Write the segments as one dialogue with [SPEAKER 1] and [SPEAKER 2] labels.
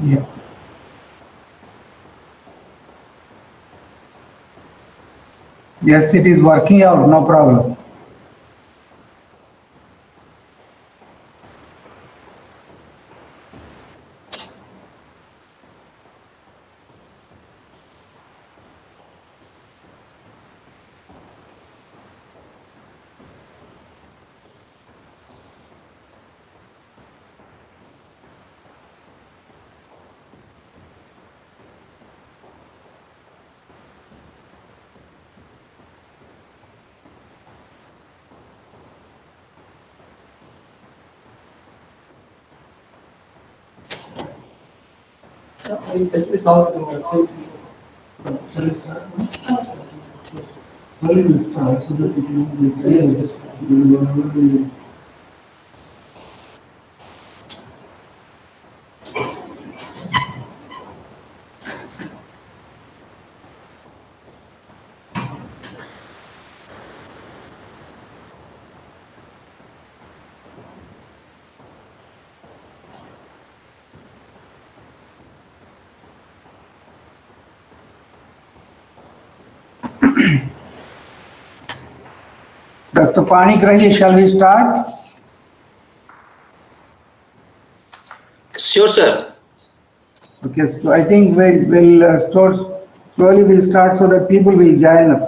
[SPEAKER 1] Yeah. Yes, it is working out, no problem.
[SPEAKER 2] It's out in the website.
[SPEAKER 1] Well, we will start so that it will be clear. Dr. Panigrahi, shall we start?
[SPEAKER 3] Sure, sir.
[SPEAKER 1] Okay, so I think we'll slowly we'll start so that people will join us.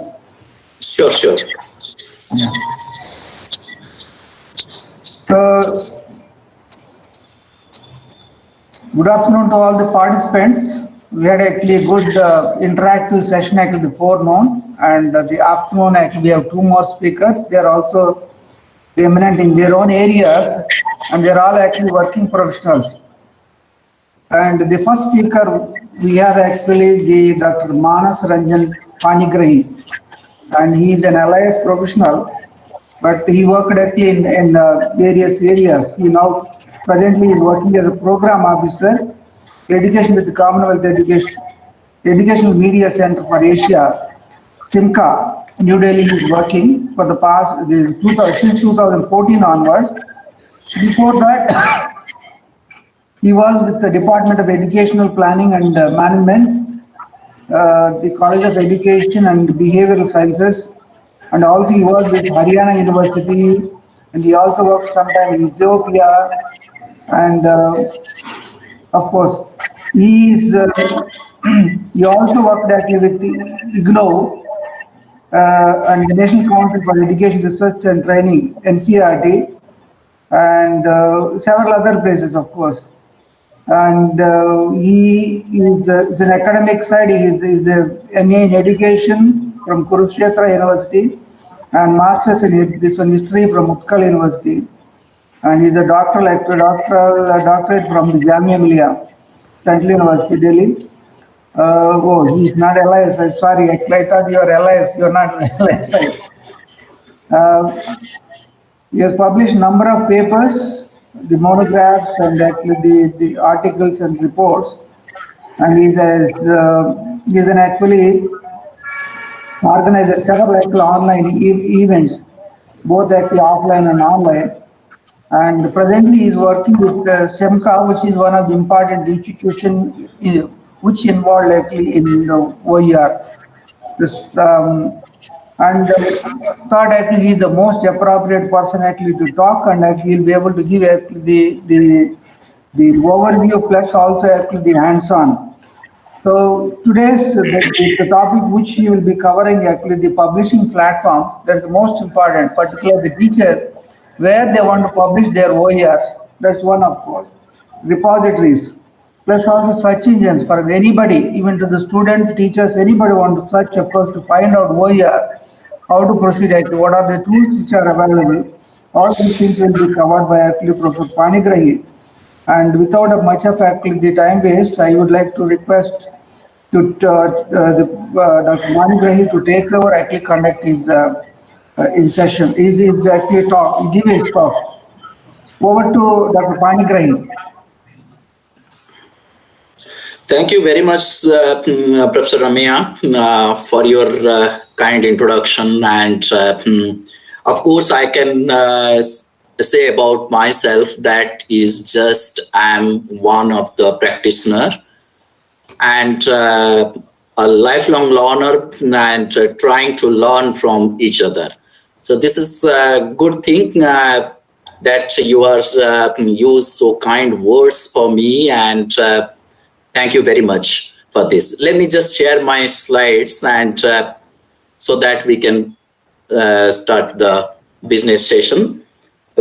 [SPEAKER 3] Sure, sure.
[SPEAKER 1] So, good afternoon to all the participants. We had actually a good interactive session actually the forenoon, and the afternoon actually we have two more speakers. They are also eminent in their own areas, and they're all actually working professionals. And the first speaker we have actually the Dr. Manas Ranjan Panigrahi, and he is an LIS professional, but he worked actually in various areas. He now presently is working as a program officer, education with the Commonwealth Educational Media Center for Asia, SIMCA, New Delhi. Is working for the past since 2014 onwards. Before that, he was with the Department of Educational Planning and Management, the College of Education and Behavioral Sciences, and also he was with Haryana University, and he also worked sometime in Ethiopia, and of course, he is. He also worked actually with the IGNOU and the National Council for Education Research and Training (NCERT), and several other places, of course. And he is an academic side. He is a MA in Education from Kurukshetra University and Masters in this one History from Utkal University. And he is a doctorate from the Jamia Millia, Central University, Delhi. Oh, he is not LIS. I'm sorry. I thought you are LIS. You are not LIS. He has published number of papers, the monographs, and actually the articles and reports. And he is an actually organizer several actually online events, both actually offline and online. And presently he is working with SEMCA, which is one of the important institutions which involved actually in the OER. This, and thought actually he is the most appropriate person actually to talk, and actually he'll be able to give actually the overview plus also actually the hands-on. So today's the topic which he will be covering actually the publishing platform, that is the most important, particularly the teachers, where they want to publish their OERs. That's one, of course. Repositories, plus also search engines for anybody, even to the students, teachers, anybody want to search, of course, to find out OER, how to proceed, actually, what are the tools which are available. All these things will be covered by actually Professor Panigrahi. And without much of actually the time waste, I would like to request to Dr. Panigrahi to take over actually conduct his session. Is actually talk, give his talk. Over to Dr. Panigrahi.
[SPEAKER 3] Thank you very much, Professor Ramaiah, for your kind introduction. And of course, I can say about myself that is just I'm one of the practitioner and a lifelong learner and trying to learn from each other. So this is a good thing that you are use so kind words for me, and thank you very much for this. Let me just share my slides and so that we can start the business session.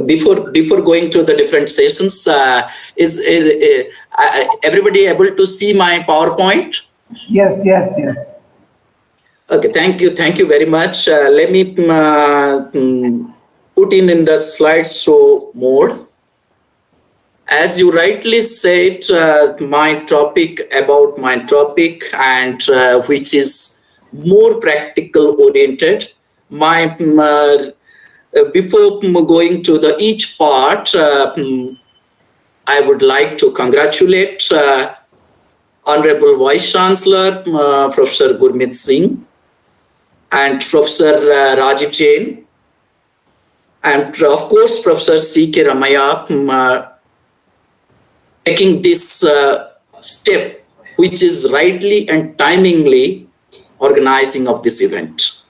[SPEAKER 3] Before going to the different sessions, is everybody able to see my PowerPoint?
[SPEAKER 1] Yes.
[SPEAKER 3] Okay, thank you very much. Let me put in the slideshow mode. As you rightly said, my topic and which is more practical oriented. Before going to the each part, I would like to congratulate Honorable Vice-Chancellor, Professor Gurmeet Singh, and Professor Rajeev Jain, and of course Professor C.K. Ramaiah, taking this step, which is rightly and timingly organizing of this event.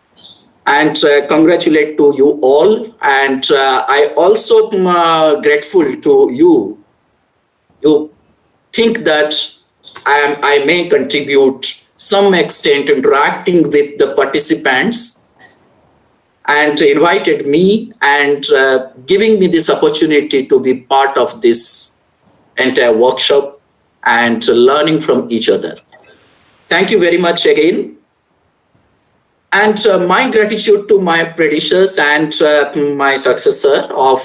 [SPEAKER 3] And congratulate to you all. And I also grateful to you. You think that I may contribute some extent interacting with the participants and invited me and giving me this opportunity to be part of this entire workshop and learning from each other. Thank you very much again. And my gratitude to my predecessors and my successor of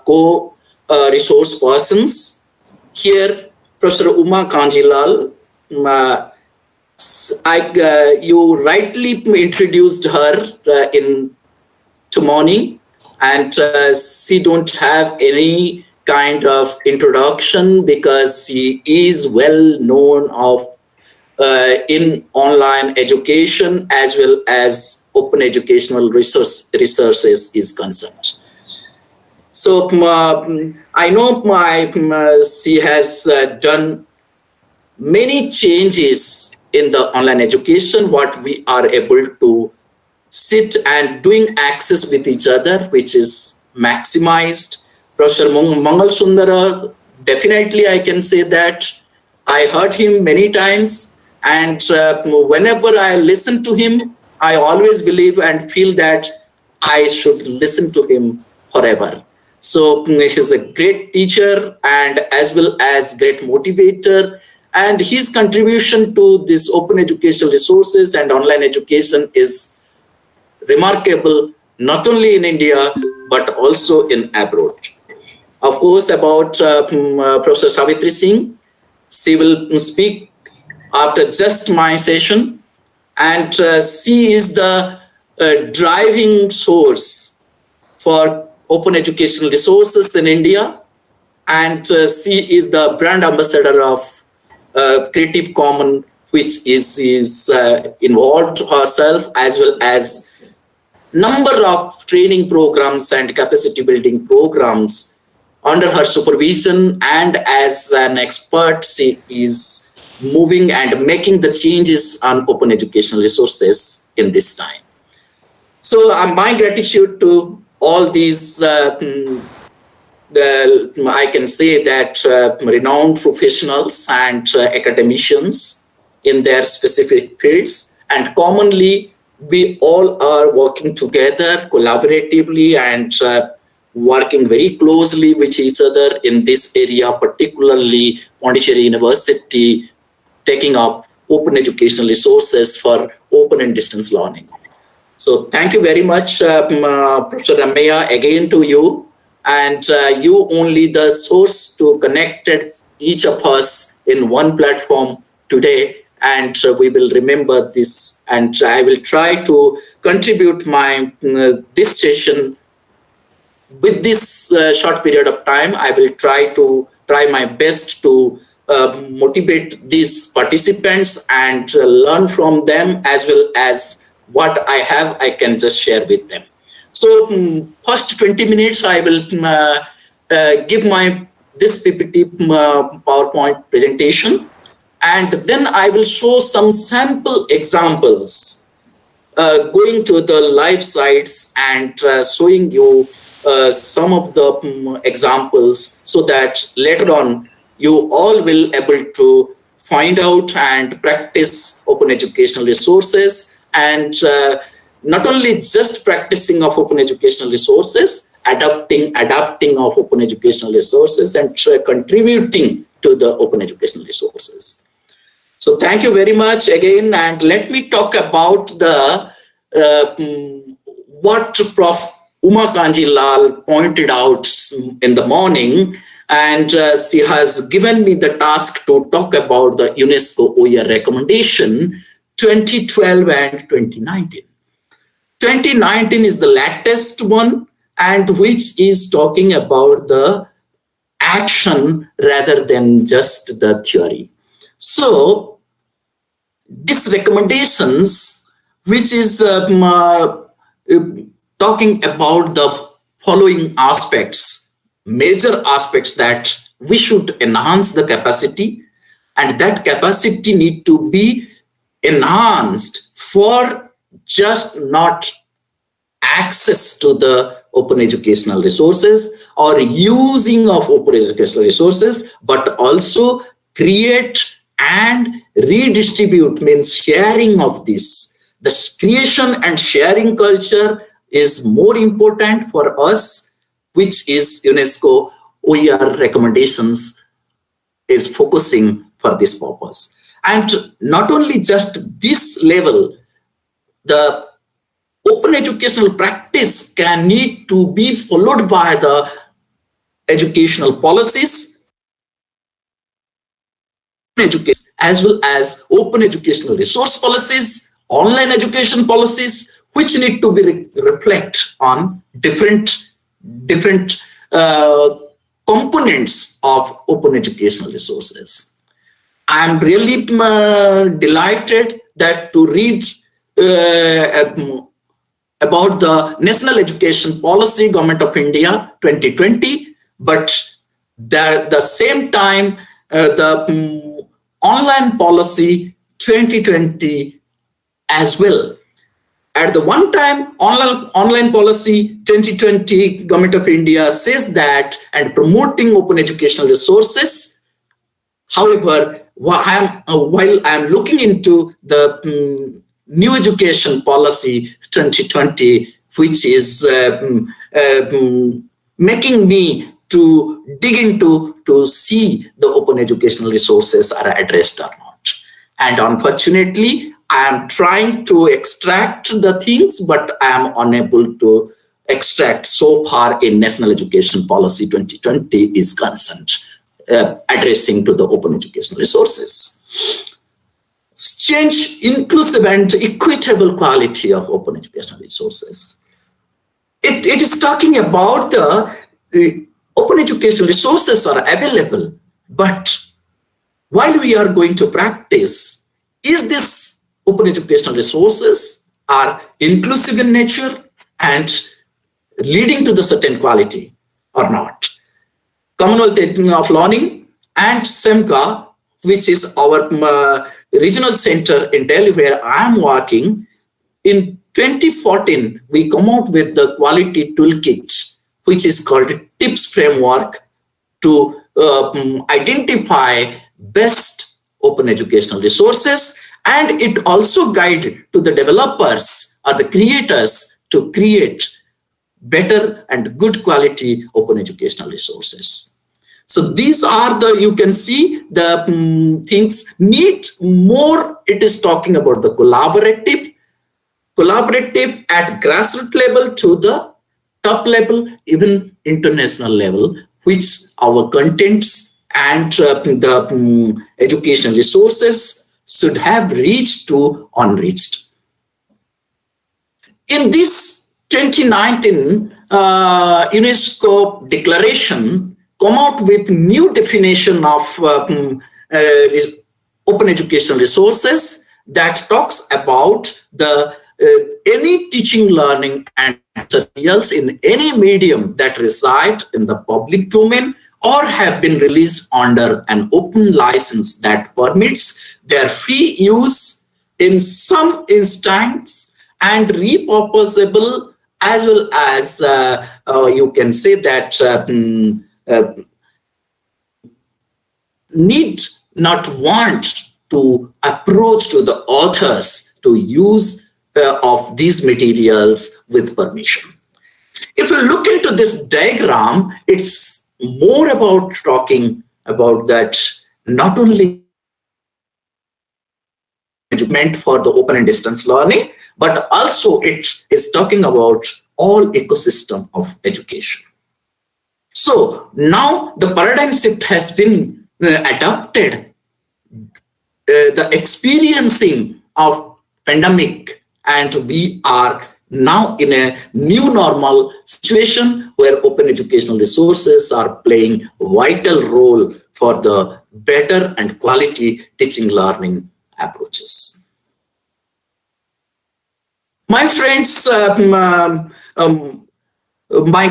[SPEAKER 3] co-resource persons. Here, Professor Kanjilal, you rightly introduced her in to morning, and she don't have any kind of introduction because she is well known of in online education as well as open educational resources is concerned. So I know she has done many changes in the online education, what we are able to sit and doing access with each other, which is maximized. Professor Mangala Sunder, definitely I can say that I heard him many times. And whenever I listen to him, I always believe and feel that I should listen to him forever. So he's a great teacher and as well as great motivator. And his contribution to this open educational resources and online education is remarkable, not only in India, but also in abroad. Of course, about Professor Savitri Singh, she will speak after just my session, and she is the driving source for open educational resources in India, and she is the brand ambassador of Creative Commons, which is involved herself as well as number of training programs and capacity building programs under her supervision, and as an expert, she is moving and making the changes on open educational resources in this time. So my gratitude to all these, I can say that renowned professionals and academicians in their specific fields, and commonly we all are working together collaboratively and working very closely with each other in this area, particularly Pondicherry University taking up open educational resources for open and distance learning. So thank you very much, Professor Ramaiah, again to you. And you only the source to connected each of us in one platform today. And we will remember this. And I will try to contribute my this session with this short period of time. I will try my best to motivate these participants and learn from them, as well as what I have, I can just share with them. So first 20 minutes, I will give this PPT PowerPoint presentation, and then I will show some sample examples going to the live sites and showing you some of the examples, so that later on you all will able to find out and practice open educational resources, and not only just practicing of open educational resources, adapting of open educational resources, and contributing to the open educational resources. So thank you very much again, and let me talk about the what Prof. Uma Kanjilal pointed out in the morning, and she has given me the task to talk about the UNESCO OER recommendation 2012 and 2019. 2019 is the latest one, and which is talking about the action rather than just the theory. So these recommendations, which is talking about the following aspects, major aspects, that we should enhance the capacity, and that capacity need to be enhanced for just not access to the open educational resources or using of open educational resources, but also create and redistribute, means sharing of this. The creation and sharing culture is more important for us, which is UNESCO OER recommendations is focusing for this purpose. And not only just this level, the open educational practice can need to be followed by the educational policies, as well as open educational resource policies, online education policies, which need to be reflect on different components of open educational resources. I'm really delighted that to read about the National Education Policy, Government of India 2020, but at the same time, the online policy 2020 as well. At the one time, online policy 2020, Government of India says that and promoting open educational resources. However, while I'm looking into the new education policy 2020, which is making me to dig into to see the open educational resources are addressed or not. And unfortunately, I am trying to extract the things, but I am unable to extract so far in National Education Policy 2020 is concerned, addressing to the open educational resources. Change inclusive and equitable quality of open educational resources. It is talking about the open educational resources are available, but while we are going to practice, is this open educational resources are inclusive in nature and leading to the certain quality or not? Commonwealth of Learning and SEMCA, which is our regional center in Delhi where I am working, in 2014, we come out with the quality toolkit, which is called a TIPS framework to identify best open educational resources, and it also guide to the developers or the creators to create better and good quality open educational resources. So these are the, you can see the things need more. It is talking about the collaborative at grassroots level to the top level, even international level, which our contents and the education resources should have reached to unreached. In this 2019 UNESCO declaration, come out with new definition of open education resources that talks about the any teaching, learning, and materials in any medium that reside in the public domain or have been released under an open license that permits their free use in some instance and repurposable, as well as you can say that need not want to approach to the authors to use of these materials with permission. If you look into this diagram, it's more about talking about that not only meant for the open and distance learning, but also it is talking about all ecosystem of education. So now the paradigm shift has been adopted. The experiencing of pandemic, and we are now in a new normal situation where open educational resources are playing a vital role for the better and quality teaching learning approaches. My friends, my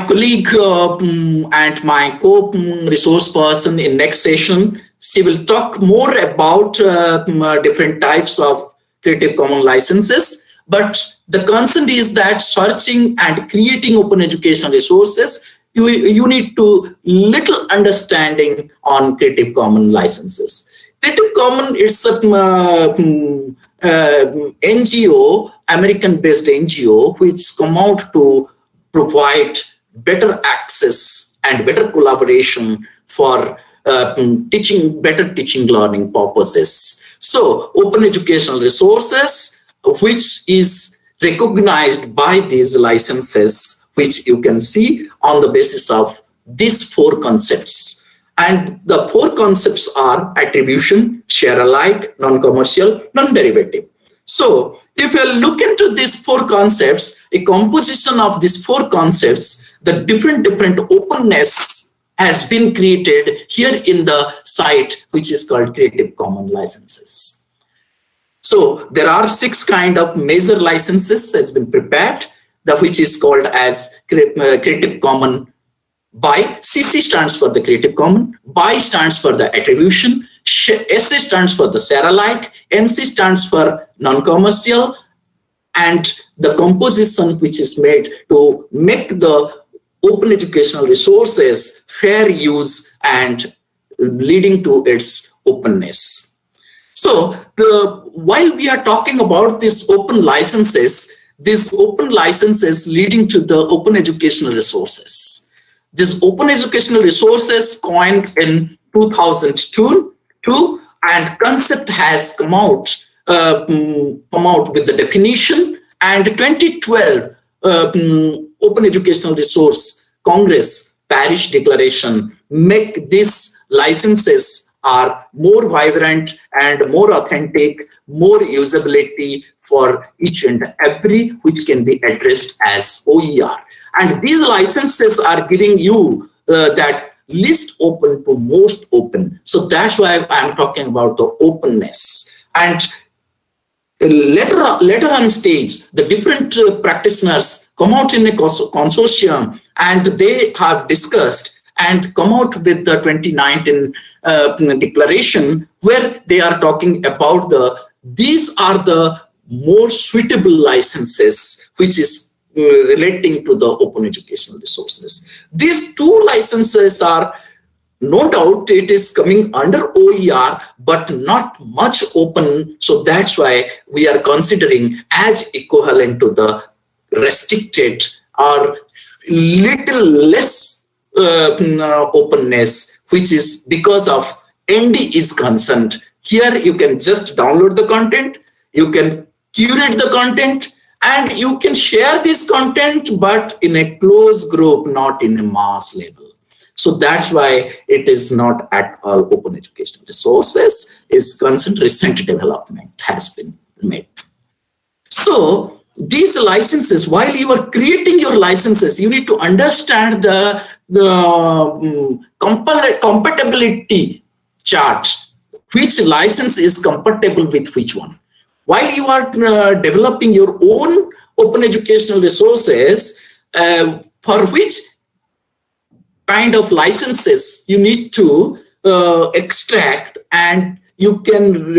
[SPEAKER 3] colleague and my co-resource person in next session, she will talk more about different types of Creative Commons licenses. But the concern is that searching and creating open educational resources, you need to little understanding on Creative Commons licenses. Creative Commons is a NGO, American-based NGO, which come out to provide better access and better collaboration for better teaching learning purposes. So open educational resources, which is recognized by these licenses, which you can see on the basis of these four concepts. And the four concepts are attribution, share alike, non-commercial, non-derivative. So if you look into these four concepts, a composition of these four concepts, the different openness has been created here in the site, which is called Creative Commons licenses. So there are 6 kind of major licenses has been prepared, which is called as Creative Commons BY. CC stands for the Creative Commons, BY stands for the attribution, SA stands for the share alike, NC stands for non-commercial, and the composition which is made to make the open educational resources fair use and leading to its openness. So while we are talking about these open licenses leading to the open educational resources. This open educational resources coined in 2002, and concept has come out with the definition, and 2012 Open Educational Resource Congress Paris Declaration make these licenses are more vibrant and more authentic, more usability for each and every, which can be addressed as OER. And these licenses are giving you that least open to most open. So that's why I'm talking about the openness. And later on stage, the different practitioners come out in a consortium, and they have discussed and come out with the 2019 declaration, where they are talking about these are the more suitable licenses, which is relating to the open educational resources. These 2 licenses are, no doubt, it is coming under OER, but not much open. So that's why we are considering as equivalent to the restricted or little less openness, which is because of ND is concerned. Here you can just download the content, you can curate the content, and you can share this content, but in a closed group, not in a mass level. So that's why it is not at all open educational resources, is concerned. Recent development has been made. So these licenses, while you are creating your licenses, you need to understand the compatibility chart, which license is compatible with which one. While you are developing your own open educational resources, for which kind of licenses you need to extract, and you can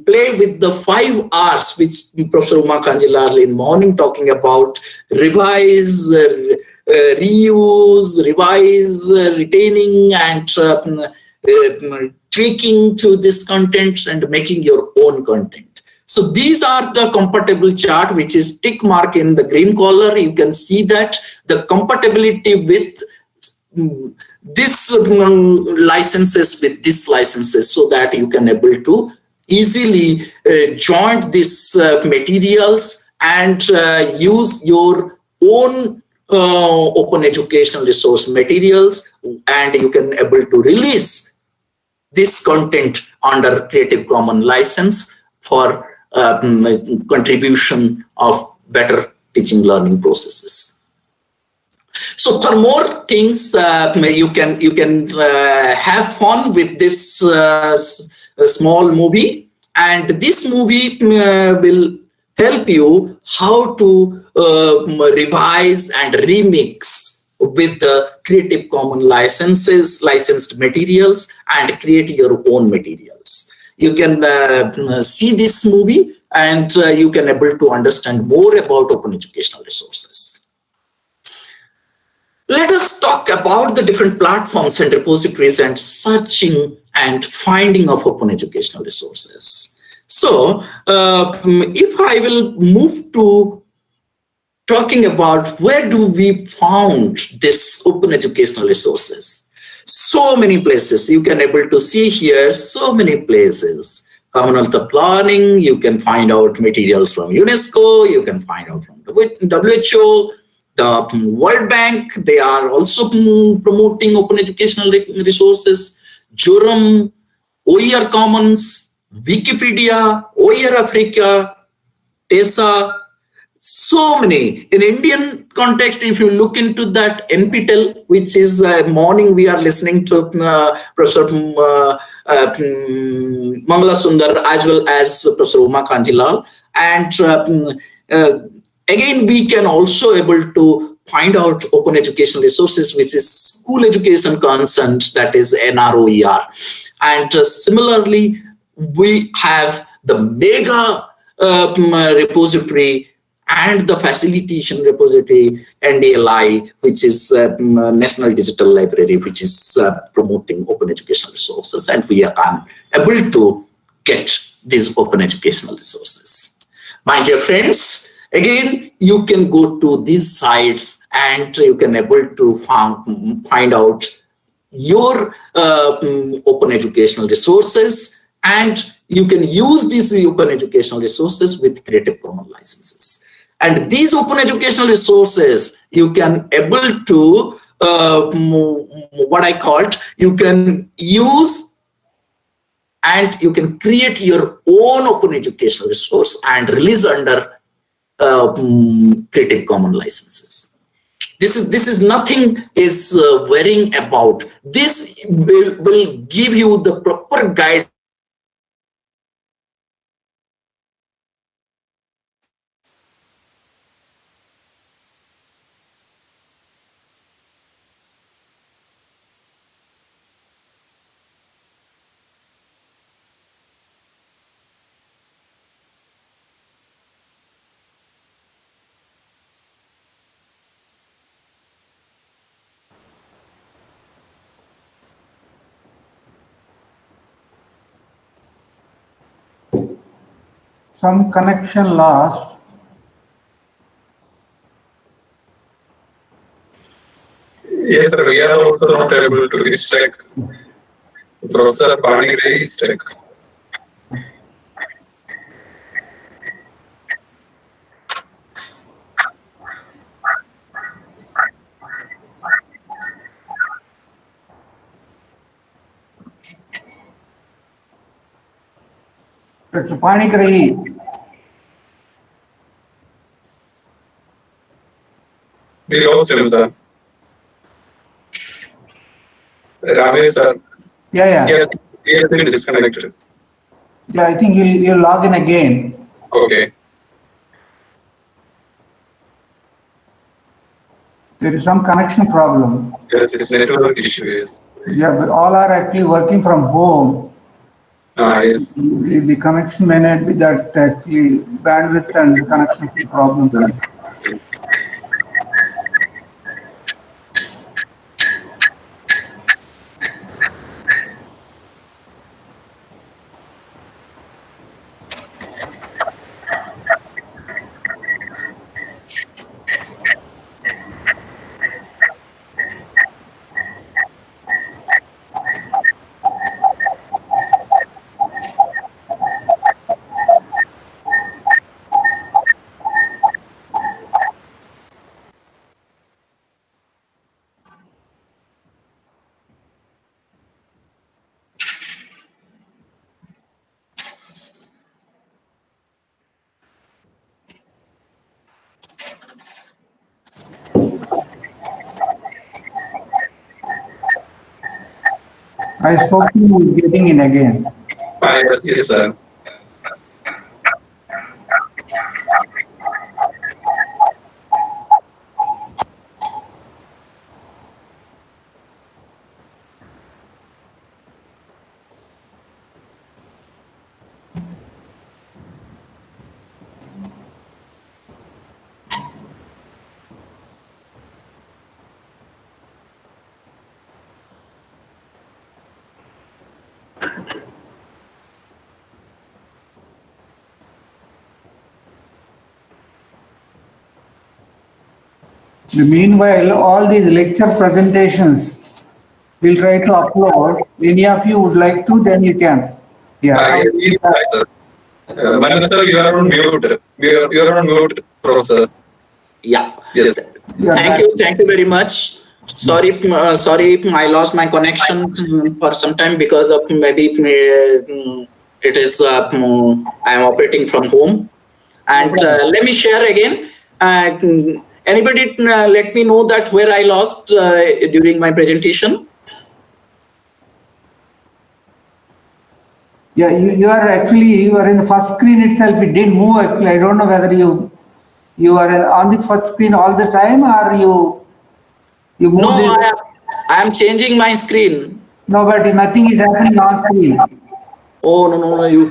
[SPEAKER 3] play with the 5 R's, which Professor Uma Kanjilal in morning talking about: revise, reuse, revise, retaining, and tweaking to this content and making your own content. So these are the compatible chart, which is tick mark in the green color. You can see that the compatibility with this licenses with this licenses, so that you can able to easily join these materials and use your own open educational resource materials, and you can able to release this content under Creative Commons license for contribution of better teaching learning processes. So for more things, you can have fun with this small movie, and this movie will help you how to revise and remix with the Creative Commons licensed materials, and create your own materials. You can see this movie, and you can able to understand more about open educational resources. Let us talk about the different platforms and repositories and searching and finding of open educational resources. So if I will move to talking about where do we found this open educational resources. So many places you can able to see here, so many places. Commonwealth Planning, you can find out materials from UNESCO, you can find out from the WHO, the World Bank, they are also promoting open educational resources. Jorum, OER Commons, Wikipedia, OER Africa, TESA, so many. In Indian context, if you look into that, NPTEL, which is morning we are listening to Professor Mangala Sunder as well as Professor Uma Kanjilal, and again, we can also able to find out open educational resources, which is school education consent, that is NROER. And similarly, we have the mega repository and the facilitation repository, NDLI, which is National Digital Library, which is promoting open educational resources, and we are able to get these open educational resources. My dear friends, again, you can go to these sites and you can able to find out your open educational resources, and you can use these open educational resources with Creative Commons licenses. And these open educational resources, you can able to, what I called, you can use and you can create your own open educational resource and release under Creative Commons licenses. This is nothing is worrying about. This will give you the proper guide.
[SPEAKER 1] Some connection lost.
[SPEAKER 4] Yes, sir, we are also not able to extract. Professor Pondicherry is stuck.
[SPEAKER 1] It's Pondicherry.
[SPEAKER 4] We lost him, sir. Ramaiah, sir.
[SPEAKER 1] Yeah.
[SPEAKER 4] He has been disconnected.
[SPEAKER 1] Yeah, I think you'll log in again.
[SPEAKER 4] Okay.
[SPEAKER 1] There is some connection problem.
[SPEAKER 4] Yes, it's network issues.
[SPEAKER 1] Yeah, but all are actually working from home.
[SPEAKER 4] Yes.
[SPEAKER 1] The connection may not be that actually bandwidth and connection problem. I spoke to you getting in again.
[SPEAKER 4] Yes, sir.
[SPEAKER 1] Meanwhile, all these lecture presentations we'll try to upload. Any of you would like to, then you can. Yeah.
[SPEAKER 4] Yes, sir. Manan sir, you are on mute. You are on mute, Professor.
[SPEAKER 3] Yeah.
[SPEAKER 4] Yes.
[SPEAKER 3] Thank you very much. Sorry, I lost my connection for some time because of maybe it is I am operating from home. And let me share again. Anybody let me know that where I lost during my presentation?
[SPEAKER 1] Yeah, you are in the first screen itself. It didn't move actually. I don't know whether you are on the first screen all the time or you move.
[SPEAKER 3] No, I am changing my screen.
[SPEAKER 1] No, but nothing is happening on screen.
[SPEAKER 3] Oh no, you.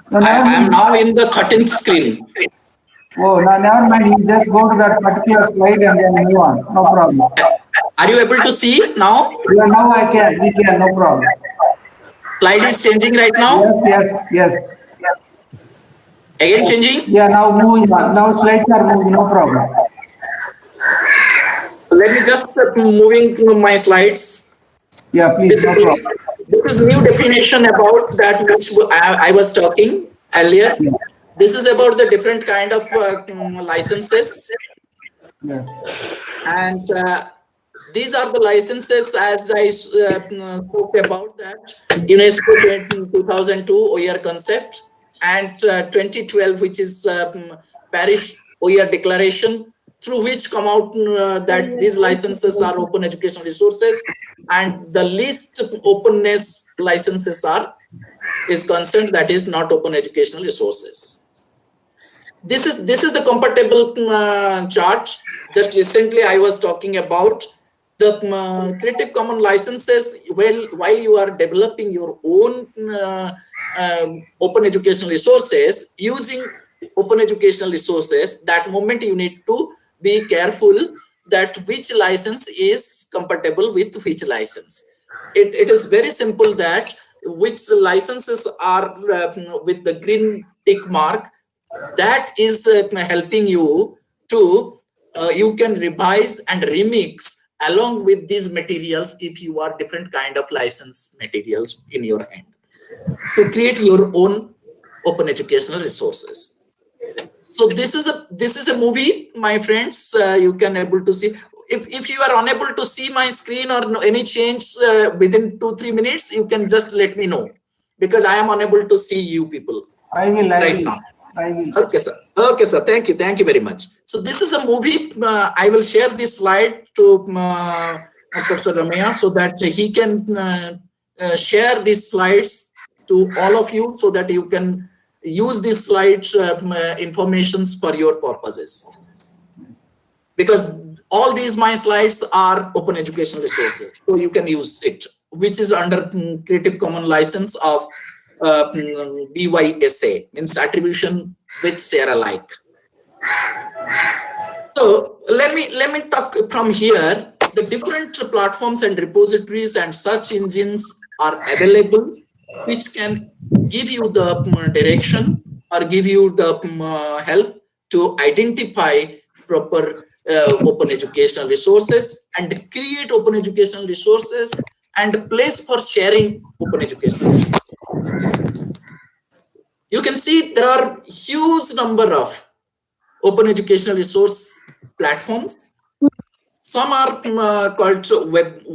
[SPEAKER 1] No,
[SPEAKER 3] I am now in the 13th screen.
[SPEAKER 1] Oh, no, never mind. You just go to that particular slide and then move on. No problem.
[SPEAKER 3] Are you able to see now?
[SPEAKER 1] Yeah, now we can, no problem.
[SPEAKER 3] Slide is changing right now?
[SPEAKER 1] Yes.
[SPEAKER 3] Again changing?
[SPEAKER 1] Yeah, now moving on. Now slides are moving, no problem.
[SPEAKER 3] Let me just moving to my slides.
[SPEAKER 1] Yeah, please, no problem.
[SPEAKER 3] This is new definition about that which I was talking earlier.
[SPEAKER 1] Yeah.
[SPEAKER 3] This is about the different kind of licenses.
[SPEAKER 1] Yeah.
[SPEAKER 3] And these are the licenses as I spoke about that. UNESCO 2002 OER concept and 2012, which is Paris OER declaration, through which come out that these licenses are open educational resources, and the least openness licenses is concerned, that is not open educational resources. This is the compatible chart. Just recently I was talking about the Creative Commons licenses. While you are developing your own open educational resources using open educational resources, that moment you need to be careful that which license is compatible with which license. It is very simple that which licenses are with the green tick mark, that is helping you to you can revise and remix along with these materials if you are different kind of license materials in your hand to create your own open educational resources. So this is a movie, my friends. You can able to see. If you are unable to see my screen or any change within 2-3 minutes, you can just let me know, because I am unable to see you people.
[SPEAKER 1] I will.
[SPEAKER 3] Now. Okay, sir. Thank you very much. So this is a movie. I will share this slide to Professor Ramaiah so that he can share these slides to all of you, so that you can use these slides informations for your purposes. Because all these my slides are open educational resources, so you can use it, which is under Creative Commons license of BYSA, means attribution with share alike. So let me talk from here. The different platforms and repositories and search engines are available, which can give you the direction or give you the help to identify proper open educational resources and create open educational resources and place for sharing open educational resources. You can see there are huge number of open educational resource platforms. Some are called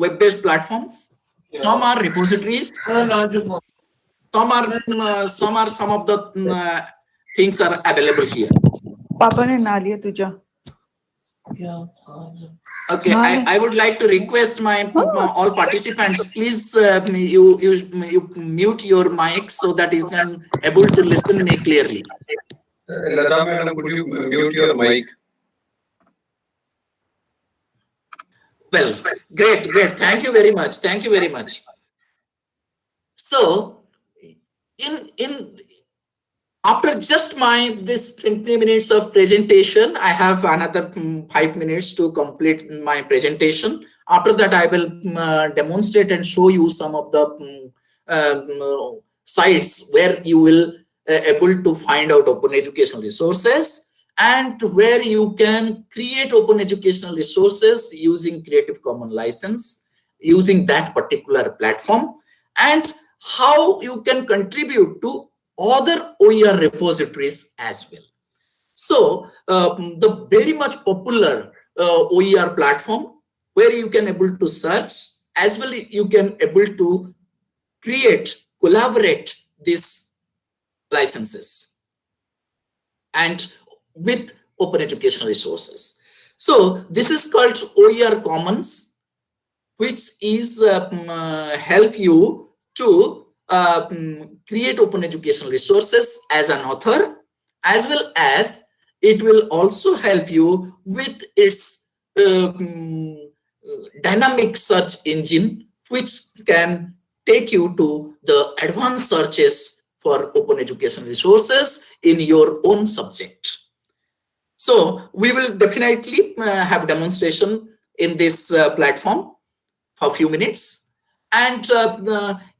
[SPEAKER 3] web-based platforms. Some are repositories. Some of the things are available here.
[SPEAKER 5] Papa ne na liya tuja.
[SPEAKER 3] Okay, I would like to request my all participants, please you mute your mic so that you can able to listen me clearly.
[SPEAKER 4] Lata madam, could you mute your mic?
[SPEAKER 3] Well, great. Thank you very much. So, after just this 20 minutes of presentation, I have another 5 minutes to complete my presentation. After that, I will demonstrate and show you some of the sites where you will able to find out open educational resources and where you can create open educational resources using Creative Commons license, using that particular platform, and how you can contribute to other OER repositories as well. So the very much popular OER platform where you can able to search, as well you can able to collaborate these licenses and with open educational resources. So this is called OER Commons, which is help you to create open educational resources as an author, as well as it will also help you with its dynamic search engine, which can take you to the advanced searches for open educational resources in your own subject. So we will definitely have demonstration in this platform for a few minutes. And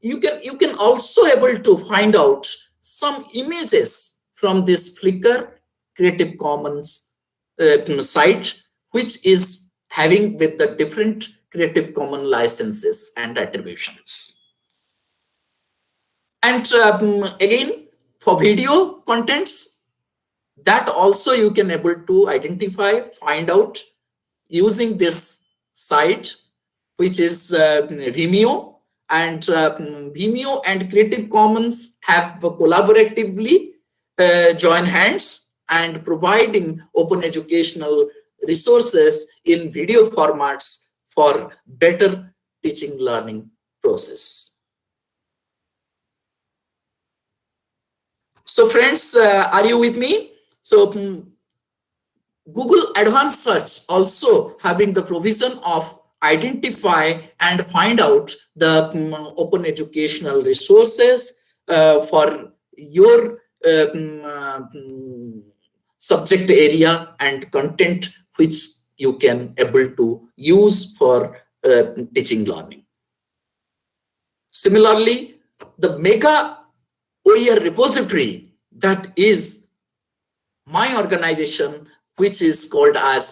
[SPEAKER 3] you can also able to find out some images from this Flickr Creative Commons site, which is having with the different Creative Commons licenses and attributions. And again, for video contents, that also you can able to identify, find out using this site, which is Vimeo, and Vimeo and Creative Commons have collaboratively joined hands and providing open educational resources in video formats for better teaching learning process. So friends, are you with me? So Google Advanced Search also having the provision of identify and find out the open educational resources for your subject area and content which you can able to use for teaching learning. Similarly, the mega OER repository, that is my organization, which is called as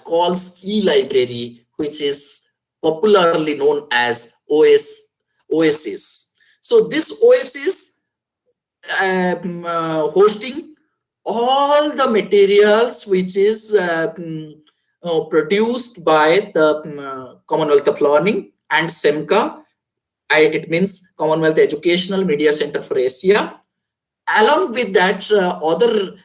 [SPEAKER 3] Key Library, which is popularly known as OSIS. So this OSIS hosting all the materials which is produced by the Commonwealth of Learning and SEMCA. It means Commonwealth Educational Media Center for Asia. Along with that, other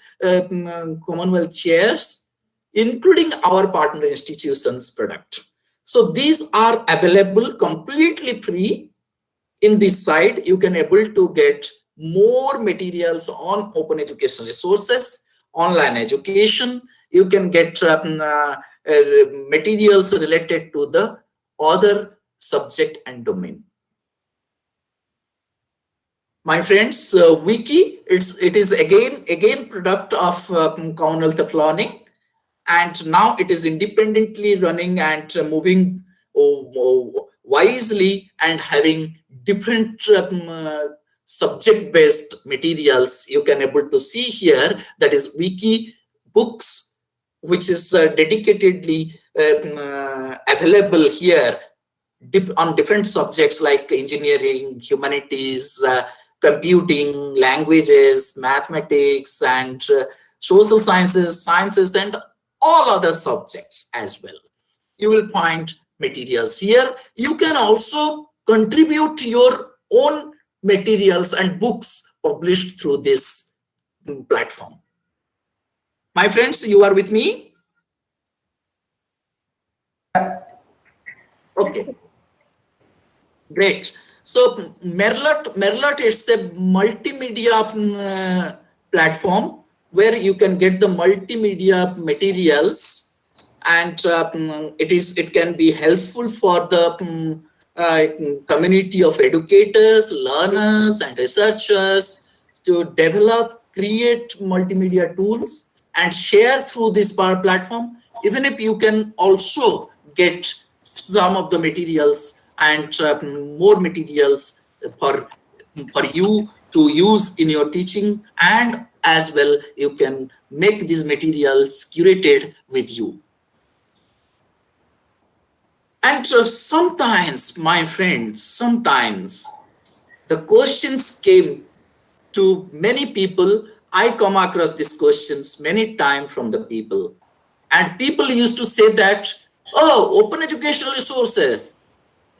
[SPEAKER 3] Commonwealth chairs, including our partner institutions product. So these are available completely free in this site. You can able to get more materials on open educational resources, online education. You can get materials related to the other subject and domain. My friends, wiki, it is again product of Commonwealth of Learning, and now it is independently running and moving wisely and having different subject-based materials. You can able to see here, that is wiki books, which is dedicatedly available here on different subjects like engineering, humanities, computing, languages, mathematics, and social sciences, and all other subjects as well. You will find materials here. You can also contribute your own materials and books published through this platform. My friends, you are with me? Okay. Great. So Merlot is a multimedia platform where you can get the multimedia materials, and it can be helpful for the community of educators, learners, and researchers to develop, create multimedia tools and share through this platform. Even if you can also get some of the materials and more materials for you to use in your teaching, and as well you can make these materials curated with you. And sometimes, my friends, sometimes the questions came to many people. I come across these questions many times from the people, and people used to say that, oh, open educational resources,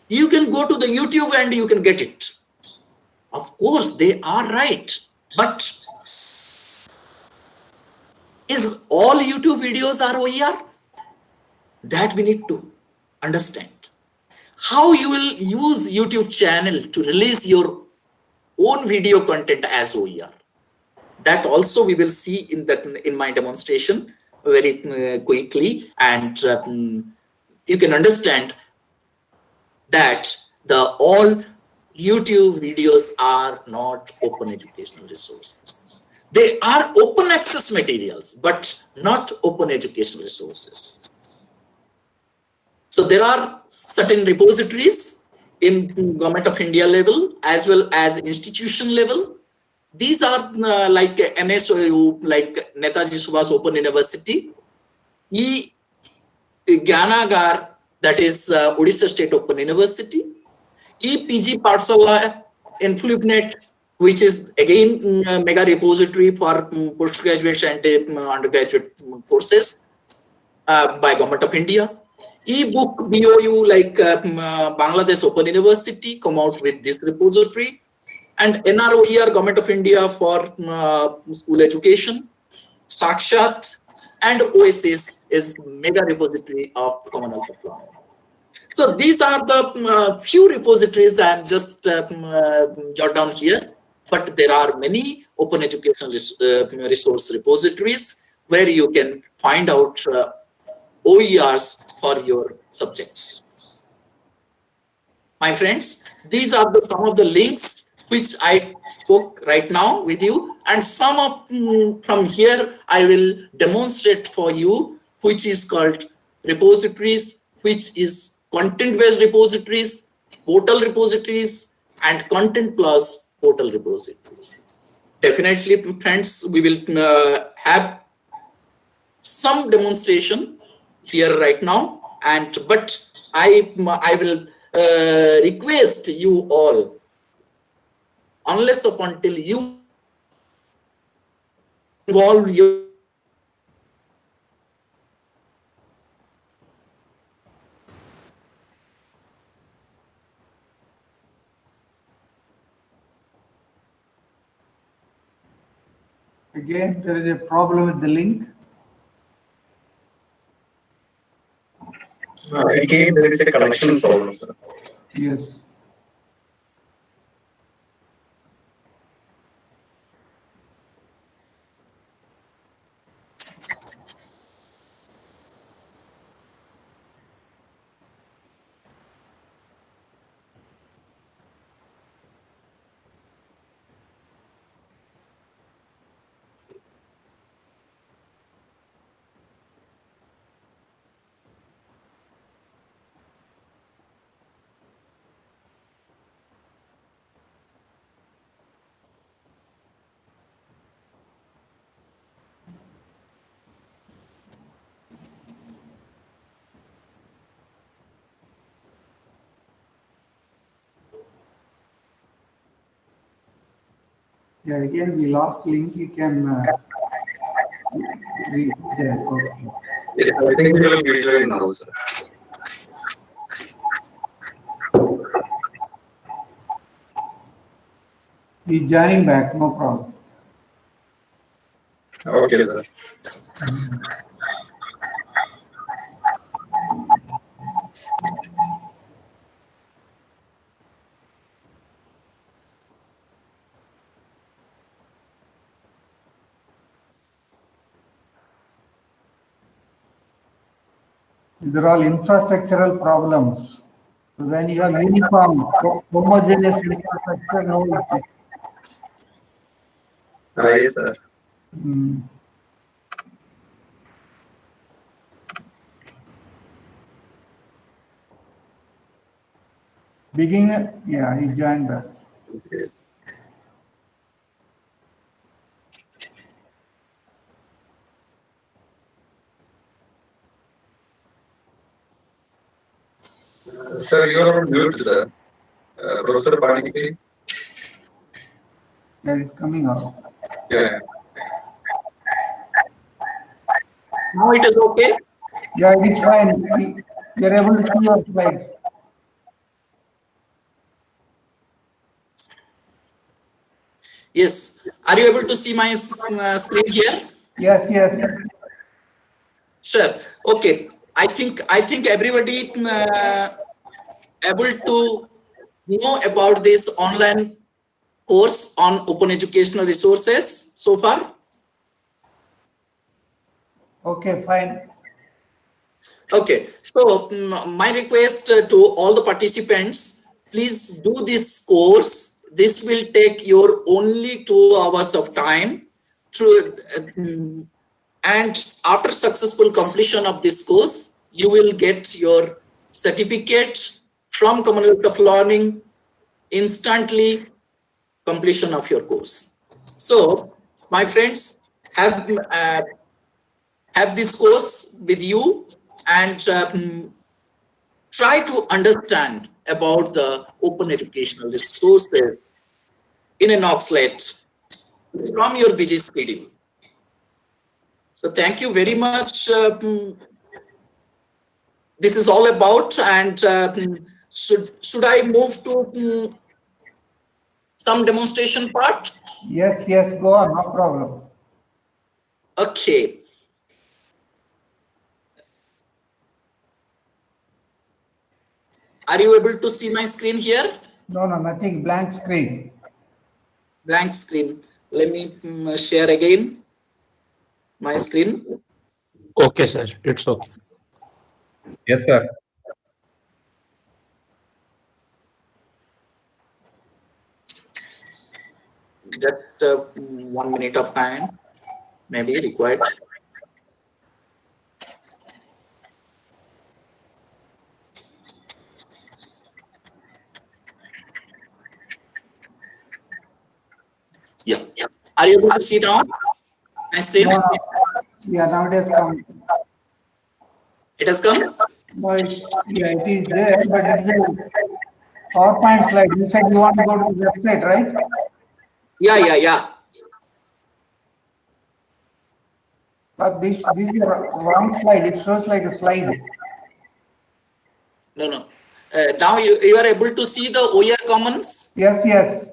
[SPEAKER 3] you can go to the YouTube and you can get it. Of course, they are right. But is all YouTube videos are OER? That we need to understand. How you will use YouTube channel to release your own video content as OER. That also we will see in my demonstration very quickly, and you can understand that all YouTube videos are not open educational resources. They are open access materials, but not open educational resources. So there are certain repositories in Government of India level as well as institution level. These are like NSOU, like Netaji Subhas Open University, Gyanagar, that is Odisha State Open University, PG Patsala, Influibnet, which is again mega repository for postgraduate and undergraduate courses by Government of India. Ebook BOU, like Bangladesh Open University, come out with this repository, and NROER, Government of India for school education, Sakshat, and Oasis is mega repository of Commonwealth of Learning. So these are the few repositories I am just jot down here, but there are many open educational resource repositories where you can find out OERs for your subjects. My friends, these are some of the links which I spoke right now with you, and some of from here I will demonstrate for you, which is called repositories, which is content-based repositories, portal repositories, and content plus portal repositories. Definitely, friends, we will have some demonstration here right now, but I will request you all, unless up until you involve your
[SPEAKER 1] Again, there is a problem with the link.
[SPEAKER 4] Again, there is a connection problem, sir.
[SPEAKER 1] Yes. Yeah, again, we lost link. You can read there. Okay.
[SPEAKER 4] Yes, I think we will rejoin now, sir.
[SPEAKER 1] He's joining back, no problem.
[SPEAKER 4] Okay, sir.
[SPEAKER 1] These are all infrastructural problems. So when you have uniform, homogeneous infrastructure, no issue.
[SPEAKER 4] Yes, sir.
[SPEAKER 1] Mm. Beginner, yeah, he joined back.
[SPEAKER 4] Yes. Sir, you are on mute, sir. Professor Pondicherry.
[SPEAKER 1] That is coming out.
[SPEAKER 4] Yeah.
[SPEAKER 3] Now it is okay.
[SPEAKER 1] Yeah, it is fine. You're able to see your slides.
[SPEAKER 3] Yes. Are you able to see my screen here?
[SPEAKER 1] Yes, yes.
[SPEAKER 3] Sure. Okay. I think everybody able to know about this online course on open educational resources so far.
[SPEAKER 1] Okay, fine.
[SPEAKER 3] Okay. So my request to all the participants, please do this course. This will take your only 2 hours of time through. And after successful completion of this course, you will get your certificate from Commonwealth of Learning instantly completion of your course. So, my friends, have this course with you and try to understand about the open educational resources in an Oxlate from your busy schedule. So thank you very much. This is all about, and should I move to some demonstration part?
[SPEAKER 1] Yes, yes, go on, no problem.
[SPEAKER 3] Okay. Are you able to see my screen here?
[SPEAKER 1] No, no, nothing, blank screen.
[SPEAKER 3] Blank screen. Let me share again my screen.
[SPEAKER 6] Okay, sir. It's okay.
[SPEAKER 7] Yes, sir.
[SPEAKER 3] Just 1 minute of time may be required. Yeah. Are you able to see now my screen?
[SPEAKER 1] No, no. Yeah, now it has come.
[SPEAKER 3] It has come?
[SPEAKER 1] No, yeah, it is there, but it is a PowerPoint slide. You said you want to go to the website, right?
[SPEAKER 3] Yeah.
[SPEAKER 1] But this is a wrong slide. It shows like a slide.
[SPEAKER 3] No. Now you are able to see the OER Commons.
[SPEAKER 1] Yes, yes.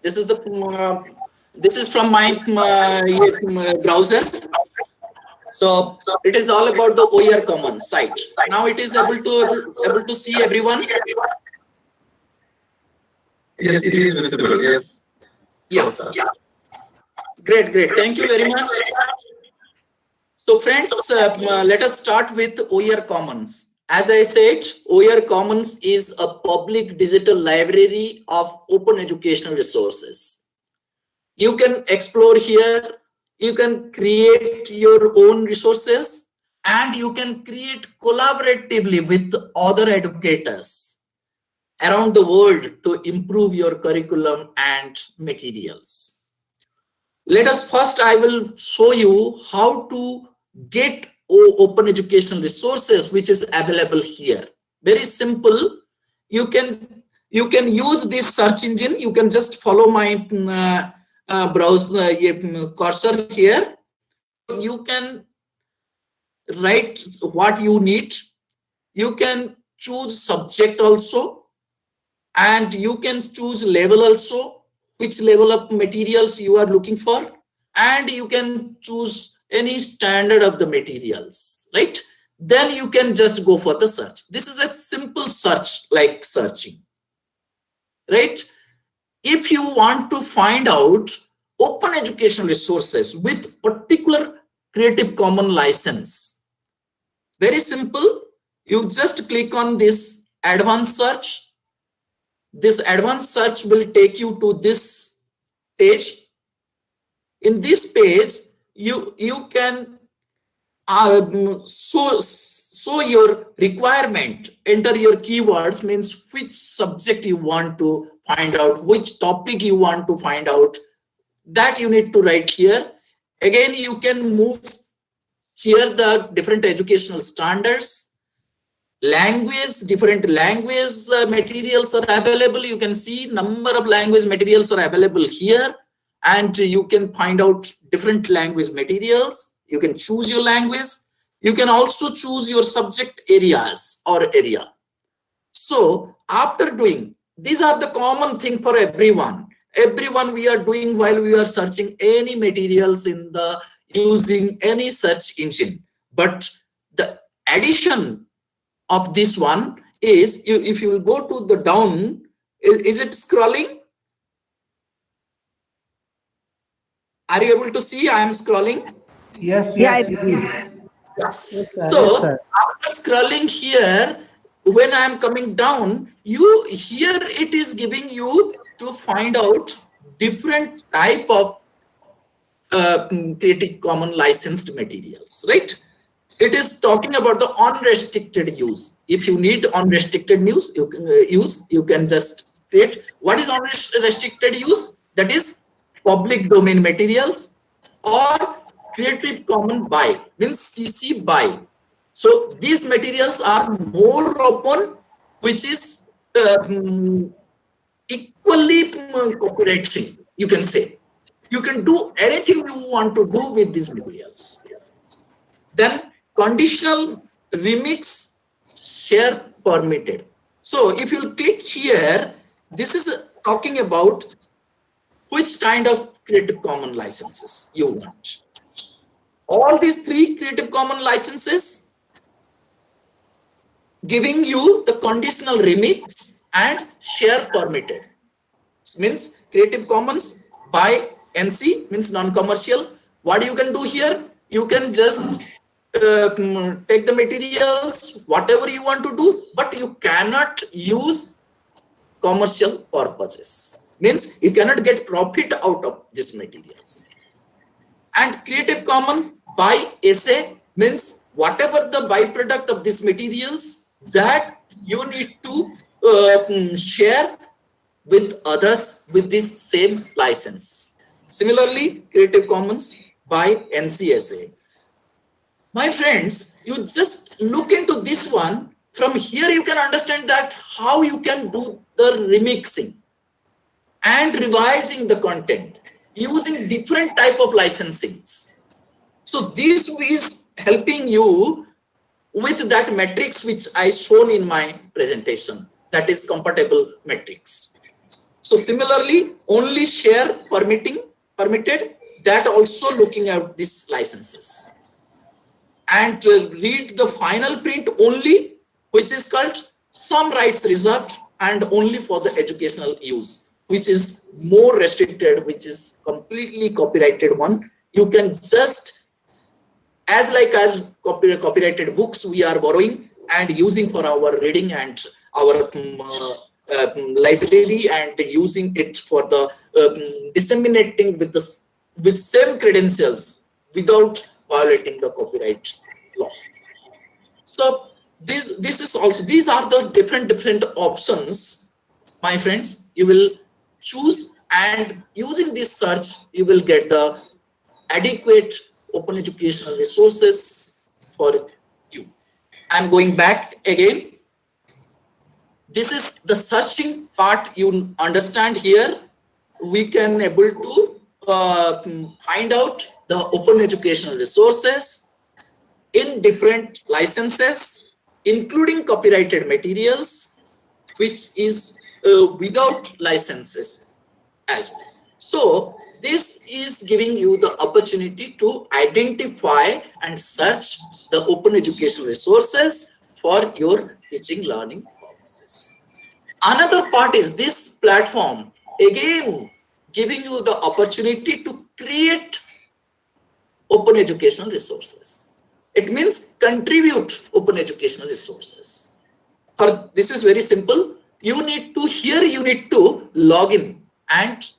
[SPEAKER 3] This is the this is from my browser. So it is all about the OER Commons site. Now it is able to see everyone.
[SPEAKER 4] Yes, it is visible. Yes.
[SPEAKER 3] Yeah. Great. Thank you very much. So friends, let us start with OER Commons. As I said, OER Commons is a public digital library of open educational resources. You can explore here, you can create your own resources, and you can create collaboratively with other educators around the world to improve your curriculum and materials. Let us first, I will show you how to get open educational resources which is available here. Very simple. You can you can use this search engine. You can just follow my cursor here. You can write what you need. You can choose subject also, and you can choose level also, which level of materials you are looking for, and you can choose any standard of the materials, right? Then you can just go for the search. This is a simple search, like searching, right? If you want to find out open educational resources with particular Creative Commons license, very simple. You just click on this advanced search. This advanced search will take you to this page. In this page, you can show your requirement, enter your keywords, means which subject you want to find out, which topic you want to find out, that you need to write here. Again, you can move here the different educational standards, language, different language materials are available. You can see number of language materials are available here, and you can find out different language materials. You can choose your language. You can also choose your subject areas or area. So after doing, these are the common thing for everyone. Everyone we are doing while we are searching any materials in the using any search engine. But the addition of this one is, if you will go to the down, is it scrolling? Are you able to see? I am scrolling.
[SPEAKER 1] Yes,
[SPEAKER 5] Yeah,
[SPEAKER 1] yes,
[SPEAKER 5] it's
[SPEAKER 1] it is.
[SPEAKER 3] So after scrolling here, when I am coming down, here it is giving you to find out different type of Creative Commons licensed materials, right? It is talking about the unrestricted use. If you need unrestricted use, you can just create. What is unrestricted use? That is public domain materials or Creative Commons by, means CC by. So these materials are more open, which is equally copyright free, you can say. You can do anything you want to do with these materials. Then conditional remix share permitted. So if you click here, this is talking about which kind of Creative Commons licenses you want. All these three Creative Commons licenses giving you the conditional remix and share permitted. This means Creative Commons by NC, means non-commercial. What you can do here, you can just take the materials, whatever you want to do, but you cannot use commercial purposes. Means you cannot get profit out of these materials. And Creative Commons by SA means whatever the byproduct of these materials, that you need to share with others with this same license. Similarly, Creative Commons by NCSA. My friends, you just look into this one. From here, you can understand that how you can do the remixing and revising the content using different type of licensings. So this is helping you with that matrix which I shown in my presentation, that is compatible matrix. So similarly, only share permitted, that also looking at these licenses. And read the final print only, which is called some rights reserved and only for the educational use, which is more restricted, which is completely copyrighted one. You can just, as copyrighted books we are borrowing and using for our reading and our library, and using it for the disseminating with same credentials without violating the copyright law. So this is also, these are the different options, my friends. You will choose, and using this search you will get the adequate open educational resources for you. I'm going back again. this is the searching part. You understand here, we can able to find out the open educational resources in different licenses, including copyrighted materials, which is without licenses as well. So this is giving you the opportunity to identify and search the open educational resources for your teaching learning purposes. Another part is this platform, again, giving you the opportunity to create open educational resources. It means contribute open educational resources. For this is very simple. You need to log in and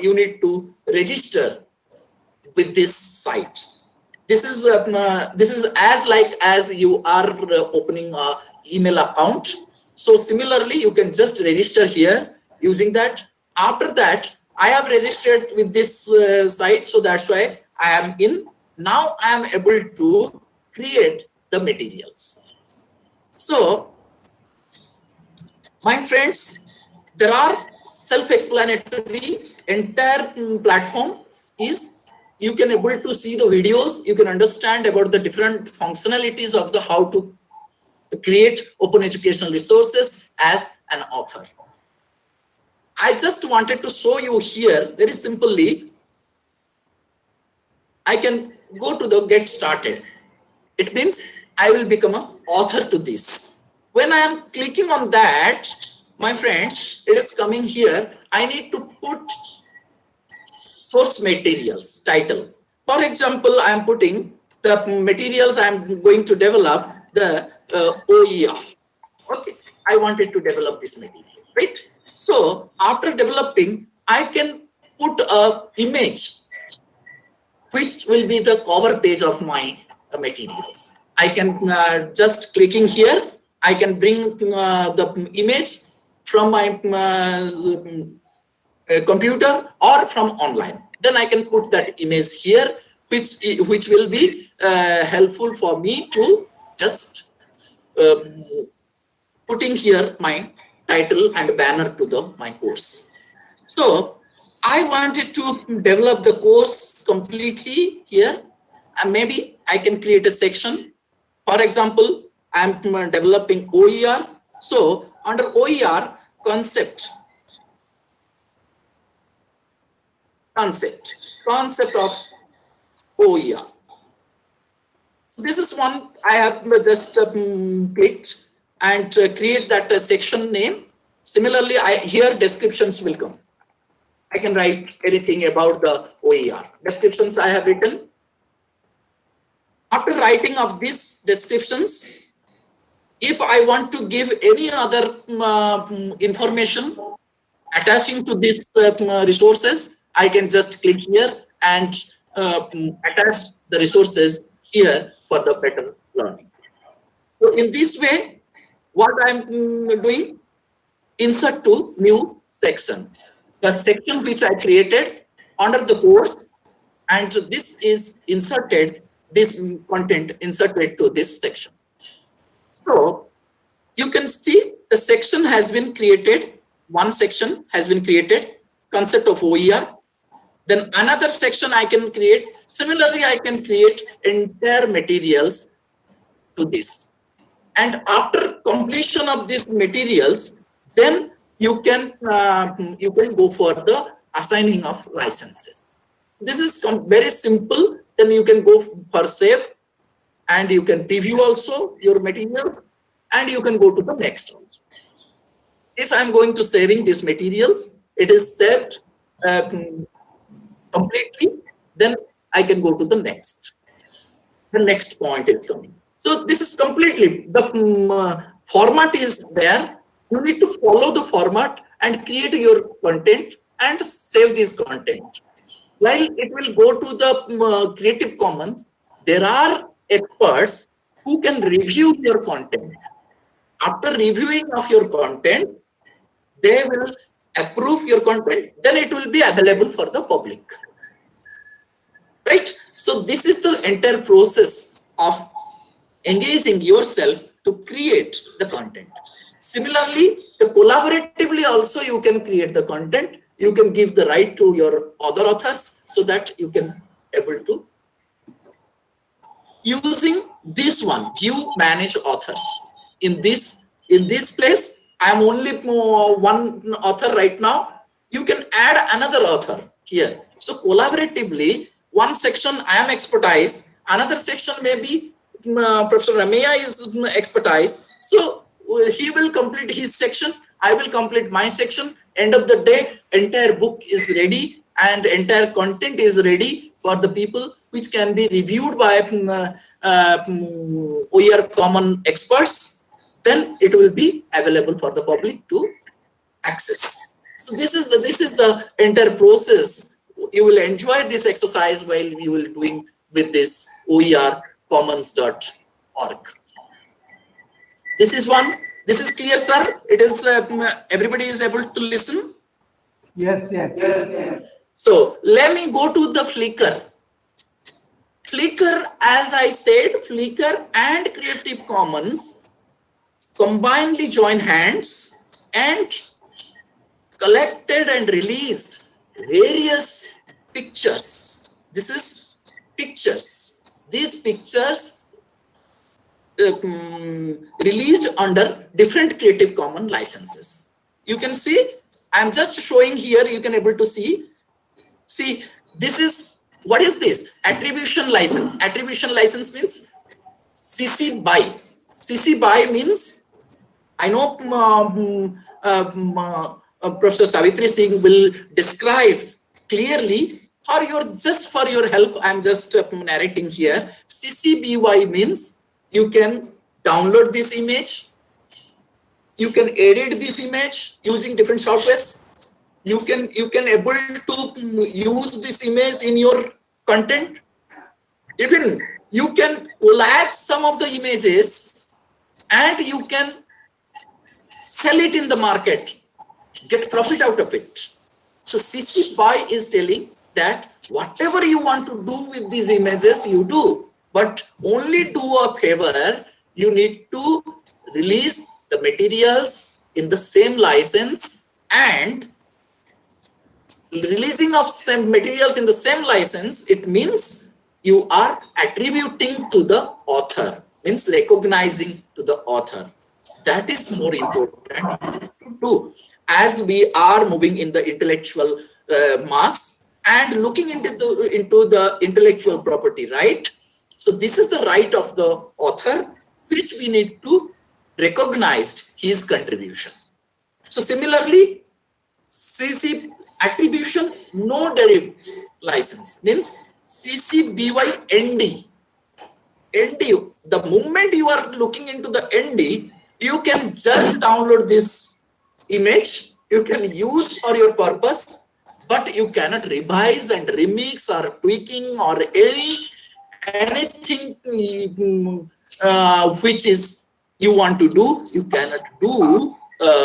[SPEAKER 3] you need to register with this site. This is as you are opening an email account. So similarly, you can just register here using that. After that, I have registered with this site, so that's why I am in. Now I am able to create the materials. So, my friends, there are self-explanatory. Entire platform is, you can able to see the videos, you can understand about the different functionalities of the how to create open educational resources as an author. I just wanted to show you here very simply. I can go to the get started. It means I will become an author to this. When I am clicking on that, my friends, it is coming here. I need to put source materials title. For example, I am putting the materials I am going to develop, the OER. Okay, I wanted to develop this material, right? So after developing, I can put an image which will be the cover page of my materials. I can just clicking here, I can bring the image from my computer or from online. Then I can put that image here, which will be helpful for me to just putting here my title and banner to my course. So I wanted to develop the course completely here, and maybe I can create a section. For example, I'm developing OER. So under OER, concept of OER. This is one I have just clicked and create that section name. Similarly, here descriptions will come. I can write anything about the OER. Descriptions I have written. After writing of these descriptions, if I want to give any other information attaching to these resources, I can just click here and attach the resources here for the better learning. So in this way, what I'm doing, insert to new section. The section which I created under the course, and this is inserted, this content inserted to this section. So you can see the section has been created. One section has been created, concept of OER. Then another section I can create. Similarly, I can create entire materials to this. And after completion of these materials, then you can go for the assigning of licenses. So this is very simple. Then you can go for save, and you can preview also your materials, and you can go to the next also. If I'm going to saving these materials, it is saved completely. Then I can go to the next. The next point is coming. So this is completely, the format is there. You need to follow the format and create your content and save this content. While it will go to the Creative Commons, there are experts who can review your content. After reviewing of your content, they will approve your content, then it will be available for the public. Right? So this is the entire process of engaging yourself to create the content. Similarly, the collaboratively also you can create the content. You can give the right to your other authors so that you can able to using this one, view manage authors. In this place, I am only one author right now. You can add another author here. So collaboratively, one section I am expertise, another section maybe Professor Ramaiah is expertise. So he will complete his section, I will complete my section. End of the day, entire book is ready and entire content is ready for the people, which can be reviewed by OER common experts. Then it will be available for the public to access. So this is the entire process. You will enjoy this exercise while you will doing with this OERcommons.org. This is one. This is clear, sir. It is everybody is able to listen.
[SPEAKER 1] Yes.
[SPEAKER 3] So let me go to the Flickr. Flickr, as I said, Flickr and Creative Commons combinedly join hands and collected and released various pictures. This is pictures. These pictures released under different Creative Commons licenses. You can see, I'm just showing here, you can able to see. See, this is, what is this? Attribution license. Attribution license means CC BY. CC BY means, I know Professor Savitri Singh will describe clearly for your, just for your help, I'm just narrating here. CC BY means you can download this image, you can edit this image using different softwares. You can able to use this image in your content. Even you can collage some of the images and you can sell it in the market, get profit out of it. So CC BY is telling that whatever you want to do with these images, you do, but only do a favor. You need to release the materials in the same license, and releasing of same materials in the same license, it means you are attributing to the author, means recognizing to the author. That is more important to do as we are moving in the intellectual mass and looking into the intellectual property, right? So this is the right of the author, which we need to recognize his contribution. So similarly, CC attribution no derivatives license means CC BY ND. ND, the moment you are looking into the ND, you can just download this image, you can use for your purpose, but you cannot revise and remix or tweaking or anything which is you want to do, you cannot do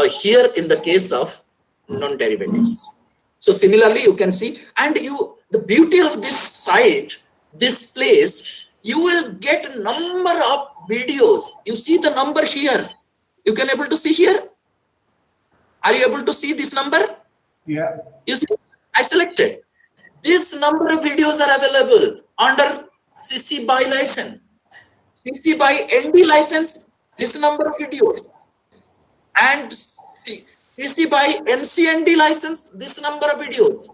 [SPEAKER 3] here in the case of non-derivatives. So similarly, you can see, and the beauty of this site, this place, you will get a number of videos. You see the number here. You can able to see here. Are you able to see this number?
[SPEAKER 1] Yeah.
[SPEAKER 3] You see, I selected. This number of videos are available under CC BY license. CC BY ND license, this number of videos. And CC BY NCND license, this number of videos.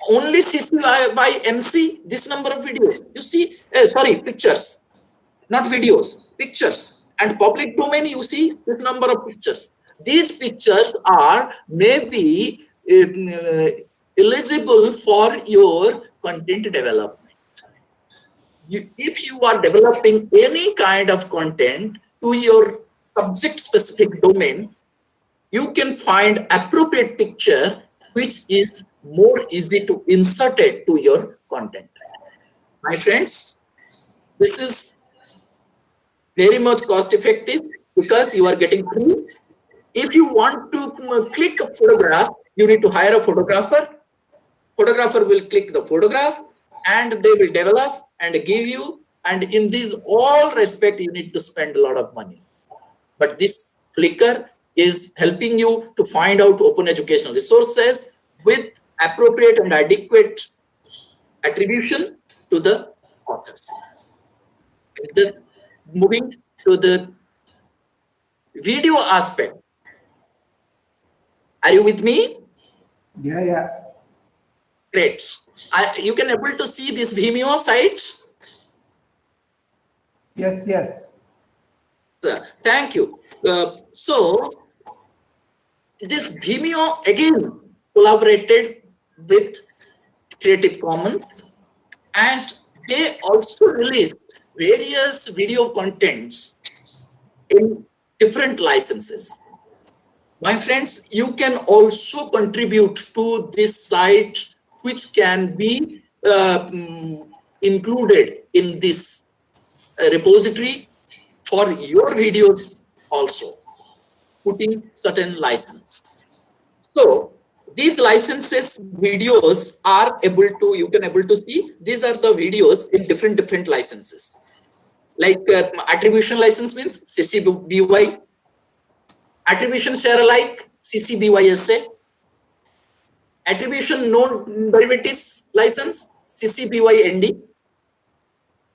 [SPEAKER 3] Only CC BY NC, this number of videos. You see, sorry, pictures, not videos, pictures. And public domain, you see this number of pictures. These pictures are maybe eligible for your content development. If you are developing any kind of content to your subject specific domain, you can find appropriate picture which is more easy to insert it to your content. My friends, this is very much cost effective because you are getting free. If you want to click a photograph, you need to hire a photographer. Photographer will click the photograph and they will develop and give you. And in these all respect, you need to spend a lot of money. But this Flickr is helping you to find out open educational resources with appropriate and adequate attribution to the authors. Just moving to the video aspects. Are you with me?
[SPEAKER 1] Yeah.
[SPEAKER 3] Great. You can able to see this Vimeo site?
[SPEAKER 1] Yes.
[SPEAKER 3] Thank you. So this Vimeo again collaborated with Creative Commons, and they also released various video contents in different licenses. My friends, you can also contribute to this site, which can be included in this repository for your videos also, putting certain license. So these licenses videos are able to, you can able to see, these are the videos in different licenses. Like attribution license means CC BY, attribution share alike, CC BY SA, attribution non-derivatives license, CC BY ND,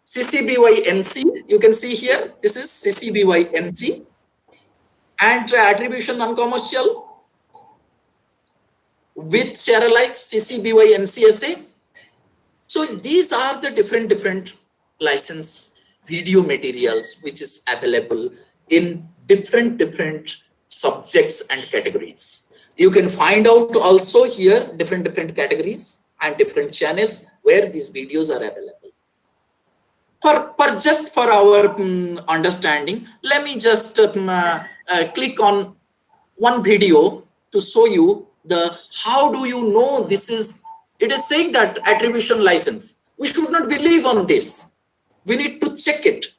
[SPEAKER 3] CC BY NC, you can see here, this is CC BY NC, and attribution non-commercial with share alike, CC BY NCSA. So these are the different license video materials which is available in different subjects and categories. You can find out also here different categories and different channels where these videos are available. Just for our understanding, let me just click on one video to show you the how do you know this is. It is saying that attribution license. We should not believe on this. We need to check it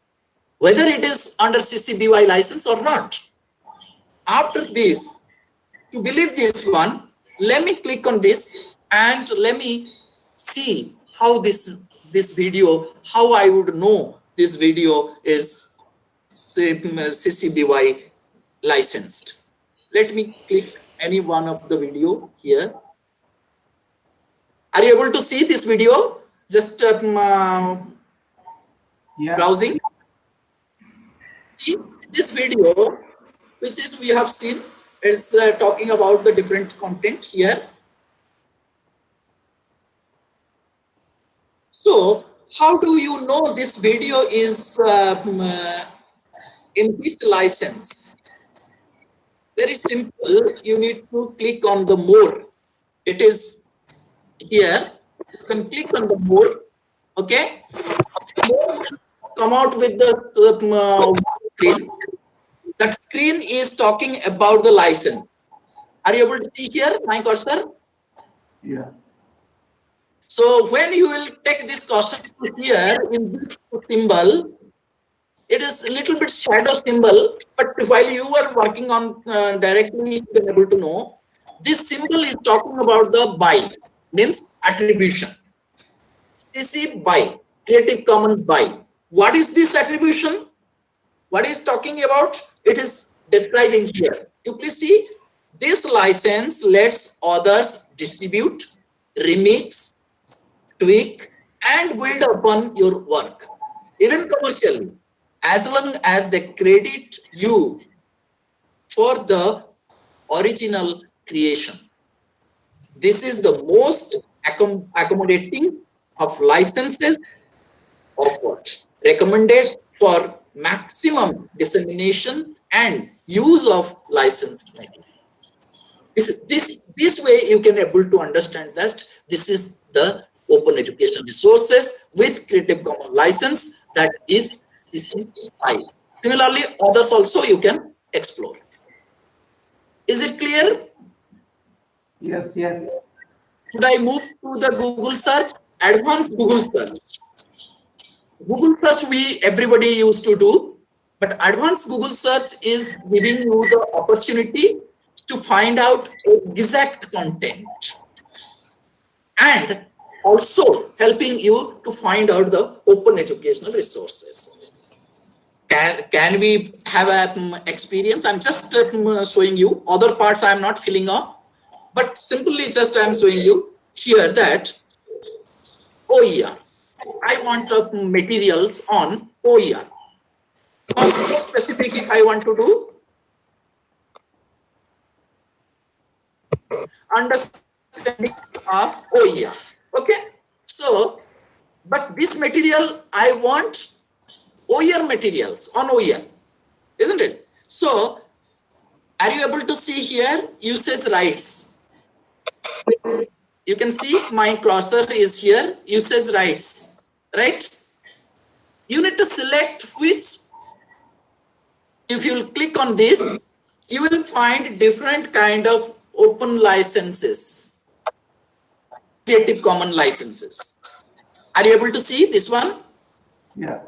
[SPEAKER 3] whether it is under CC BY license or not. After this, to believe this one, let me click on this and let me see how this video, how I would know this video is CC BY licensed. Let me click any one of the video here. Are you able to see this video? Just browsing. See this video, which is we have seen, is talking about the different content here. So how do you know this video is in which license? Very simple. You need to click on the more. It is here. You can click on the more. Okay. More will come out with the screen. That screen is talking about the license. Are you able to see here my cursor?
[SPEAKER 1] Yeah.
[SPEAKER 3] So when you will take this cursor here in this symbol, it is a little bit shadow symbol, but while you are working on directly, you can able to know this symbol is talking about the by, means attribution. CC by, Creative Commons by. What is this attribution? What is talking about? It is describing here. You please see, this license lets others distribute, remix, tweak, and build upon your work, even commercially, as long as they credit you for the original creation. This is the most accommodating of licenses offered, recommended for maximum dissemination and use of licensed materials. This way you can able to understand that this is the open education resources with Creative Commons license, that is CC-BY. Similarly, others also you can explore. Is it clear?
[SPEAKER 1] Yes.
[SPEAKER 3] Should I move to the Google search? Advanced Google search. Google search everybody used to do, but advanced Google search is giving you the opportunity to find out exact content and also helping you to find out the open educational resources. Can we have a experience? I'm just showing you. Other parts I'm not filling up, but simply just I'm showing you here that OER. I want materials on OER. Or more specific, if I want to do understanding of OER. Okay. So, but this material I want OER materials on OER, isn't it? So, are you able to see here usage rights? You can see my cursor is here, usage rights, right? You need to select which. If you click on this, you will find different kind of open licenses, Creative Commons licenses. Are you able to see this one?
[SPEAKER 1] Yeah.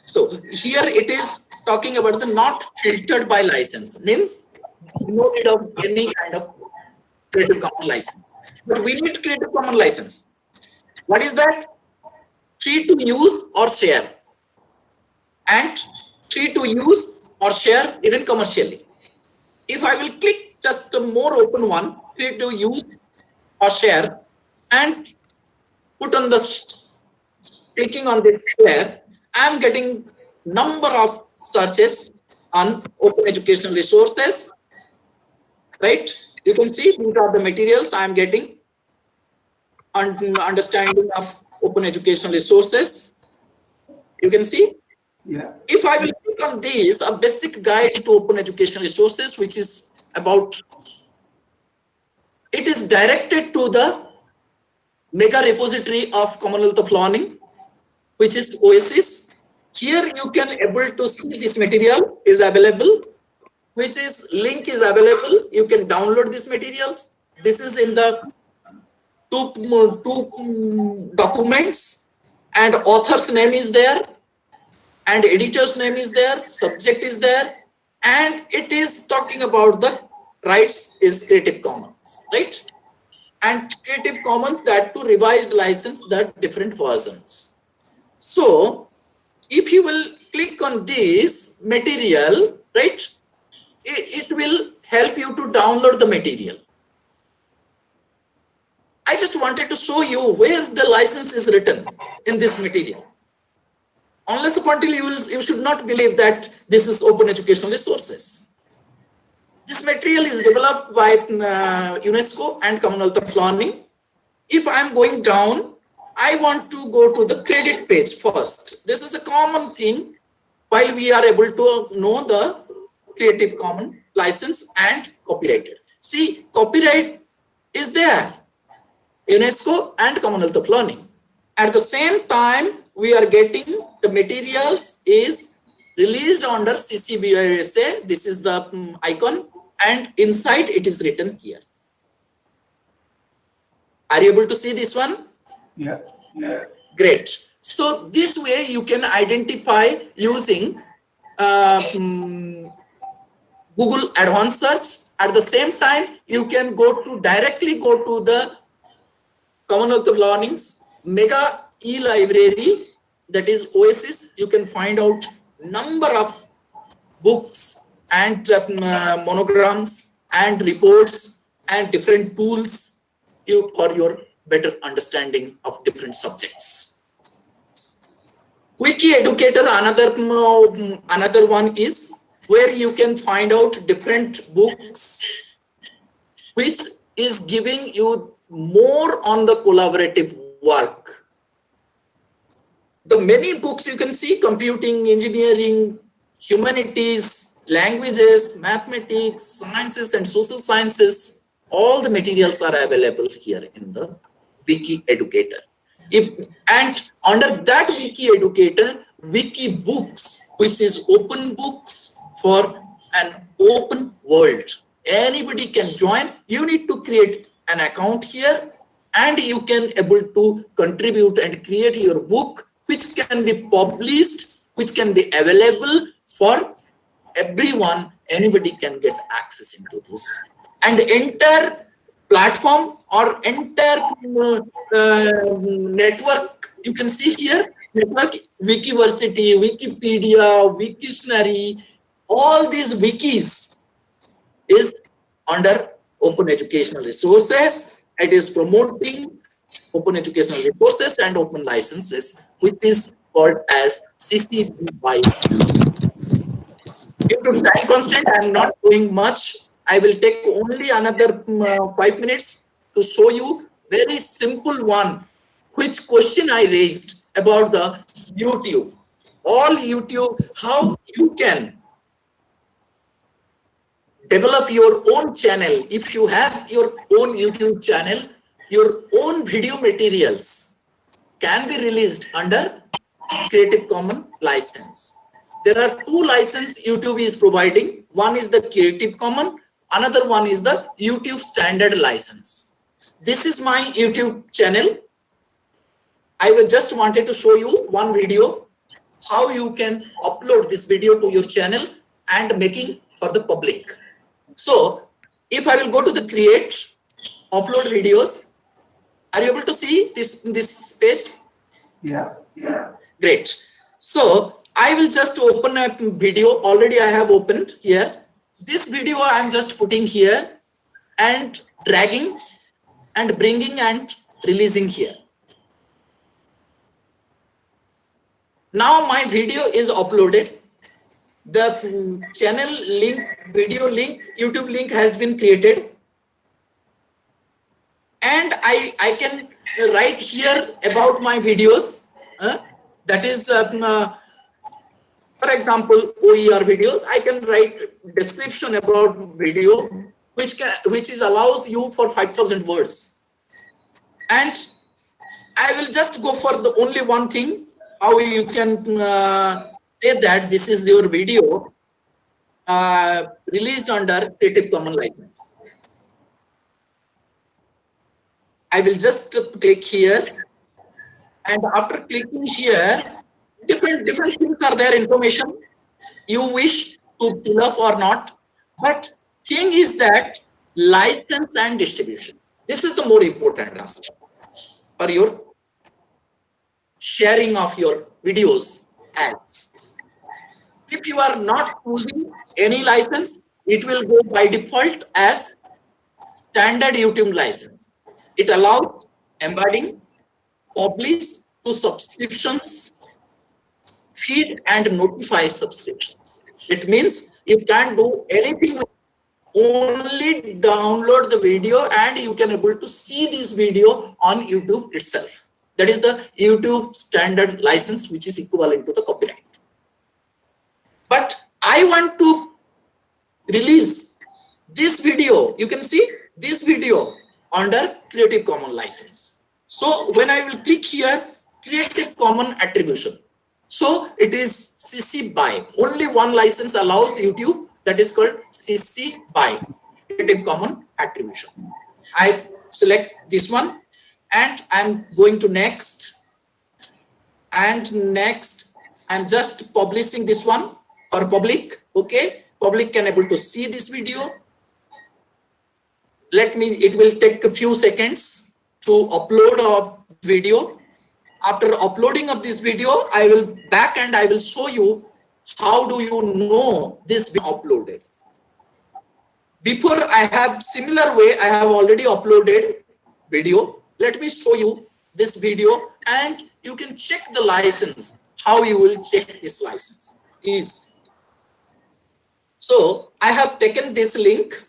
[SPEAKER 3] So here it is talking about the not filtered by license, means no need of any kind of Creative Commons license. But we need Creative Commons license. What is that? Free to use or share, and free to use or share even commercially. If I will click just a more open one, free to use or share, and put on the clicking on this share, I am getting number of searches on open educational resources, right? You can see these are the materials I am getting on understanding of open educational resources. You can see.
[SPEAKER 1] Yeah.
[SPEAKER 3] If I will click on this, a basic guide to open educational resources, which is about, it is directed to the mega repository of Commonwealth of Learning, which is OSIS. Here you can able to see this material is available, which is link is available. You can download these materials. This is in the two documents, and author's name is there, and editor's name is there, subject is there, and it is talking about the rights is Creative Commons, right? And Creative Commons, that to revised license, that different versions. So if you will click on this material, right, it will help you to download the material. I just wanted to show you where the license is written in this material. Unless until you should not believe that this is open educational resources. This material is developed by UNESCO and Commonwealth of Learning. If I'm going down, I want to go to the credit page first. This is a common thing while we are able to know the Creative Commons license and copyrighted. See, copyright is there, UNESCO and Commonwealth of Learning. At the same time, we are getting the materials is released under CC BY USA. This is the icon, and inside it is written here. Are you able to see this one?
[SPEAKER 1] Yeah.
[SPEAKER 3] Great. So this way you can identify using Google Advanced Search. At the same time, you can directly go to the Commonwealth of Learning's mega e-library, that is OSIS. You can find out number of books and monograms and reports and different tools for your better understanding of different subjects. Wiki Educator, another one is where you can find out different books, which is giving you more on the collaborative work. The many books you can see: computing, engineering, humanities, languages, mathematics, sciences, and social sciences. All the materials are available here in the Wiki Educator. And under that Wiki Educator, Wiki Books, which is open books for an open world. Anybody can join. You need to create an account here, and you can able to contribute and create your book, which can be published, which can be available for everyone. Anybody can get access into this. And enter platform or enter network, you can see here, network, Wikiversity, Wikipedia, Wiktionary, all these wikis is under open educational resources. It is promoting open educational resources and open licenses, which is called as CC BY. Due to time constraint, I am not doing much. I will take only another 5 minutes to show you very simple one, which question I raised about the YouTube. All YouTube, how you can develop your own channel. If you have your own YouTube channel, your own video materials can be released under Creative Commons license. There are two licenses YouTube is providing. One is the Creative Commons, another one is the YouTube Standard license. This is my YouTube channel. I just wanted to show you one video, how you can upload this video to your channel and making for the public. So if I will go to the create, upload videos, are you able to see this page?
[SPEAKER 1] Yeah.
[SPEAKER 3] Great. So I will just open a video. Already I have opened here. This video I am just putting here and dragging and bringing and releasing here. Now my video is uploaded. The channel link, video link, YouTube link has been created. And I can write here about my videos. That is, for example, OER videos. I can write description about video, which is allows you for 5,000 words. And I will just go for the only one thing, how you can say that this is your video released under Creative Commons license. I will just click here, and after clicking here, different things are there, information you wish to fill up or not. But thing is that license and distribution. This is the more important aspect for your sharing of your videos ads. If you are not using any license, it will go by default as standard YouTube license. It allows embedding, publish to subscriptions, feed and notify subscriptions. It means you can't do anything, only download the video and you can able to see this video on YouTube itself. That is the YouTube standard license, which is equivalent to the copyright. But I want to release this video. You can see this video under Creative Commons license. So when I will click here, Creative Commons attribution. So it is CC BY. Only one license allows YouTube, that is called CC BY, Creative Commons attribution. I select this one and I'm going to next. And next, I'm just publishing this one for public. Okay, public can able to see this video. It will take a few seconds to upload a video. After uploading of this video, I will back and I will show you how do you know this been uploaded. Before I have similar way, I have already uploaded video. Let me show you this video and you can check the license. How you will check this license is. So I have taken this link,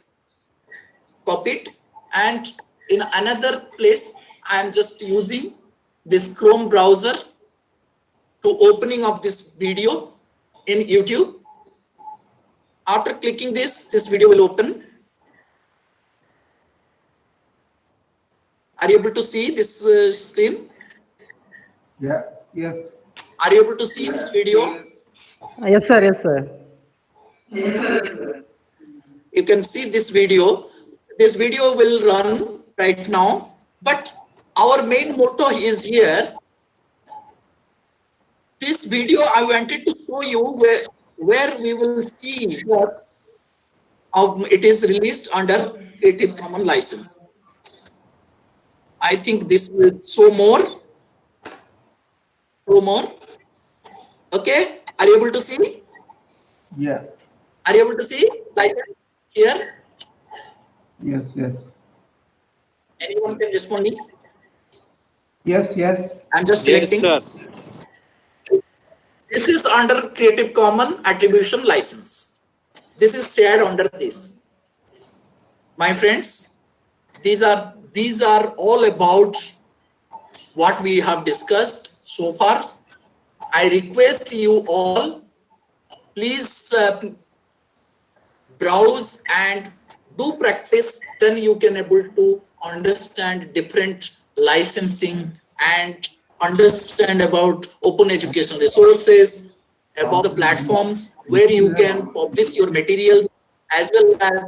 [SPEAKER 3] copied, and in another place I am just using this Chrome browser to opening of this video in YouTube. After clicking this video will open. Are you able to see this screen?
[SPEAKER 1] Yeah. Yes.
[SPEAKER 3] Are you able to see this video?
[SPEAKER 2] Yes, sir. Yes, sir.
[SPEAKER 3] You can see this video. This video will run right now, but our main motto is here. This video I wanted to show you where we will see that it is released under Creative Commons license. I think this will show more. Go more. Okay, are you able to see?
[SPEAKER 1] Yeah.
[SPEAKER 3] Are you able to see license here?
[SPEAKER 1] Yes, yes.
[SPEAKER 3] Anyone can respond me?
[SPEAKER 1] Yes, yes.
[SPEAKER 3] I'm just
[SPEAKER 8] Yes,
[SPEAKER 3] selecting.
[SPEAKER 8] sir.
[SPEAKER 3] This is under Creative Commons Attribution License. This is shared under this. My friends, these are all about what we have discussed so far. I request you all, please browse and do practice, then you can able to understand different licensing and understand about open educational resources, about the platforms where you can publish your materials, as well as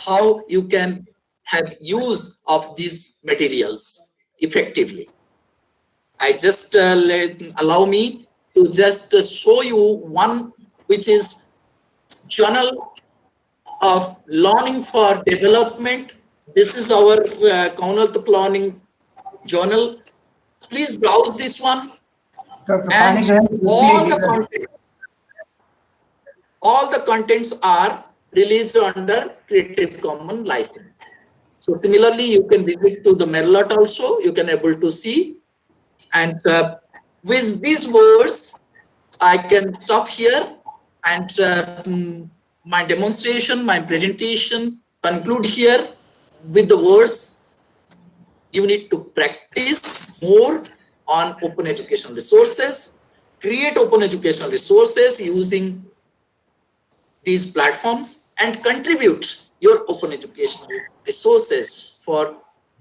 [SPEAKER 3] how you can have use of these materials effectively. I just allow me to just show you one, which is journal of learning for development. This is our Commonwealth Planning Journal. Please browse this one,
[SPEAKER 1] Dr.
[SPEAKER 3] and
[SPEAKER 1] Panigrahi,
[SPEAKER 3] all the contents are released under Creative Commons license. So similarly, you can visit to the Merlot also. You can able to see, and with these words, I can stop here, and my demonstration, my presentation conclude here with the words: you need to practice more on open educational resources, create open educational resources using these platforms, and contribute your open educational resources for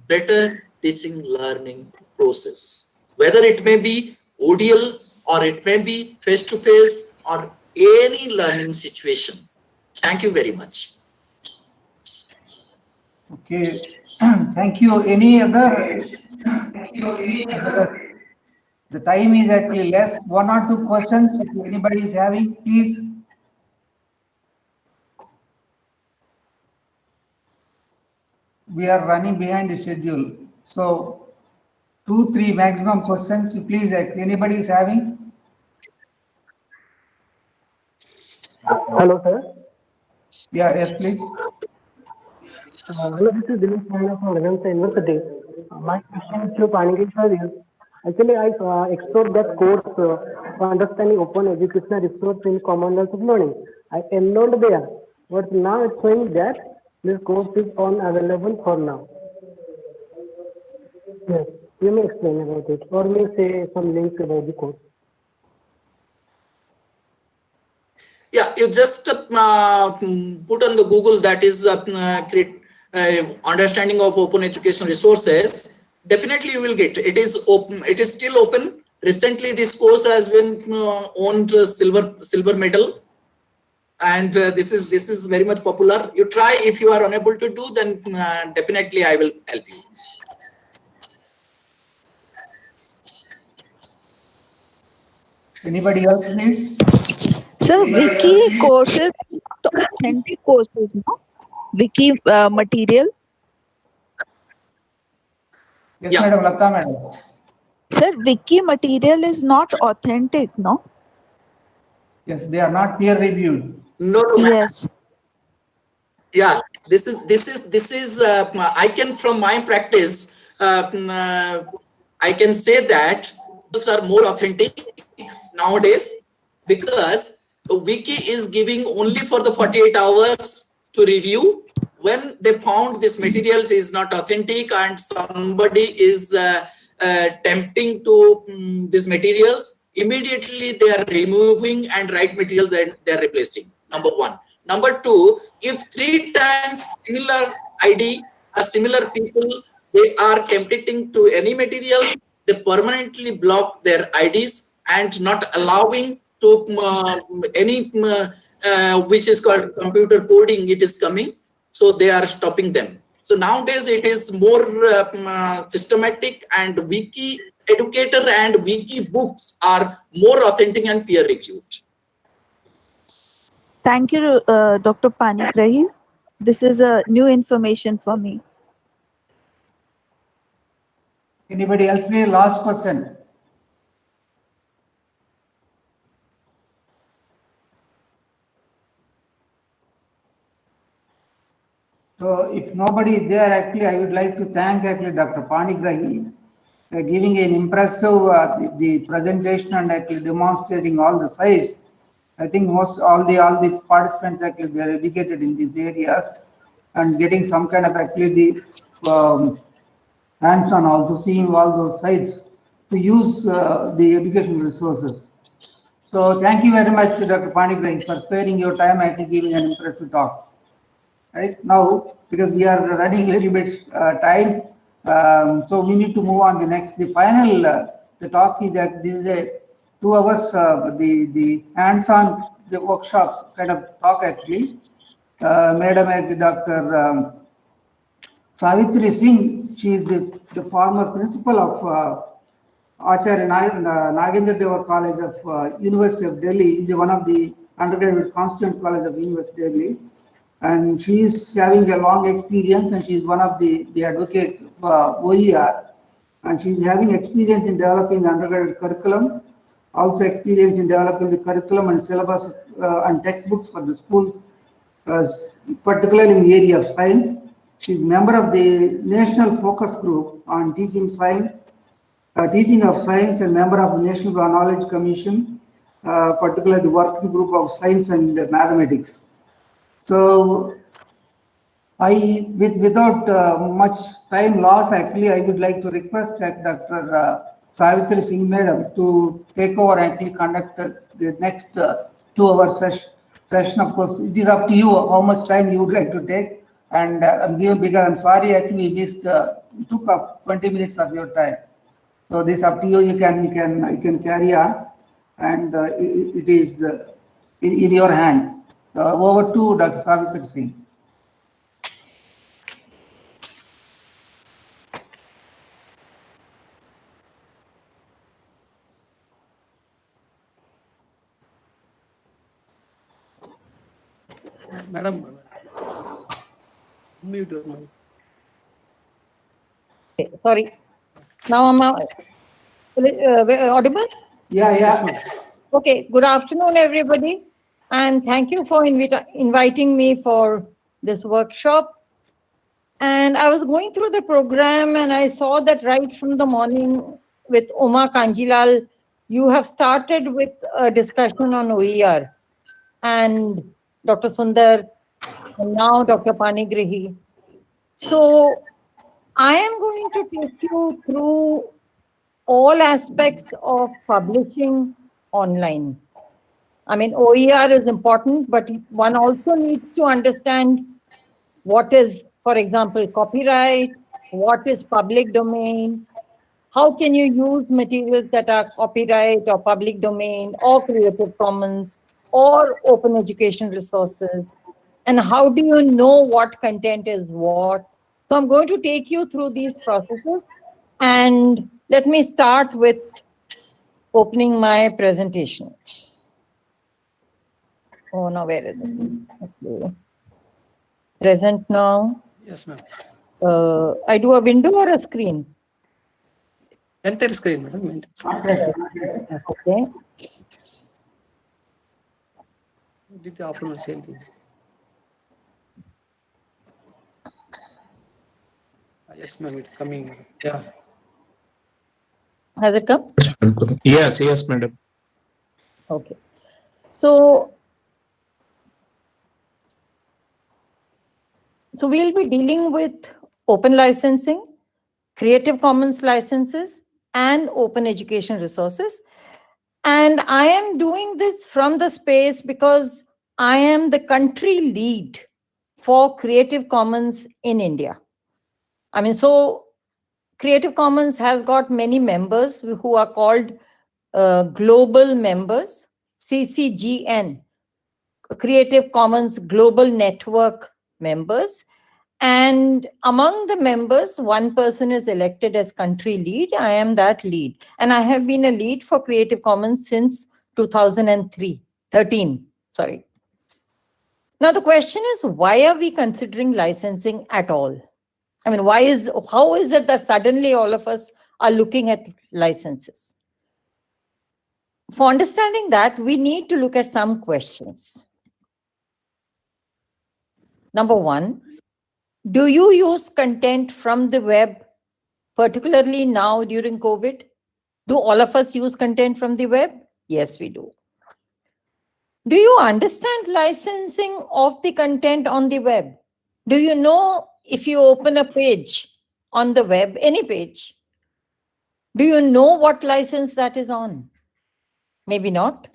[SPEAKER 3] better teaching learning process, whether it may be ODL or it may be face-to-face or any learning situation. Thank you very much.
[SPEAKER 1] Okay. Thank you. Any other? The time is actually less. One or two questions, if anybody is having, please. We are running behind the schedule. So 2, 3 maximum questions, please, if anybody is having.
[SPEAKER 2] Hello, sir.
[SPEAKER 1] Yeah, yes, please.
[SPEAKER 2] Hello, this is Dinesh Mangala from Ramaiah University. My question to Panigrahi sir is, actually, I explored that course for understanding open educational resource in Commonwealth of Learning. I enrolled there, but now it's showing that this course is unavailable for now. Yes, you may explain about it, or may say some links about the course.
[SPEAKER 3] Yeah, you just put on the Google, that is create understanding of open educational resources. Definitely you will get it. Is open, it is still open. Recently this course has been earned silver medal, and this is very much popular. You try. If you are unable to do, then definitely I will help you.
[SPEAKER 1] Anybody else, please?
[SPEAKER 5] So wiki courses, authentic courses, no? Wiki material.
[SPEAKER 1] Yes,
[SPEAKER 3] Yeah.
[SPEAKER 1] Madam Lata, Madam.
[SPEAKER 5] Sir, wiki material is not authentic, no?
[SPEAKER 1] Yes, they are not peer reviewed.
[SPEAKER 3] No.
[SPEAKER 5] Yes.
[SPEAKER 3] Yeah, this is I can, from my practice, I can say that those are more authentic nowadays, because the wiki is giving only for the 48 hours to review. When they found this materials is not authentic and somebody is tempting to these materials, immediately they are removing and right materials and they are replacing. Number one. Number two, if 3 times similar ID or similar people, they are tempting to any materials, they permanently block their IDs and not allowing to any which is called computer coding, it is coming. So they are stopping them. So nowadays it is more systematic, and wiki educator and wiki books are more authentic and peer reviewed.
[SPEAKER 5] Thank you, Dr. Panigrahi. This is a new information for me.
[SPEAKER 1] Anybody else, please? Last question. So if nobody is there, actually, I would like to thank actually Dr. Panigrahi giving an impressive the presentation and actually demonstrating all the sites. I think all the participants actually they are educated in these areas and getting some kind of actually the hands-on also seeing all those sites to use the educational resources. So thank you very much, Dr. Panigrahi, for sparing your time and giving an impressive talk. Right now, because we are running a little bit time, so we need to move on the next. The final, the talk is that this is a 2 hours, the hands-on, the workshop kind of talk actually. Madam Dr. Savitri Singh, she is the former principal of Acharya Nagendra Deva College of University of Delhi, is one of the undergraduate constituent college of University of Delhi. And she is having a long experience and she is one of the advocate OER. And she is having experience in developing undergraduate curriculum, also experience in developing the curriculum and syllabus and textbooks for the schools, particularly in the area of science. She is member of the National Focus Group on Teaching Science, Teaching of Science, and member of the National Knowledge Commission, particularly the working group of Science and Mathematics. So, without much time loss, actually, I would like to request Dr. Savitri Singh Madam to take over and actually conduct the next 2 hour session. Of course, it is up to you how much time you would like to take. And I'm giving because I'm sorry, actually, we missed took up 20 minutes of your time. So this up to you. You can carry on, and it is in your hand. Over to Dr. Savitri Singh.
[SPEAKER 8] Madam, mute your mic.
[SPEAKER 9] Sorry. Now I'm audible?
[SPEAKER 1] Yeah.
[SPEAKER 9] Okay. Good afternoon, everybody. And thank you for inviting me for this workshop. And I was going through the program and I saw that right from the morning with Kanjilal, you have started with a discussion on OER and Dr. Sunder, and now Dr. Panigrahi. So I am going to take you through all aspects of publishing online. I mean, OER is important, but one also needs to understand what is, for example, copyright, what is public domain, how can you use materials that are copyright or public domain or Creative Commons or open education resources, and how do you know what content is what. So I'm going to take you through these processes, and let me start with opening my presentation. Oh, no, where is it? Okay. Present now.
[SPEAKER 8] Yes, ma'am.
[SPEAKER 9] I do a window or a screen?
[SPEAKER 8] Entire screen, madam.
[SPEAKER 9] Okay.
[SPEAKER 8] Did you open the same thing? Yes, ma'am, it's coming. Yeah.
[SPEAKER 9] Has it come?
[SPEAKER 6] Yes, madam.
[SPEAKER 9] Okay. So we'll be dealing with open licensing, Creative Commons licenses, and open education resources. And I am doing this from the space because I am the country lead for Creative Commons in India. I mean, so Creative Commons has got many members who are called global members, CCGN, Creative Commons Global Network members. And among the members, one person is elected as country lead. I am that lead. And I have been a lead for Creative Commons since 2013. Sorry. Now the question is, why are we considering licensing at all? I mean, how is it that suddenly all of us are looking at licenses? For understanding that, we need to look at some questions. Number one, Do you use content from the web, particularly now during COVID? Do all of us use content from the web? Yes, we do. Do you understand licensing of the content on the web? Do you know if you open a page on the web, any page, do you know what license that is on? Maybe not.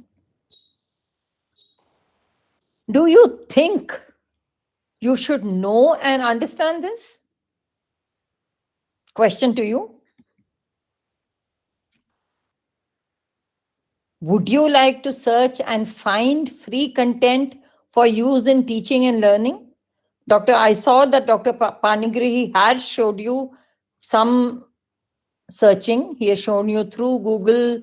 [SPEAKER 9] Do you think you should know and understand this? Question to you. Would you like to search and find free content for use in teaching and learning? I saw that Dr. Panigrahi has showed you some searching. He has shown you through Google.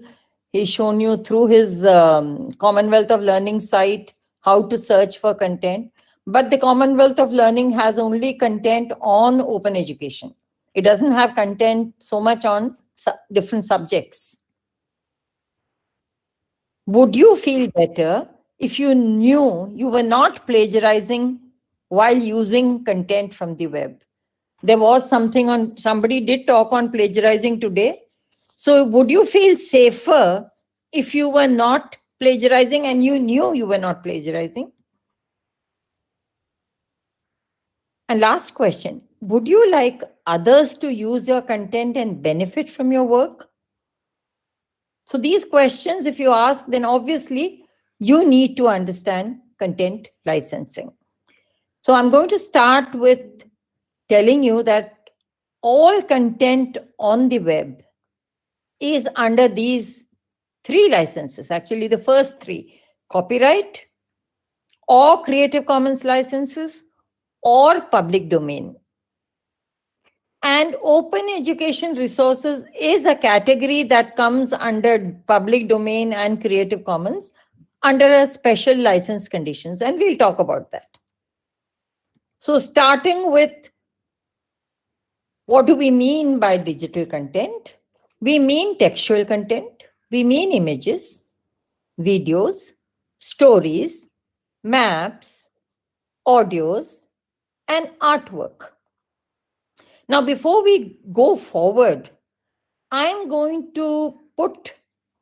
[SPEAKER 9] He's shown you through his Commonwealth of Learning site how to search for content. But the Commonwealth of Learning has only content on open education. It doesn't have content so much on different subjects. Would you feel better if you knew you were not plagiarizing while using content from the web? There was something on, somebody did talk on plagiarizing today. So would you feel safer if you were not plagiarizing and you knew you were not plagiarizing? And last question, would you like others to use your content and benefit from your work? So these questions, if you ask, then obviously you need to understand content licensing. So I'm going to start with telling you that all content on the web is under these 3 licenses. Actually, the first 3, copyright or Creative Commons licenses or public domain. And open education resources is a category that comes under public domain and Creative Commons under a special license conditions, and we'll talk about that. So starting with what do we mean by digital content? We mean textual content, we mean images, videos, stories, maps, audios, and artwork. Now, before we go forward, I'm going to put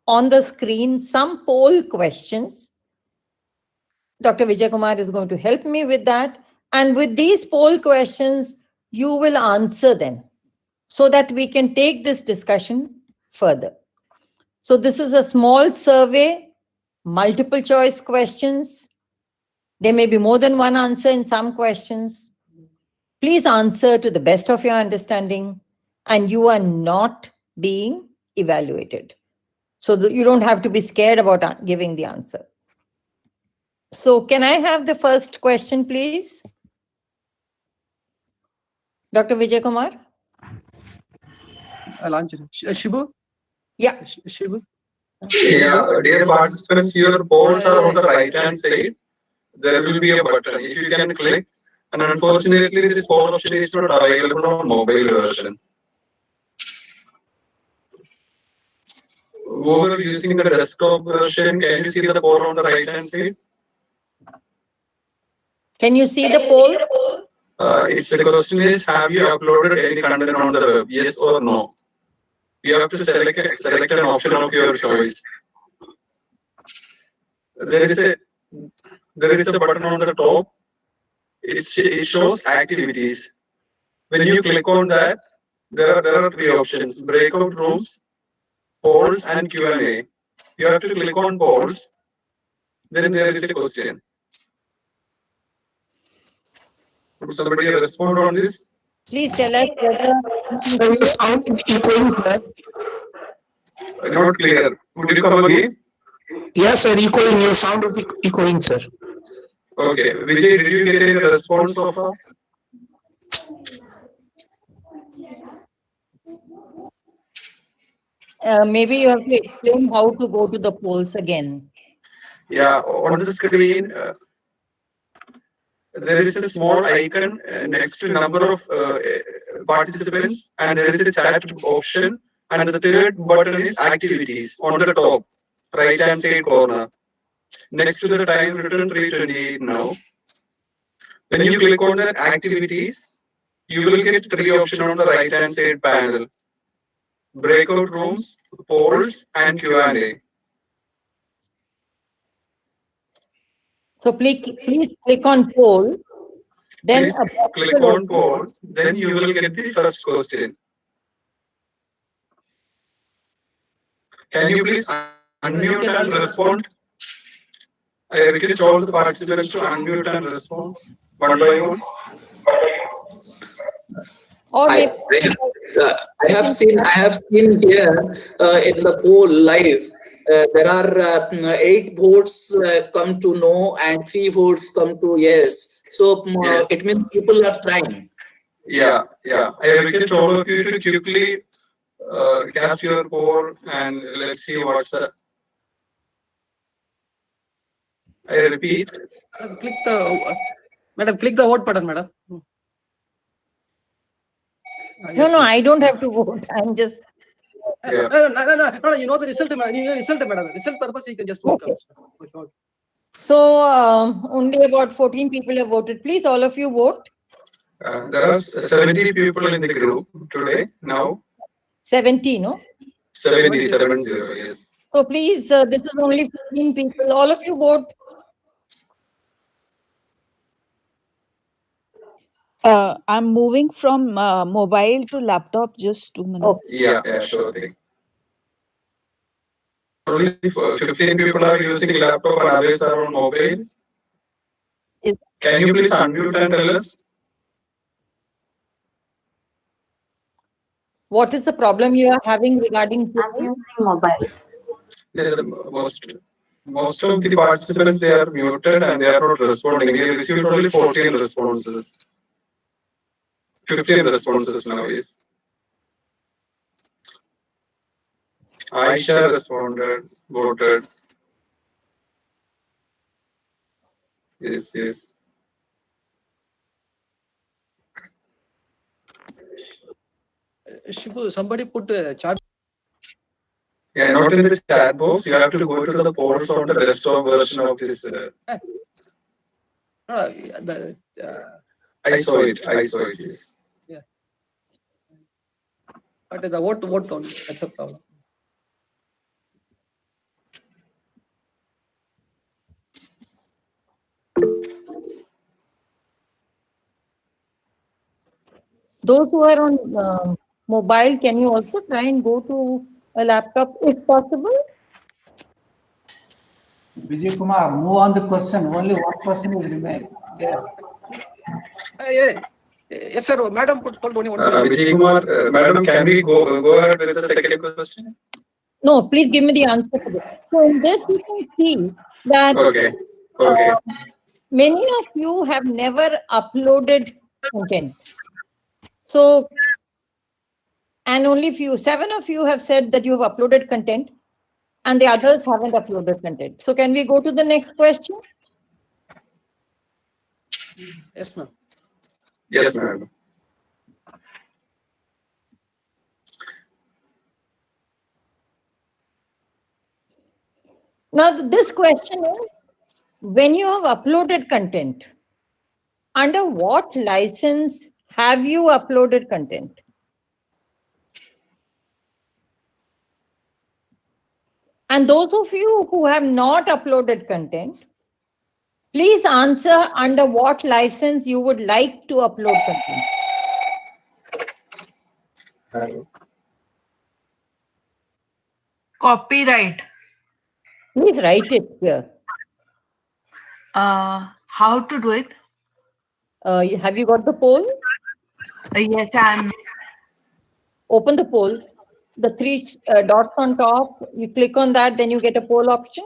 [SPEAKER 9] on the screen some poll questions. Dr. Vijay Kumar is going to help me with that. And with these poll questions, you will answer them so that we can take this discussion further. So this is a small survey, multiple choice questions. There may be more than one answer in some questions. Please answer to the best of your understanding, and you are not being evaluated. So you don't have to be scared about giving the answer. So can I have the first question, please? Dr. Vijay Kumar?
[SPEAKER 8] I'll answer it. Shibu?
[SPEAKER 9] Yeah.
[SPEAKER 8] Shibu?
[SPEAKER 4] Yeah, dear participants, your polls are on the right hand side. There will be a button. If you can click, and unfortunately, this poll option is not available on mobile version. Whoever using the desktop version, can you see the poll on the right hand side?
[SPEAKER 9] Can you see the poll?
[SPEAKER 4] It's the question is, have you uploaded any content on the web? Yes or no? You have to select an option of your choice. There is a button on the top. It shows activities. When you click on that, there are 3 options: breakout rooms, polls, and Q&A. You have to click on polls. Then there is a question. Would somebody respond on this?
[SPEAKER 9] Please tell us whether
[SPEAKER 6] Sir, your sound is echoing, sir.
[SPEAKER 4] Not clear. Would you come again?
[SPEAKER 6] Yes, sir, echoing. Your sound is echoing, sir.
[SPEAKER 4] Okay. Vijay, did you get any response so far?
[SPEAKER 9] maybe you have to explain how to go to the polls again.
[SPEAKER 4] Yeah, on the screen, there is a small icon next to number of participants, and there is a chat option, and the third button is activities on the top right hand side corner. Next to the time written 3:28 now. When you click on that activities, you will get 3 options on the right hand side panel: breakout rooms, polls, and Q&A.
[SPEAKER 9] So please click on poll. Then
[SPEAKER 4] Please click on poll. Then you will get the first question. Can you please unmute and respond? I request all the participants to unmute and respond one by one.
[SPEAKER 9] Or
[SPEAKER 3] I
[SPEAKER 9] maybe
[SPEAKER 3] have seen here in the poll live. There are 8 votes come to no and 3 votes come to yes. So
[SPEAKER 4] Yes.
[SPEAKER 3] it means people are trying.
[SPEAKER 4] Yeah. I request all of you to quickly cast your poll and let's see what's the. I repeat.
[SPEAKER 8] Click the madam. Click the vote button, madam.
[SPEAKER 9] no, I don't have to vote. I'm just.
[SPEAKER 4] Yeah.
[SPEAKER 8] No. You know the result, madam. You know the result, madam. Result purpose, you can just vote.
[SPEAKER 9] Okay. So only about 14 people have voted. Please, all of you vote.
[SPEAKER 4] There are 70 people in the group today. Now
[SPEAKER 9] 70, no?
[SPEAKER 4] 70, yes.
[SPEAKER 9] So please, this is only 15 people. All of you vote.
[SPEAKER 5] I'm moving from mobile to laptop. Just 2 minutes.
[SPEAKER 9] Oh.
[SPEAKER 4] Yeah, sure thing. Only 15 people are using laptop and others are on mobile. Can you please unmute and tell us?
[SPEAKER 9] What is the problem you are having regarding
[SPEAKER 5] Mobile.
[SPEAKER 4] Most of the participants, they are muted and they are not responding. We received only 14 responses. 15 responses now is. Aisha responded, voted. Yes.
[SPEAKER 8] Shibu, somebody put chat.
[SPEAKER 4] Yeah, not in the chat box. You have to go to the polls on the desktop version of this. I saw it. Yes.
[SPEAKER 8] Yeah. But the vote only. That's a problem.
[SPEAKER 9] Those who are on mobile, can you also try and go to a laptop if possible?
[SPEAKER 1] Vijay Kumar, move on the question. Only one question is remain there.
[SPEAKER 8] Yes, sir. Madam, put only one.
[SPEAKER 4] Vijay Kumar, madam, can we go ahead with the second question?
[SPEAKER 9] No, please give me the answer to this. So in this, you can see that
[SPEAKER 4] Okay.
[SPEAKER 9] many of you have never uploaded content. So, and only 7 of you have said that you have uploaded content and the others haven't uploaded content. So can we go to the next question?
[SPEAKER 8] Yes, ma'am.
[SPEAKER 4] Yes, ma'am.
[SPEAKER 9] Now, this question is, when you have uploaded content, under what license have you uploaded content? And those of you who have not uploaded content, please answer under what license you would like to upload content.
[SPEAKER 5] Copyright.
[SPEAKER 9] Please write it here.
[SPEAKER 5] How to do it?
[SPEAKER 9] Have you got the poll?
[SPEAKER 5] Yes, I'm.
[SPEAKER 9] Open the poll. The 3 dots on top, you click on that, then you get a poll option.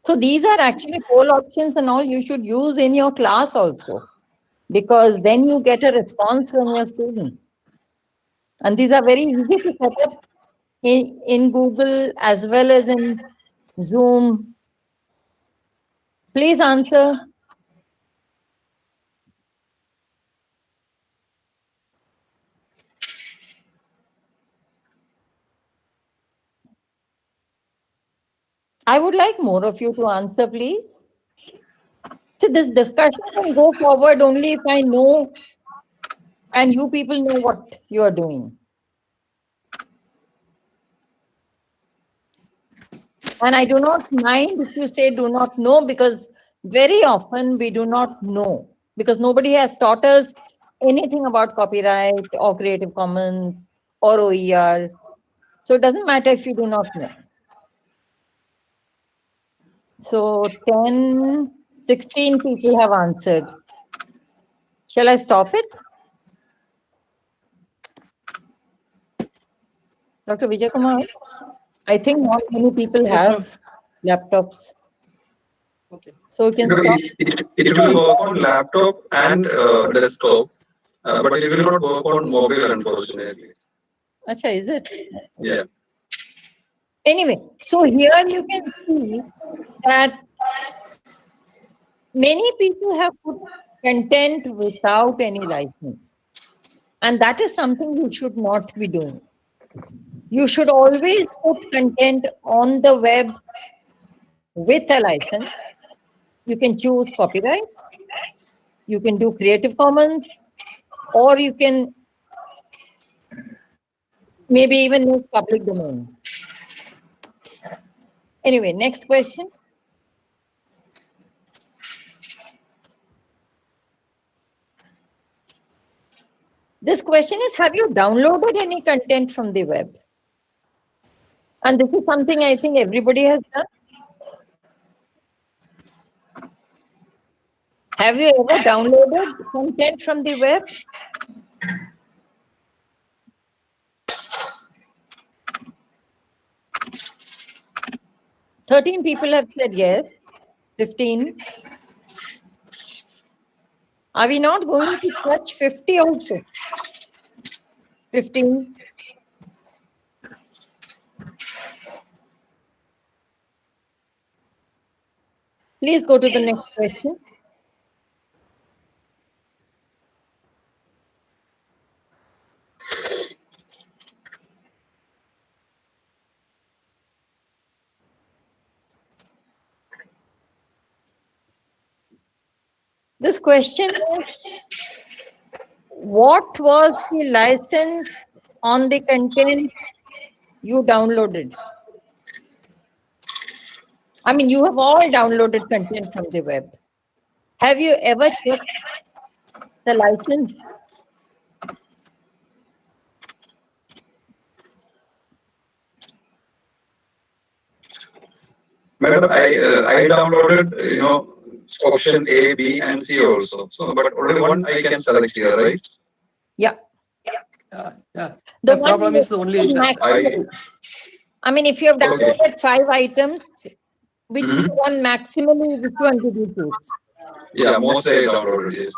[SPEAKER 9] So these are actually poll options and all you should use in your class also, because then you get a response from your students. And these are very easy to set up in Google as well as in Zoom. Please answer. I would like more of you to answer, please. So this discussion can go forward only if I know and you people know what you are doing. And I do not mind if you say do not know, because very often we do not know, because nobody has taught us anything about copyright or Creative Commons or OER. So it doesn't matter if you do not know. So 10, 16 people have answered. Shall I stop it? Dr. Vijay Kumar, I think not many people
[SPEAKER 8] Yes, ma'am.
[SPEAKER 9] have laptops.
[SPEAKER 8] Okay.
[SPEAKER 9] So you can
[SPEAKER 4] No,
[SPEAKER 9] stop.
[SPEAKER 4] it will work on laptop and desktop, but it will not work on mobile, unfortunately.
[SPEAKER 9] Acha, is it?
[SPEAKER 4] Yeah.
[SPEAKER 9] Anyway, so here you can see that many people have put content without any license. And that is something you should not be doing. You should always put content on the web with a license. You can choose copyright, you can do Creative Commons, or you can maybe even use public domain. Anyway, next question. This question is, have you downloaded any content from the web? And this is something I think everybody has done. Have you ever downloaded content from the web? "13 people have said yes. 15. Are we not going to touch 50 also? 15. Please go to the next question. This question is, what was the license on the content you downloaded? I mean, you have all downloaded content from the web. Have you ever checked the license?
[SPEAKER 4] Madam, I downloaded, option A, B, and C also. So, but only one I can select here, right?
[SPEAKER 9] Yeah.
[SPEAKER 8] Yeah. The
[SPEAKER 9] The
[SPEAKER 8] problem is the only.
[SPEAKER 9] I mean, if you have downloaded 5 items, which one maximally, which one did you choose?
[SPEAKER 4] Yeah, most I downloaded, yes.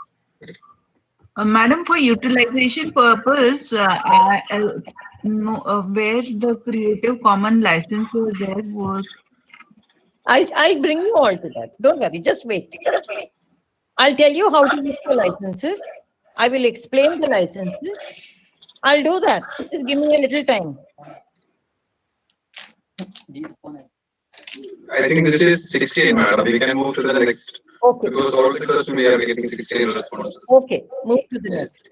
[SPEAKER 10] Madam, for utilization purpose, where the Creative Commons license was there was.
[SPEAKER 9] I'll bring you all to that. Don't worry, just wait. I'll tell you how to use the licenses. I will explain the licenses. I'll do that. Just give me a little time.
[SPEAKER 4] I think this is 16, madam. We can move to the next.
[SPEAKER 9] Okay.
[SPEAKER 4] Because all the questions we are getting 16 responses.
[SPEAKER 9] Okay, move to the next.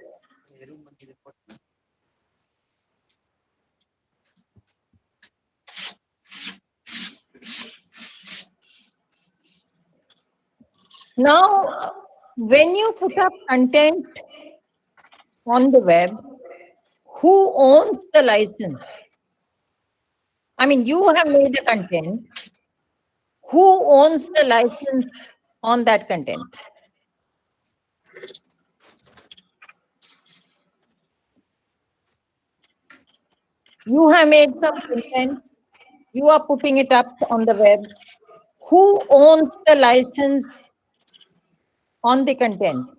[SPEAKER 9] Now, when you put up content on the web, who owns the license? I mean, you have made a content. Who owns the license on that content? You have made some content. You are putting it up on the web. Who owns the license on the content?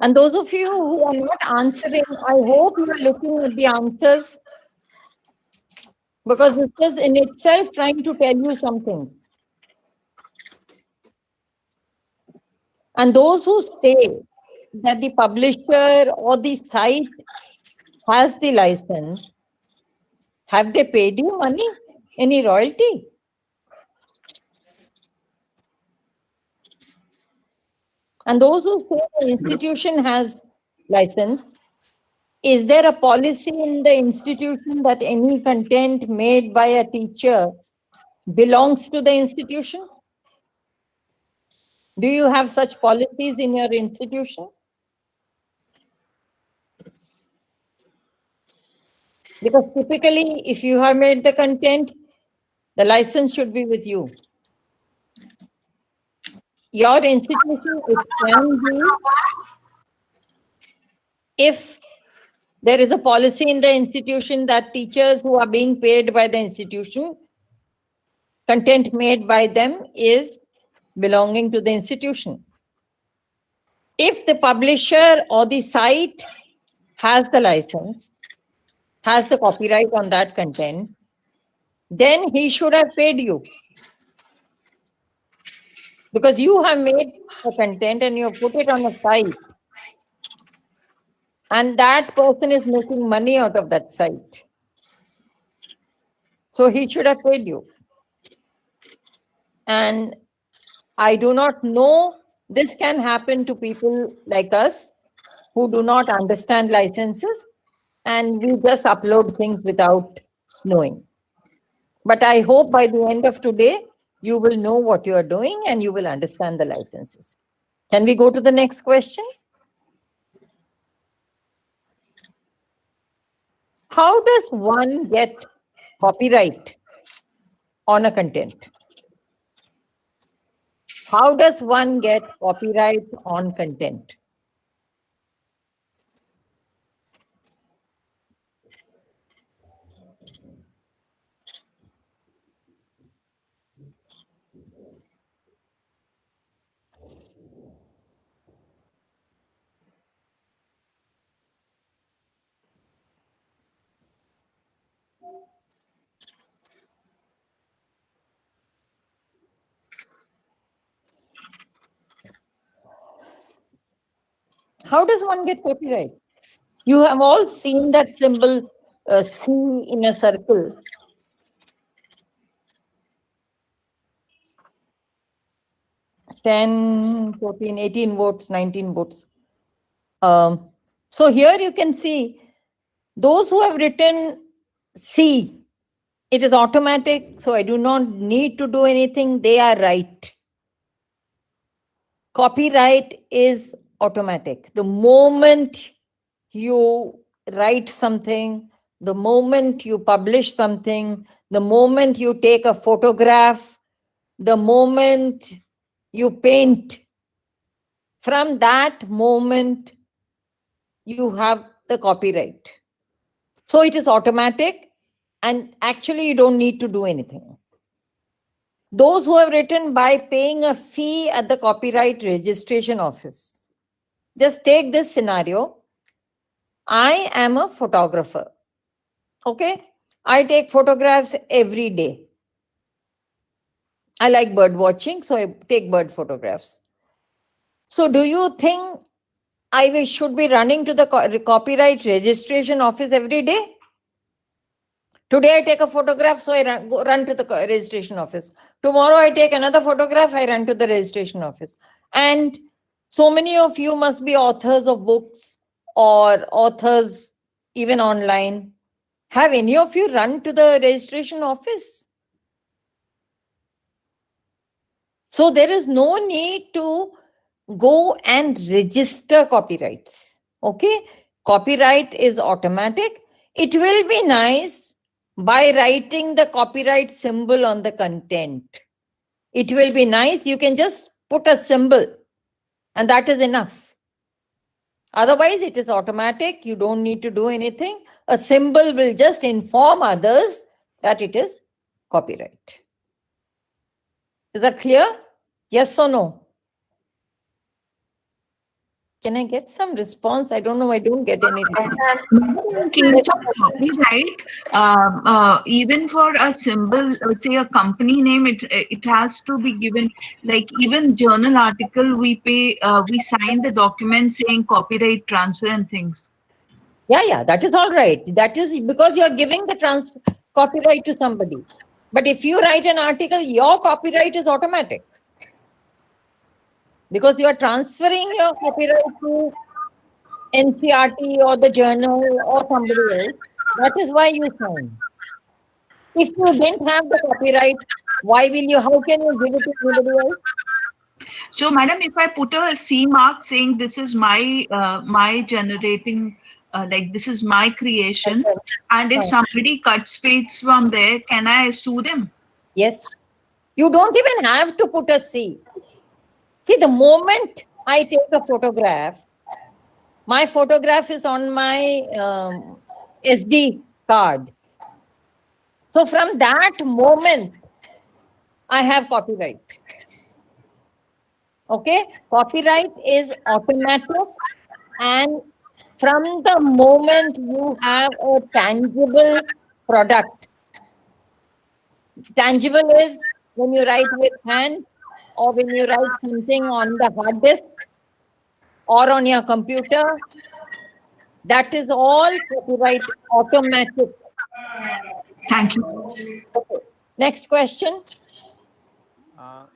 [SPEAKER 9] And those of you who are not answering, I hope you are looking at the answers, because this is in itself trying to tell you some things. And those who say that the publisher or the site has the license, have they paid you money? Any royalty? And those who say the institution has license, is there a policy in the institution that any content made by a teacher belongs to the institution? Do you have such policies in your institution? Because typically, if you have made the content, the license should be with you. Your institution, it can be, if there is a policy in the institution that teachers who are being paid by the institution, content made by them is belonging to the institution. If the publisher or the site has the license, has the copyright on that content, then he should have paid you. Because you have made the content and you have put it on a site. And that person is making money out of that site. So he should have paid you. And I do not know, this can happen to people like us who do not understand licenses and we just upload things without knowing. But I hope by the end of today, you will know what you are doing and you will understand the licenses. Can we go to the next question? How does one get copyright on a content? How does one get copyright on content? How does one get copyright? You have all seen that symbol C in a circle. Ten, 14, 18 votes, 19 votes. So here you can see those who have written C, it is automatic, so I do not need to do anything. They are right. Copyright is automatic. The moment you write something, the moment you publish something, the moment you take a photograph, the moment you paint, from that moment, you have the copyright. So it is automatic and actually you don't need to do anything. Those who have written by paying a fee at the Copyright Registration Office. Just take this scenario. I am a photographer. Okay? I take photographs every day. I like bird watching, so I take bird photographs. So do you think I should be running to the Copyright Registration Office every day? Today I take a photograph, so I run to the registration office. Tomorrow I take another photograph, I run to the registration office. And so many of you must be authors of books or authors even online. Have any of you run to the registration office? So there is no need to go and register copyrights. Okay? Copyright is automatic. It will be nice by writing the copyright symbol on the content. It will be nice. You can just put a symbol and that is enough. Otherwise, it is automatic. You don't need to do anything. A symbol will just inform others that it is copyright. Is that clear? Yes or no? Can I get some response? I don't know. I don't get any response.
[SPEAKER 10] In case of copyright, even for a symbol, say a company name, it has to be given. Like even journal article, we sign the document saying copyright transfer and things.
[SPEAKER 9] Yeah, that is all right. That is because you are giving the copyright to somebody. But if you write an article, your copyright is automatic. Because you are transferring your copyright to NCRT or the journal or somebody else. That is why you sign. If you didn't have the copyright, how can you give it to anybody else?
[SPEAKER 10] So, madam, if I put a C mark saying this is my generating, like this is my creation, and if somebody cuts paste from there, can I sue them?
[SPEAKER 9] Yes. You don't even have to put a C. See, the moment I take a photograph, my photograph is on my SD card. So from that moment, I have copyright. Okay, copyright is automatic, and from the moment you have a tangible product, tangible is when you write with hand or when you write something on the hard disk or on your computer, that is all copyright automatic.
[SPEAKER 10] Thank you.
[SPEAKER 9] Okay. Next question.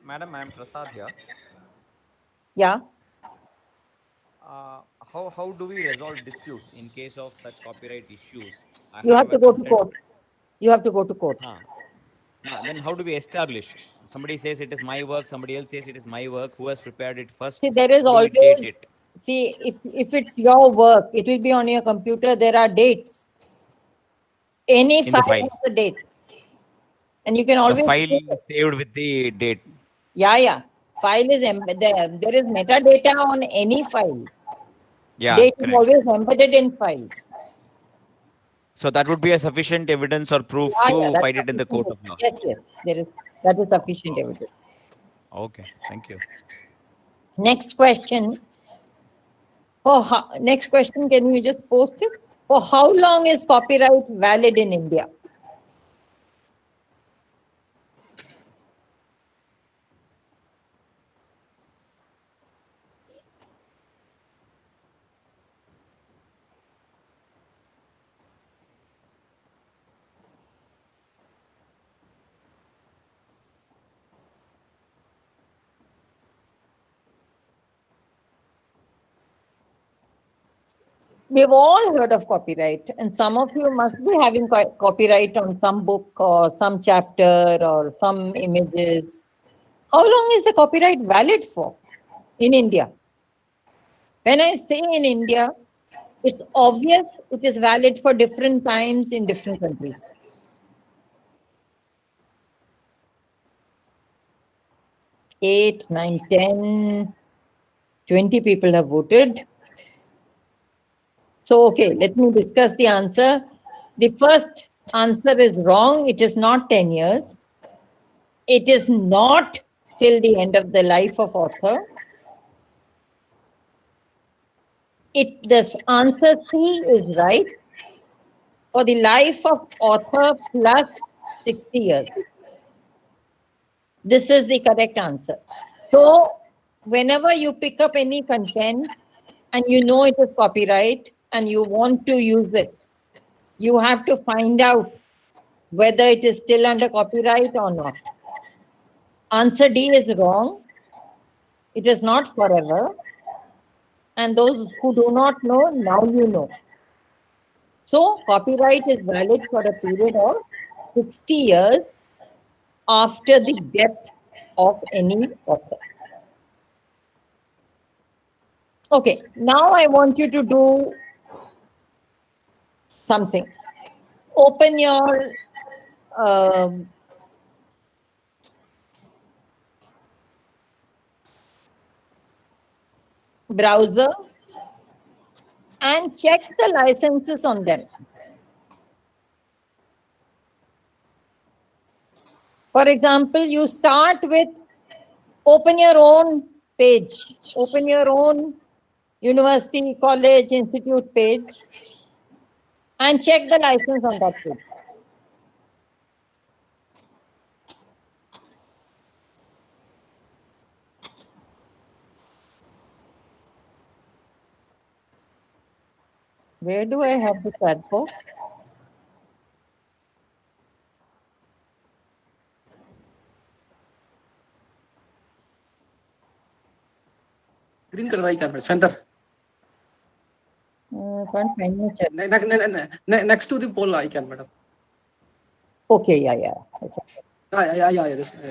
[SPEAKER 11] Madam, I am Prasad here.
[SPEAKER 9] Yeah.
[SPEAKER 11] How do we resolve disputes in case of such copyright issues?
[SPEAKER 9] You have to go to court. You have to go to court.
[SPEAKER 11] Then how do we establish? Somebody says it is my work, somebody else says it is my work. Who has prepared it first?
[SPEAKER 9] See, there is always, see, if it's your work, it will be on your computer. There are dates. Any file has a date. And you can always...
[SPEAKER 11] The file is saved with the date.
[SPEAKER 9] Yeah. File is embedded. There is metadata on any file.
[SPEAKER 11] Yeah,
[SPEAKER 9] date is always embedded in files.
[SPEAKER 11] So that would be a sufficient evidence or proof to fight it in the court of law.
[SPEAKER 9] Yes. That is sufficient evidence.
[SPEAKER 11] Okay, thank you.
[SPEAKER 9] Next question. Next question, can you just post it? For how long is copyright valid in India? We've all heard of copyright, and some of you must be having copyright on some book or some chapter or some images. How long is the copyright valid for in India? When I say in India, it's obvious it is valid for different times in different countries. 8, 9, 10, 20 people have voted. So, okay, let me discuss the answer. The first answer is wrong. It is not 10 years. It is not till the end of the life of author. This answer C is right. For the life of author plus 60 years. This is the correct answer. So, whenever you pick up any content and you know it is copyright, and you want to use it, you have to find out whether it is still under copyright or not. Answer D is wrong. It is not forever. And those who do not know, now you know. So, copyright is valid for a period of 60 years after the death of any author. Okay, now I want you to do something. Open your browser and check the licenses on them. For example, you start with open your own page, open your own university, college, institute page and check the license on that page. Where do I have the chat box?
[SPEAKER 8] Green color icon, center.
[SPEAKER 9] Can't find my chat.
[SPEAKER 8] Next to the poll icon, madam.
[SPEAKER 9] Okay, yeah.
[SPEAKER 8] Yeah.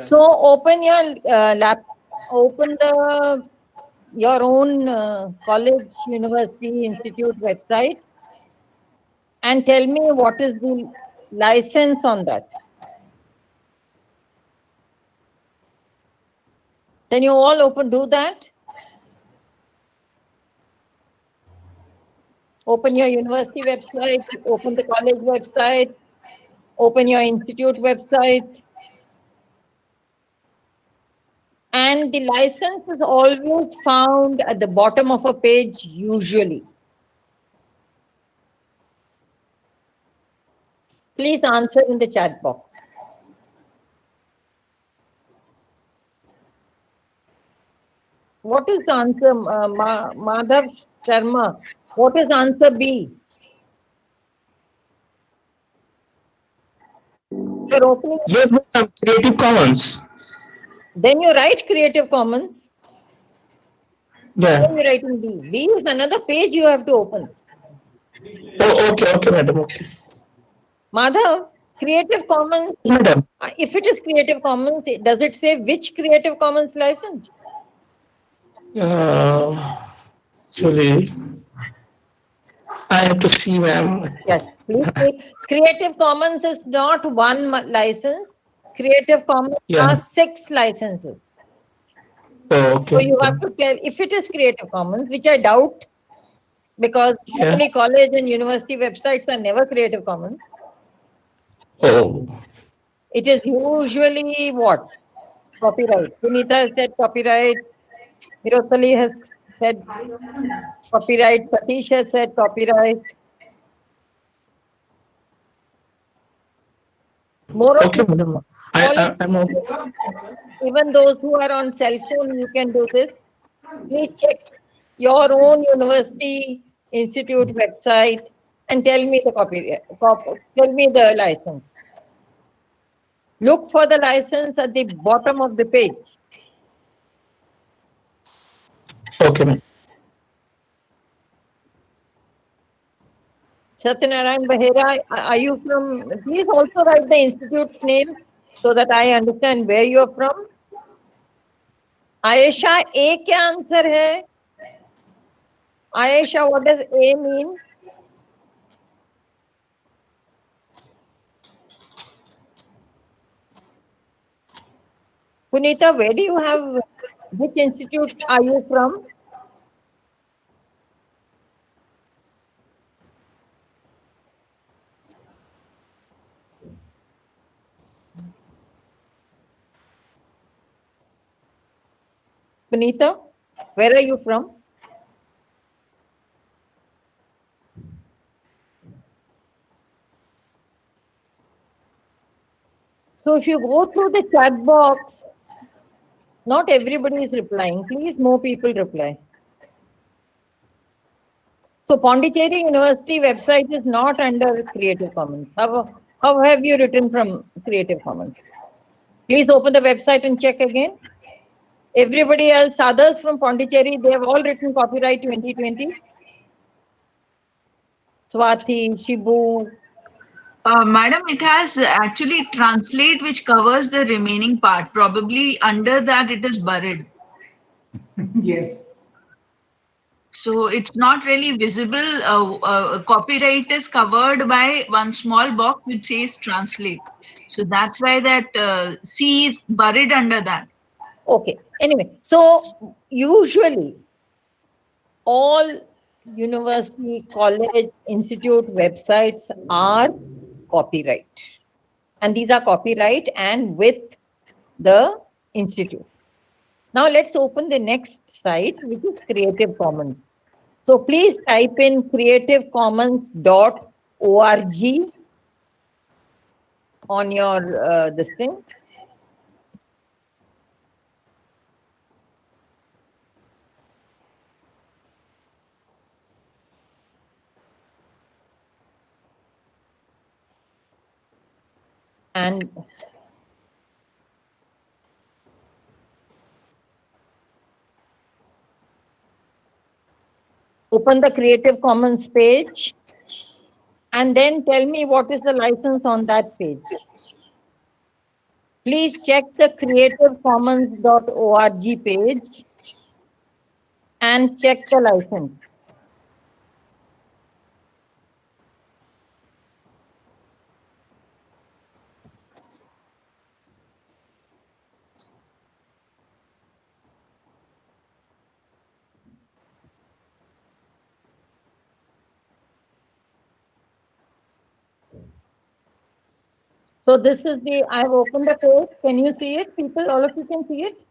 [SPEAKER 9] So open your open your own college, university, institute website and tell me what is the license on that. Can you all do that? Open your university website, open the college website, open your institute website. And the license is always found at the bottom of a page usually. Please answer in the chat box. What is the answer, Madhav Sharma? What is answer B? You're opening.
[SPEAKER 6] Yeah, Creative Commons.
[SPEAKER 9] Then you write Creative Commons.
[SPEAKER 6] Yeah.
[SPEAKER 9] Then you're writing B. B is another page you have to open.
[SPEAKER 6] Oh, okay, madam. Okay.
[SPEAKER 9] Madhav, Creative Commons.
[SPEAKER 6] Madam.
[SPEAKER 9] If it is Creative Commons, does it say which Creative Commons license?
[SPEAKER 6] Actually, I have to see, ma'am.
[SPEAKER 9] Yes, please see. Creative Commons is not one license. Creative Commons are 6 licenses.
[SPEAKER 6] Oh, okay.
[SPEAKER 9] So you have to tell if it is Creative Commons, which I doubt, because only college and university websites are never Creative Commons.
[SPEAKER 6] Oh.
[SPEAKER 9] It is usually what? Copyright. Punita has said copyright. Hirotali has said copyright. Satish has said copyright. More of
[SPEAKER 6] okay, madam. I'm okay.
[SPEAKER 9] Even those who are on cell phone, you can do this. Please check your own university, institute website and tell me the tell me the license. Look for the license at the bottom of the page.
[SPEAKER 6] Okay, ma'am.
[SPEAKER 9] Satyanarayan Bahera, are you from? Please also write the institute's name so that I understand where you are from. Ayesha, A क्या answer है? Ayesha, what does A mean? Punita, where do you have, which institute are you from? Punita, where are you from? So if you go through the chat box, not everybody is replying. Please, more people reply. So Pondicherry University website is not under Creative Commons. How have you written from Creative Commons? Please open the website and check again. Everybody else, others from Pondicherry, they have all written copyright 2020. Swati, Shibu.
[SPEAKER 10] Madam, it has actually translate which covers the remaining part. Probably under that it is buried.
[SPEAKER 1] Yes.
[SPEAKER 10] So it's not really visible. Copyright is covered by one small box which says translate. So that's why that C is buried under that.
[SPEAKER 9] Okay. Anyway, so usually all university, college, institute websites are copyright. And these are copyright and with the institute. Now let's open the next site, which is Creative Commons. So please type in creativecommons.org on your this thing. And open the Creative Commons page and then tell me what is the license on that page. Please check the creativecommons.org page and check the license. So this is the, I have opened the page. Can you see it, people? All of you can see it?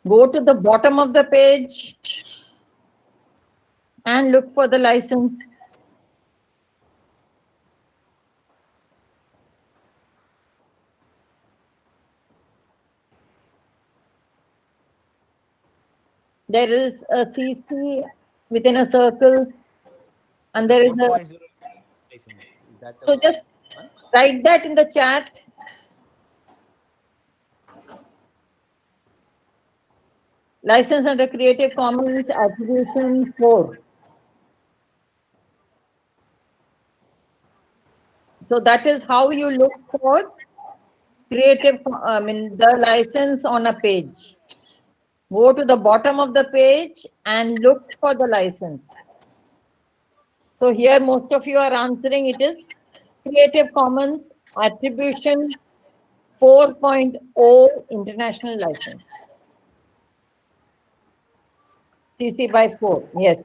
[SPEAKER 9] Go to the bottom of the page and look for the license. There is a CC within a circle and there is a...
[SPEAKER 11] 1.0 license. Is that
[SPEAKER 9] So just write that in the chat. License under Creative Commons Attribution 4. So that is how you look for the license on a page. Go to the bottom of the page and look for the license. So here most of you are answering it is Creative Commons Attribution 4.0 International License. CC by 4, yes.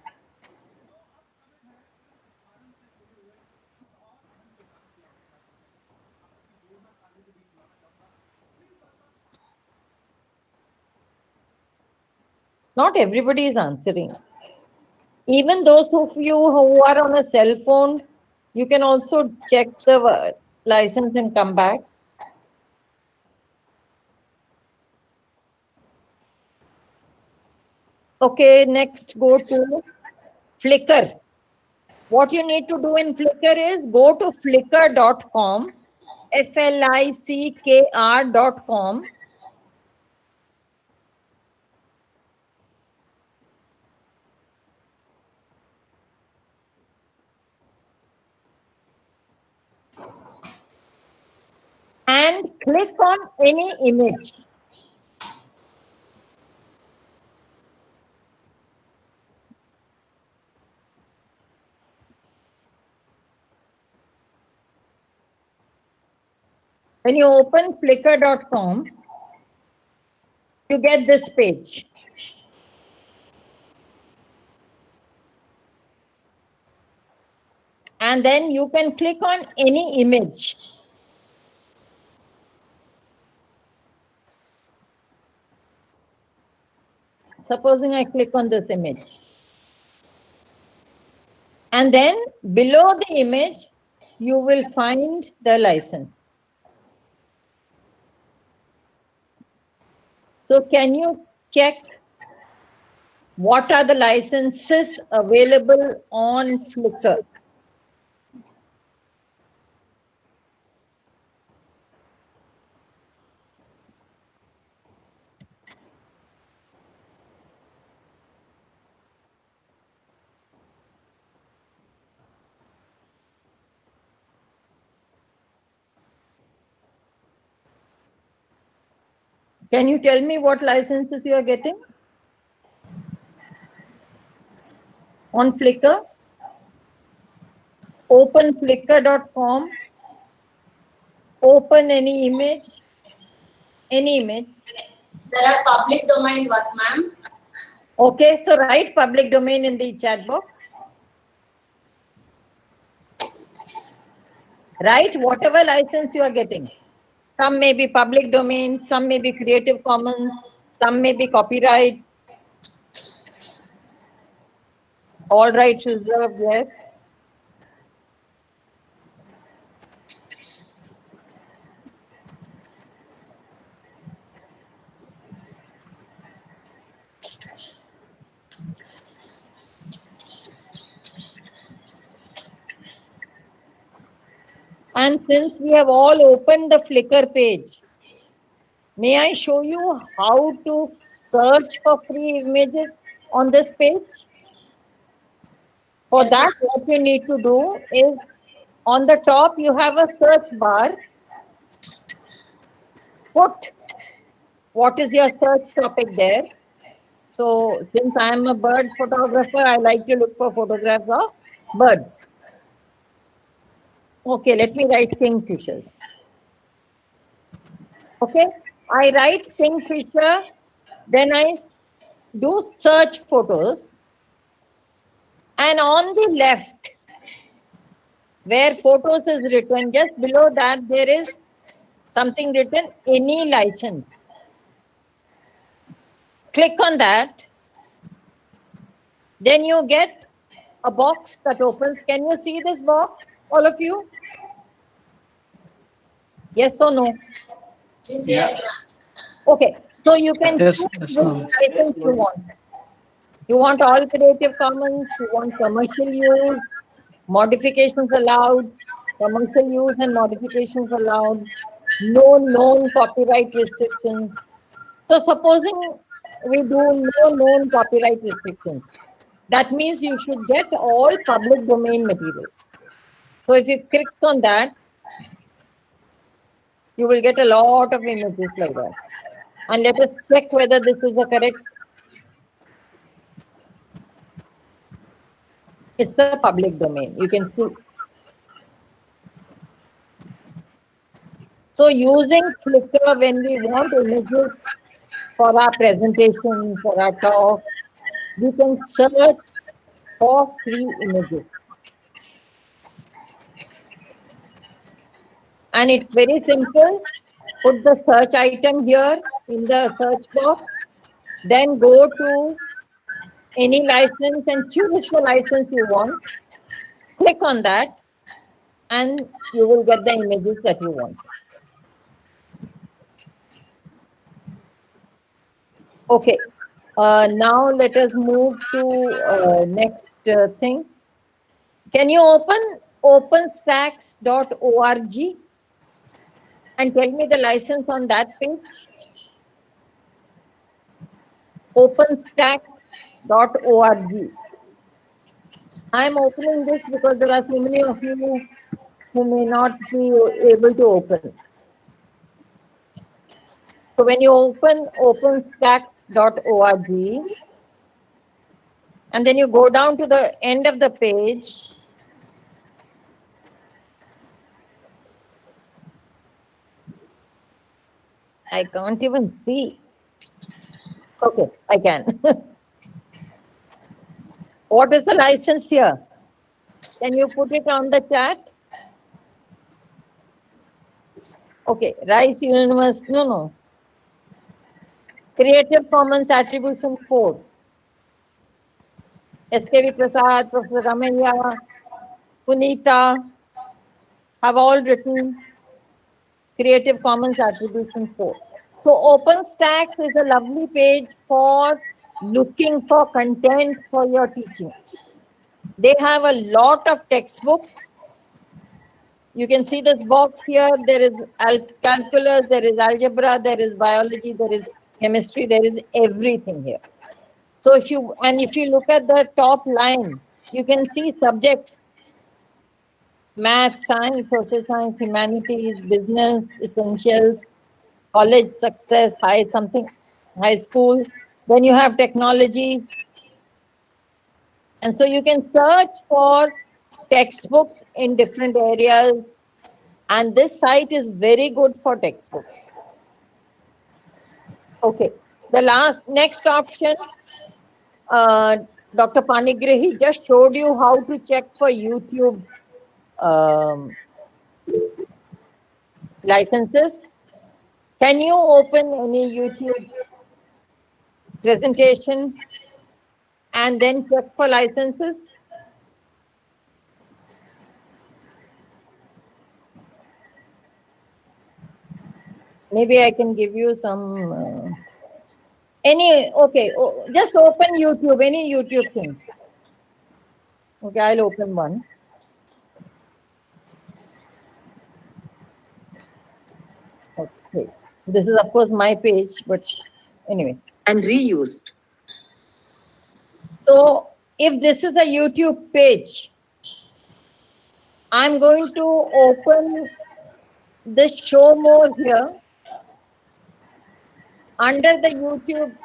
[SPEAKER 9] Not everybody is answering. Even those of you who are on a cell phone, you can also check the license and come back. Okay, next go to Flickr. What you need to do in Flickr is go to flickr.com, FLICKR.com. And click on any image. When you open flickr.com, you get this page. And then you can click on any image. Supposing I click on this image. And then below the image, you will find the license. So can you check what are the licenses available on Flickr? Can you tell me what licenses you are getting on Flickr? Open flickr.com, open any image, There are public domain what, ma'am? Okay, so write public domain in the chat box. Write whatever license you are getting. Some may be public domain, some may be Creative Commons, some may be copyright. All rights reserved, yes. And since we have all opened the Flickr page, may I show you how to search for free images on this page? For that, what you need to do is on the top, you have a search bar. Put what is your search topic there. So since I am a bird photographer, I like to look for photographs of birds. Okay, let me write kingfishers. Okay, I write kingfisher, then I do search photos. And on the left, where photos is written, just below that, there is something written, any license. Click on that. Then you get a box that opens. Can you see this box, all of you? Yes or no?
[SPEAKER 8] Yes.
[SPEAKER 9] Okay, so you can
[SPEAKER 8] Yes,
[SPEAKER 9] choose
[SPEAKER 8] yes,
[SPEAKER 9] which
[SPEAKER 8] ma'am.
[SPEAKER 9] license you want. You want all Creative Commons, you want commercial use, modifications allowed, commercial use and modifications allowed, no known copyright restrictions. So supposing we do no known copyright restrictions, that means you should get all public domain material. So if you click on that, you will get a lot of images like that. And let us check whether this is the correct. It's a public domain, you can see. So using Flickr when we want images for our presentation, for our talk, we can search for free images. And it's very simple. Put the search item here in the search box. Then go to any license and choose the license you want. Click on that and you will get the images that you want. Okay, now let us move to next thing. Can you open openstacks.org and tell me the license on that page? openstacks.org. I am opening this because there are so many of you who may not be able to open. So when you open openstacks.org and then you go down to the end of the page, I can't even see. Okay, I can. What is the license here? Can you put it on the chat? Okay, Rice University, no. Creative Commons Attribution 4. SKV Prasad, Professor Ramaiah, Punita have all written Creative Commons Attribution 4. So OpenStax is a lovely page for looking for content for your teaching. They have a lot of textbooks. You can see this box here. There is calculus, there is algebra, there is biology, there is chemistry, there is everything here. So if you look at the top line, you can see subjects: math, science, social science, humanities, business, essentials, college success, high school. Then you have technology. And so you can search for textbooks in different areas. And this site is very good for textbooks. Okay, the next option, Dr. Panigrahi just showed you how to check for YouTube licenses. Can you open any YouTube presentation? and then check for licenses. Maybe I can give you some, just open YouTube, any YouTube thing. Okay, I'll open one. Okay, this is of course my page, but anyway.
[SPEAKER 12] And reused.
[SPEAKER 9] So if this is a YouTube page, I'm going to open the show more here. Under the YouTube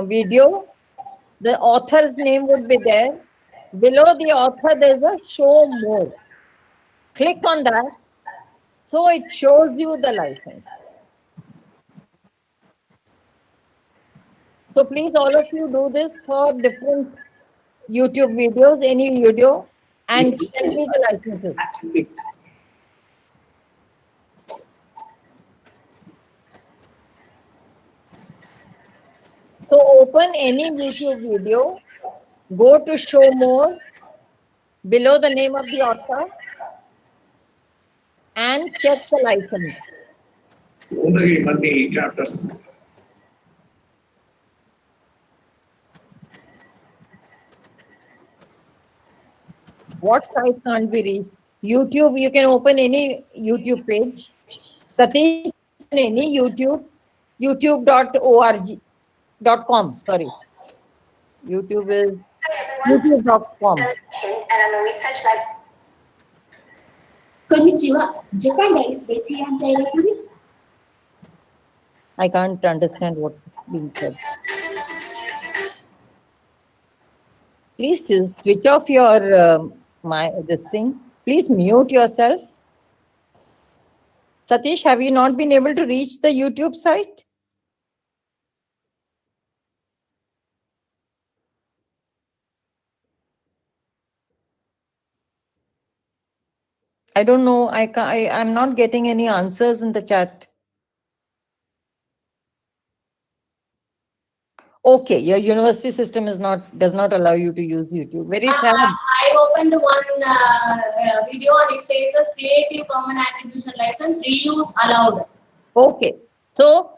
[SPEAKER 9] video, the author's name would be there. Below the author, there's a show more. Click on that. So it shows you the license. So please, all of you do this for different YouTube videos, any video, and send me the licenses. So open any YouTube video, go to show more, below the name of the author, and check the license. What site can't be reached? YouTube, you can open any YouTube page. Satish, any YouTube, youtube.org.com, sorry. YouTube is youtube.com.
[SPEAKER 12] And I'm a research lab. Konnichiwa. Japan is
[SPEAKER 9] I can't understand what's being said. Please switch off your this thing. Please mute yourself. Satish, have you not been able to reach the YouTube site? I don't know. I'm not getting any answers in the chat. Okay, your university system does not allow you to use YouTube. Very sad.
[SPEAKER 12] I opened one video and it says a Creative Commons Attribution License reuse allowed.
[SPEAKER 9] Okay, so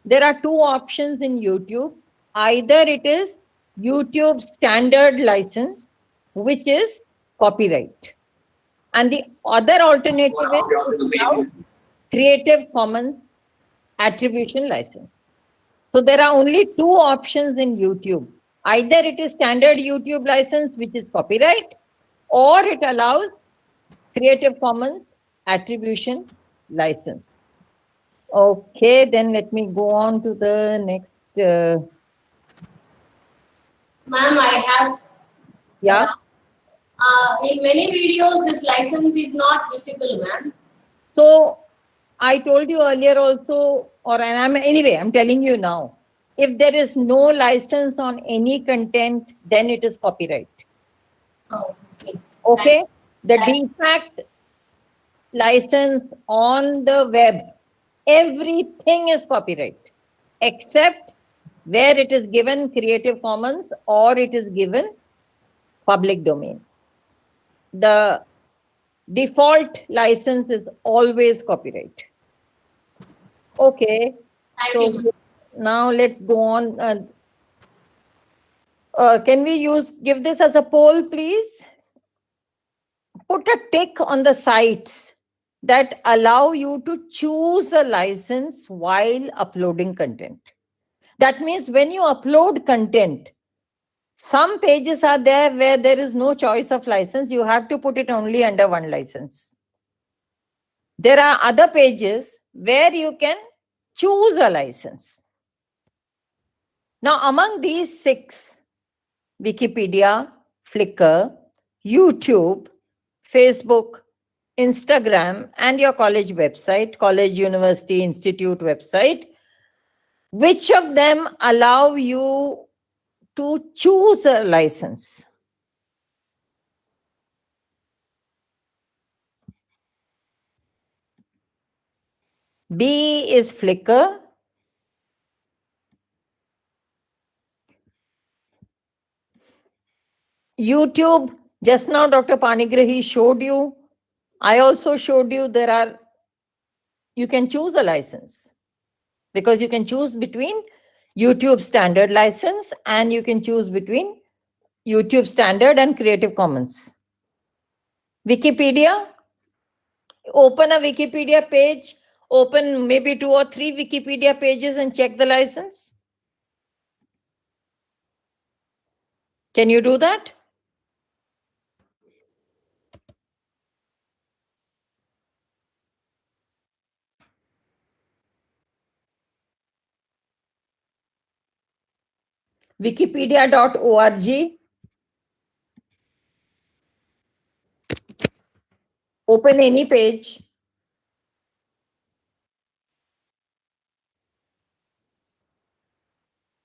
[SPEAKER 9] there are two options in YouTube. Either it is YouTube standard license, which is copyright. And the other alternative is Creative Commons Attribution License. So there are only two options in YouTube. Either it is standard YouTube license, which is copyright, or it allows Creative Commons Attribution License. Okay, then let me go on to the next.
[SPEAKER 12] Ma'am, I have.
[SPEAKER 9] Yeah.
[SPEAKER 12] In many videos, this license is not visible, ma'am.
[SPEAKER 9] So I told you earlier also, I'm telling you now, if there is no license on any content, then it is copyright.
[SPEAKER 12] Oh, okay.
[SPEAKER 9] Okay, the de facto license on the web, everything is copyright, except where it is given Creative Commons or it is given public domain. The default license is always copyright. Okay, so now let's go on. Can we give this as a poll, please? Put a tick on the sites that allow you to choose a license while uploading content. That means when you upload content, some pages are there where there is no choice of license. You have to put it only under one license. There are other pages where you can choose a license. Now, among these 6, Wikipedia, Flickr, YouTube, Facebook, Instagram, and your college website, college, university, institute website, which of them allow you to choose a license? B is Flickr. YouTube, just now Dr. Panigrahi showed you. I also showed you you can choose a license because you can choose between YouTube standard license and you can choose between YouTube standard and Creative Commons. Wikipedia, open a Wikipedia page, open maybe 2 or 3 Wikipedia pages and check the license. Can you do that? Wikipedia.org. Open any page.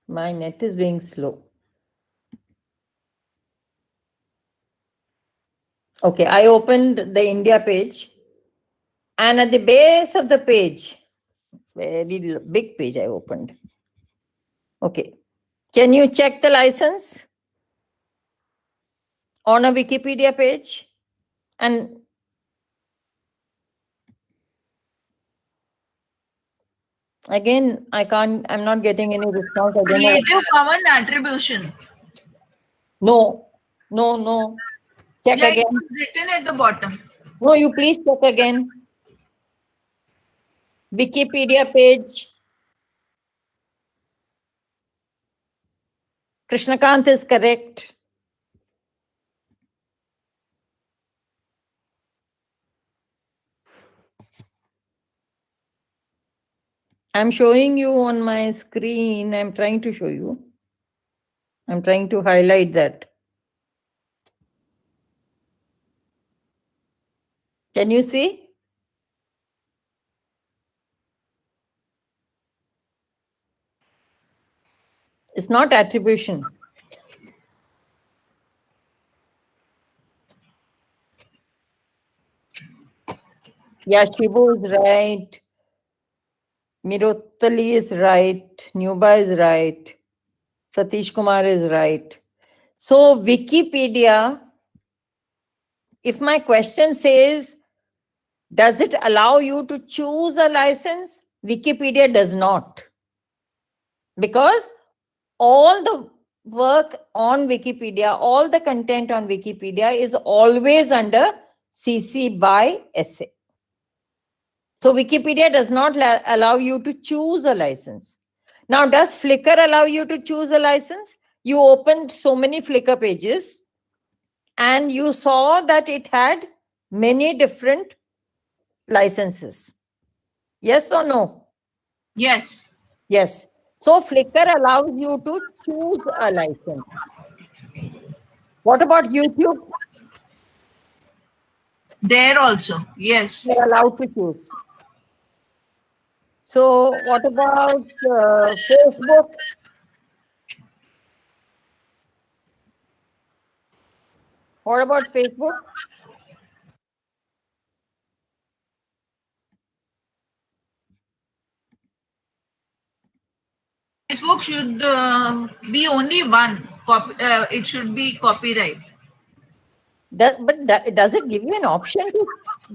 [SPEAKER 9] My net is being slow. Okay, I opened the India page. And at the base of the page, very big page I opened. Okay. Can you check the license on a Wikipedia page? And again, I'm not getting any response. I don't know.
[SPEAKER 10] Creative Commons attribution.
[SPEAKER 9] No. Check
[SPEAKER 10] Yeah,
[SPEAKER 9] again.
[SPEAKER 10] it was written at the bottom.
[SPEAKER 9] No, you please check again. Wikipedia page. Krishnakant is correct. I'm showing you on my screen. I'm trying to show you. I'm trying to highlight that. Can you see? It's not attribution. Yeah, Shibu is right. Mirottali is right. Nuba is right. Satish Kumar is right. So Wikipedia, if my question says, does it allow you to choose a license? Wikipedia does not. Because all the work on Wikipedia, all the content on Wikipedia is always under CC by SA. So Wikipedia does not allow you to choose a license. Now, does Flickr allow you to choose a license? You opened so many Flickr pages and you saw that it had many different licenses. Yes or no?
[SPEAKER 10] Yes.
[SPEAKER 9] Yes. So Flickr allows you to choose a license. What about YouTube?
[SPEAKER 10] There also, yes.
[SPEAKER 9] You're allowed to choose. So what about Facebook? What about Facebook?
[SPEAKER 10] Facebook should be only one. It should be copyright.
[SPEAKER 9] But does it give you an option to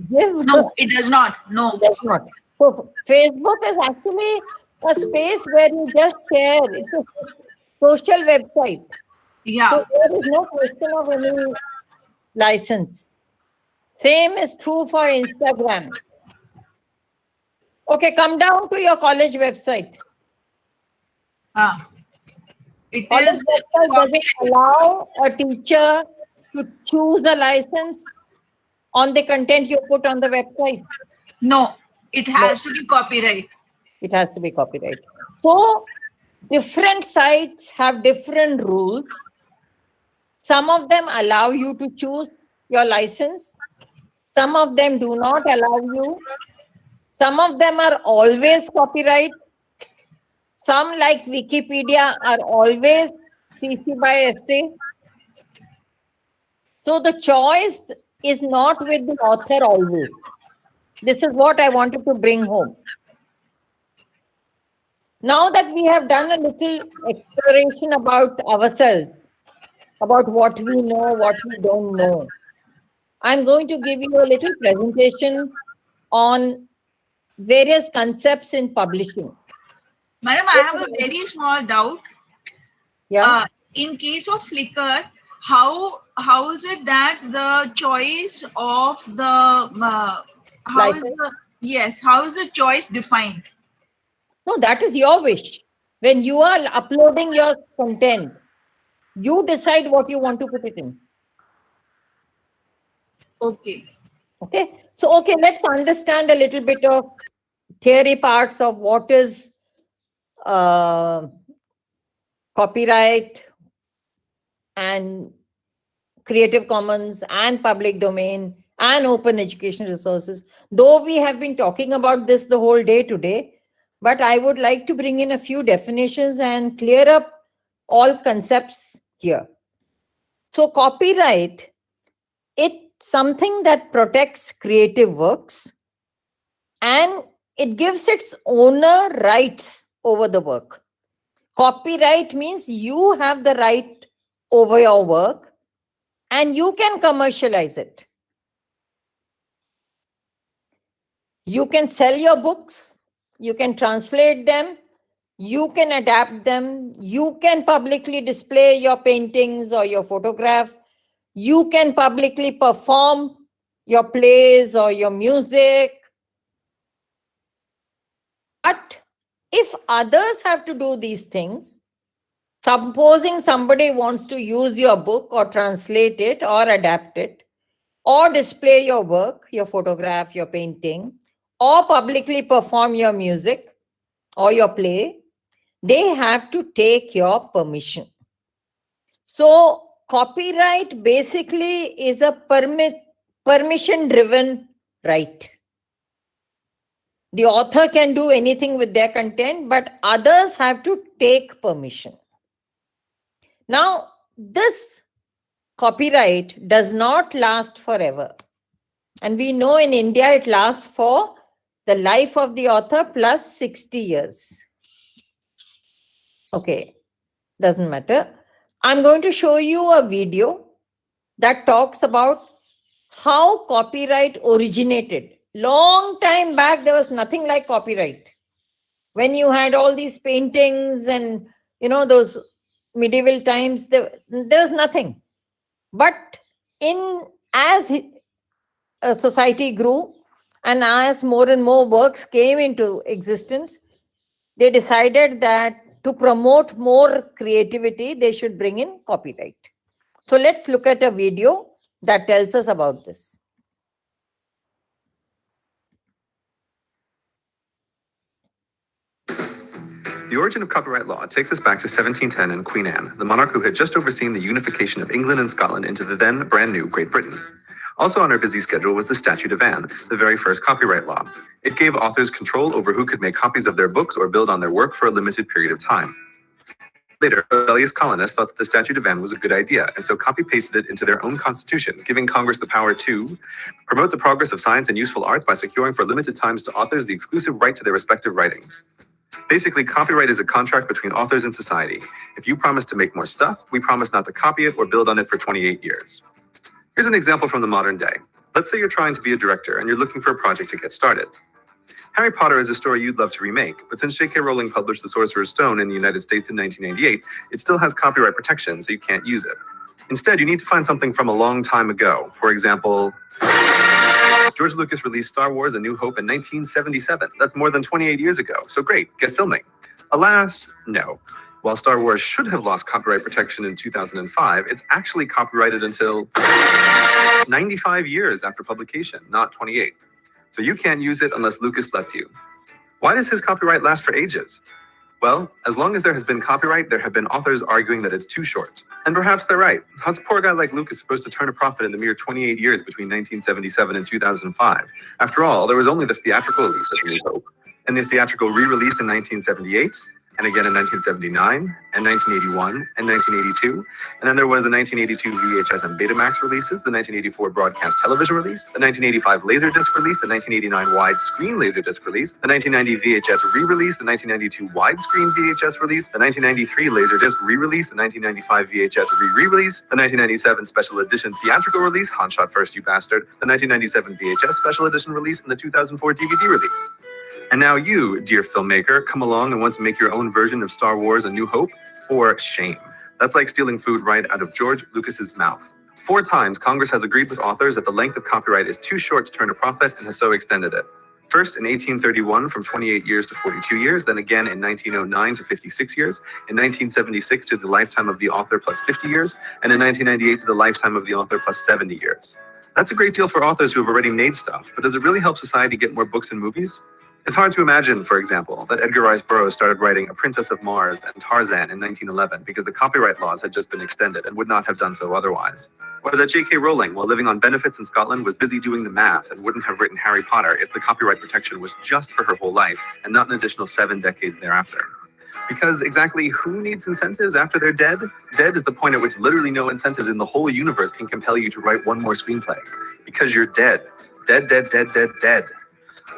[SPEAKER 9] give?
[SPEAKER 10] No, it does not. No.
[SPEAKER 9] It does not. So Facebook is actually a space where you just share. It's a social website.
[SPEAKER 10] Yeah.
[SPEAKER 9] So there is no question of any license. Same is true for Instagram. Okay, come down to your college website.
[SPEAKER 10] It
[SPEAKER 9] College
[SPEAKER 10] is
[SPEAKER 9] website doesn't allow a teacher to choose the license on the content you put on the website.
[SPEAKER 10] No, it has to be copyright.
[SPEAKER 9] It has to be copyright. So different sites have different rules. Some of them allow you to choose your license. Some of them do not allow you. Some of them are always copyright. Some, like Wikipedia, are always CC by SA. So the choice is not with the author always. This is what I wanted to bring home. Now that we have done a little exploration about ourselves, about what we know, what we don't know. I'm going to give you a little presentation on various concepts in publishing.
[SPEAKER 10] Madam, I have a very small doubt.
[SPEAKER 9] Yeah.
[SPEAKER 10] In case of Flickr, how is it that the choice of the how is the choice defined?
[SPEAKER 9] No, that is your wish. When you are uploading your content, you decide what you want to put it in.
[SPEAKER 10] Okay.
[SPEAKER 9] Okay. So, okay, let's understand a little bit of theory parts of what is copyright and Creative Commons and public domain and open education resources. Though we have been talking about this the whole day today, but I would like to bring in a few definitions and clear up all concepts here. So copyright, it's something that protects creative works and it gives its owner rights over the work. Copyright means you have the right over your work and you can commercialize it. You can sell your books, you can translate them, you can adapt them, you can publicly display your paintings or your photograph, you can publicly perform your plays or your music. But if others have to do these things, supposing somebody wants to use your book or translate it or adapt it, or display your work, your photograph, your painting, or publicly perform your music or your play, they have to take your permission. So copyright basically is a permission-driven right. The author can do anything with their content, but others have to take permission. Now, this copyright does not last forever. And we know in India it lasts for the life of the author plus 60 years. Okay, doesn't matter. I'm going to show you a video that talks about how copyright originated. Long time back, there was nothing like copyright. When you had all these paintings and, you know, those medieval times, there was nothing. But as society grew and as more and more works came into existence, they decided that to promote more creativity, they should bring in copyright. So let's look at a video that tells us about this.
[SPEAKER 13] The origin of copyright law takes us back to 1710 and Queen Anne, the monarch who had just overseen the unification of England and Scotland into the then brand new Great Britain. Also on her busy schedule was the Statute of Anne, the very first copyright law. It gave authors control over who could make copies of their books or build on their work for a limited period of time. Later, rebellious colonists thought that the Statute of Anne was a good idea, and so copy-pasted it into their own constitution, giving Congress the power to promote the progress of science and useful arts by securing for limited times to authors the exclusive right to their respective writings. Basically, copyright is a contract between authors and society. If you promise to make more stuff, we promise not to copy it or build on it for 28 years. Here's an example from the modern day. Let's say you're trying to be a director and you're looking for a project to get started. Harry Potter is a story you'd love to remake, but since J.K. Rowling published The Sorcerer's Stone in the United States in 1998, it still has copyright protection, so you can't use it. Instead, you need to find something from a long time ago. For example, George Lucas released Star Wars: A New Hope in 1977. That's more than 28 years ago, so great, get filming. Alas, no. While Star Wars should have lost copyright protection in 2005, it's actually copyrighted until 95 years after publication, not 28. So you can't use it unless Lucas lets you. Why does his copyright last for ages? Well, as long as there has been copyright, there have been authors arguing that it's too short. And perhaps they're right. How's a poor guy like Lucas supposed to turn a profit in the mere 28 years between 1977 and 2005? After all, there was only the theatrical release of A New Hope, and the theatrical re-release in 1978, and again in 1979, and 1981, and 1982. And then there was the 1982 VHS and Betamax releases, the 1984 broadcast television release, the 1985 Laserdisc release, the 1989 widescreen Laserdisc release, the 1990 VHS re-release, the 1992 widescreen VHS release, the 1993 Laserdisc re-release, the 1995 VHS re-release, the 1997 special edition theatrical release, Han Shot First You Bastard, the 1997 VHS special edition release, and the 2004 DVD release. And now you, dear filmmaker, come along and want to make your own version of Star Wars A New Hope? For shame. That's like stealing food right out of George Lucas's mouth. 4 times, Congress has agreed with authors that the length of copyright is too short to turn a profit and has so extended it. First in 1831 from 28 years to 42 years, then again in 1909 to 56 years, in 1976 to the lifetime of the author plus 50 years, and in 1998 to the lifetime of the author plus 70 years. That's a great deal for authors who have already made stuff, but does it really help society get more books and movies? It's hard to imagine, for example, that Edgar Rice Burroughs started writing A Princess of Mars and Tarzan in 1911 because the copyright laws had just been extended and would not have done so otherwise. Or that J.K. Rowling, while living on benefits in Scotland, was busy doing the math and wouldn't have written Harry Potter if the copyright protection was just for her whole life and not an additional 7 decades thereafter. Because exactly who needs incentives after they're dead? Dead is the point at which literally no incentives in the whole universe can compel you to write one more screenplay. Because you're dead. Dead, dead, dead, dead, dead.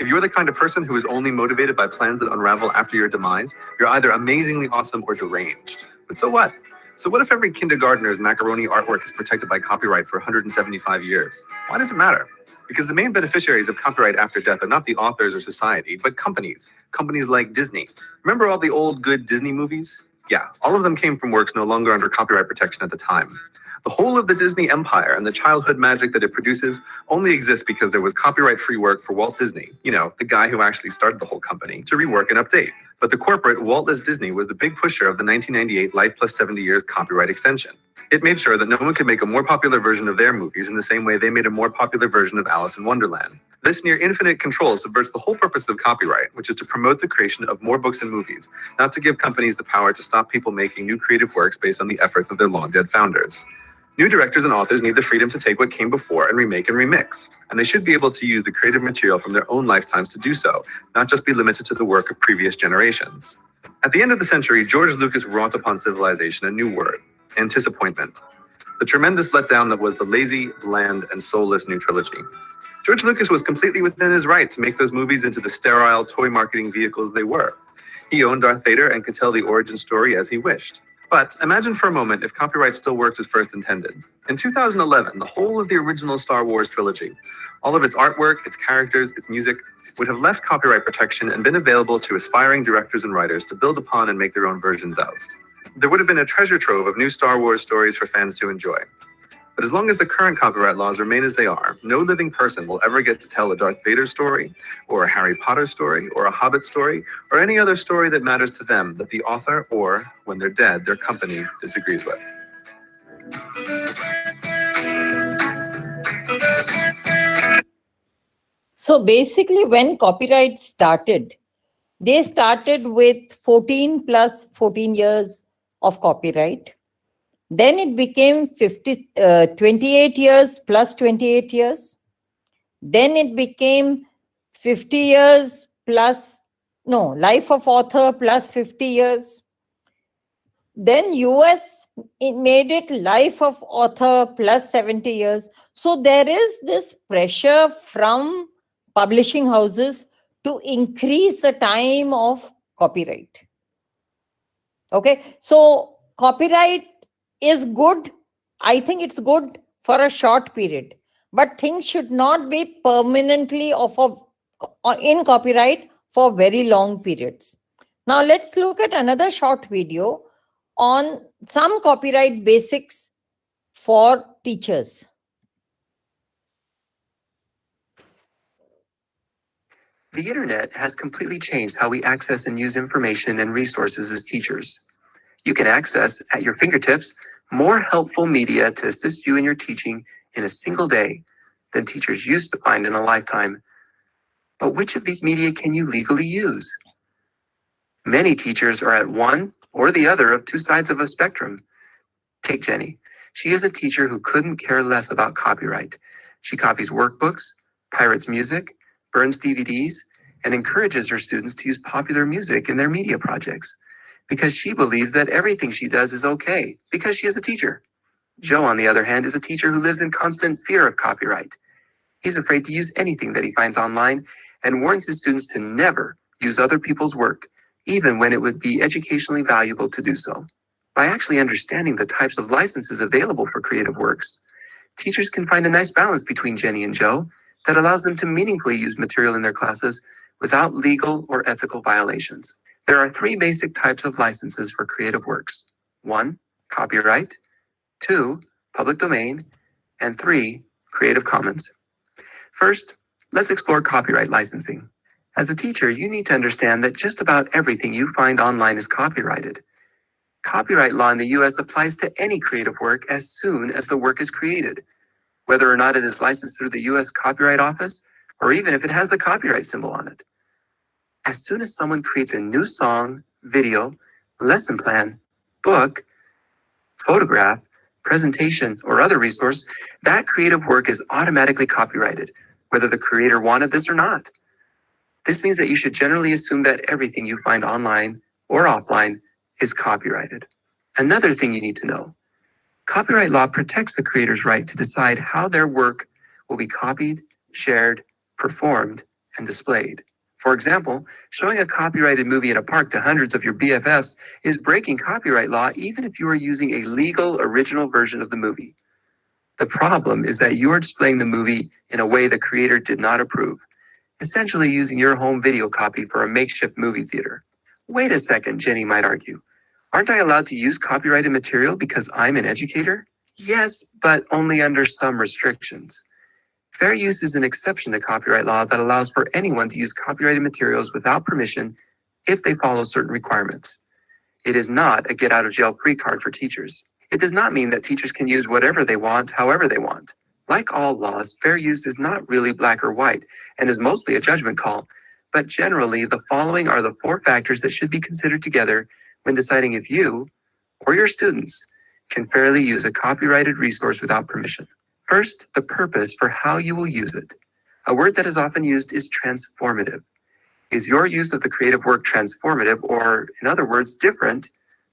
[SPEAKER 13] If you're the kind of person who is only motivated by plans that unravel after your demise, you're either amazingly awesome or deranged. But so what? So what if every kindergartner's macaroni artwork is protected by copyright for 175 years? Why does it matter? Because the main beneficiaries of copyright after death are not the authors or society, but companies. Companies like Disney. Remember all the old good Disney movies? Yeah, all of them came from works no longer under copyright protection at the time. The whole of the Disney empire and the childhood magic that it produces only exists because there was copyright-free work for Walt Disney, you know, the guy who actually started the whole company, to rework and update. But the corporate Walt Disney was the big pusher of the 1998 Life Plus 70 Years copyright extension. It made sure that no one could make a more popular version of their movies in the same way they made a more popular version of Alice in Wonderland. This near infinite control subverts the whole purpose of copyright, which is to promote the creation of more books and movies, not to give companies the power to stop people making new creative works based on the efforts of their long-dead founders. New directors and authors need the freedom to take what came before and remake and remix. And they should be able to use the creative material from their own lifetimes to do so, not just be limited to the work of previous generations. At the end of the century, George Lucas wrought upon civilization a new word: anticipantment. The tremendous letdown that was the lazy, bland, and soulless new trilogy. George Lucas was completely within his right to make those movies into the sterile toy marketing vehicles they were. He owned Darth Vader and could tell the origin story as he wished. But imagine for a moment if copyright still worked as first intended. In 2011, the whole of the original Star Wars trilogy, all of its artwork, its characters, its music, would have left copyright protection and been available to aspiring directors and writers to build upon and make their own versions of. There would have been a treasure trove of new Star Wars stories for fans to enjoy. But as long as the current copyright laws remain as they are, no living person will ever get to tell a Darth Vader story, or a Harry Potter story, or a Hobbit story, or any other story that matters to them that the author, or, when they're dead, their company disagrees with.
[SPEAKER 9] So basically, when copyright started, they started with 14 plus 14 years of copyright. Then it became 28 years plus 28 years. Then it became 50 years plus, no, life of author plus 50 years. Then US it made it life of author plus 70 years. So there is this pressure from publishing houses to increase the time of copyright. Okay, so copyright is good. I think it's good for a short period, but things should not be permanently in copyright for very long periods. Now let's look at another short video on some copyright basics for teachers.
[SPEAKER 14] The internet has completely changed how we access and use information and resources as teachers. You can access, at your fingertips, more helpful media to assist you in your teaching in a single day than teachers used to find in a lifetime. But which of these media can you legally use? Many teachers are at one or the other of two sides of a spectrum. Take Jenny. She is a teacher who couldn't care less about copyright. She copies workbooks, pirates music, burns DVDs, and encourages her students to use popular music in their media projects. because she believes that everything she does is okay because she is a teacher. Joe, on the other hand, is a teacher who lives in constant fear of copyright. He's afraid to use anything that he finds online and warns his students to never use other people's work, even when it would be educationally valuable to do so. By actually understanding the types of licenses available for creative works, teachers can find a nice balance between Jenny and Joe that allows them to meaningfully use material in their classes without legal or ethical violations. There are 3 basic types of licenses for creative works. 1, copyright. 2, public domain. And 3, Creative Commons. First, let's explore copyright licensing. As a teacher, you need to understand that just about everything you find online is copyrighted. Copyright law in the US applies to any creative work as soon as the work is created, whether or not it is licensed through the US Copyright Office, or even if it has the copyright symbol on it. As soon as someone creates a new song, video, lesson plan, book, photograph, presentation, or other resource, that creative work is automatically copyrighted, whether the creator wanted this or not. This means that you should generally assume that everything you find online or offline is copyrighted. Another thing you need to know: copyright law protects the creator's right to decide how their work will be copied, shared, performed, and displayed. For example, showing a copyrighted movie in a park to hundreds of your BFFs is breaking copyright law even if you are using a legal original version of the movie. The problem is that you are displaying the movie in a way the creator did not approve, essentially using your home video copy for a makeshift movie theater. Wait a second, Jenny might argue. Aren't I allowed to use copyrighted material because I'm an educator? Yes, but only under some restrictions. Fair use is an exception to copyright law that allows for anyone to use copyrighted materials without permission if they follow certain requirements. It is not a get-out-of-jail-free card for teachers. It does not mean that teachers can use whatever they want, however they want. Like all laws, fair use is not really black or white and is mostly a judgment call, but generally the following are the 4 factors that should be considered together when deciding if you or your students can fairly use a copyrighted resource without permission. First, the purpose for how you will use it. A word that is often used is transformative. Is your use of the creative work transformative, or in other words, different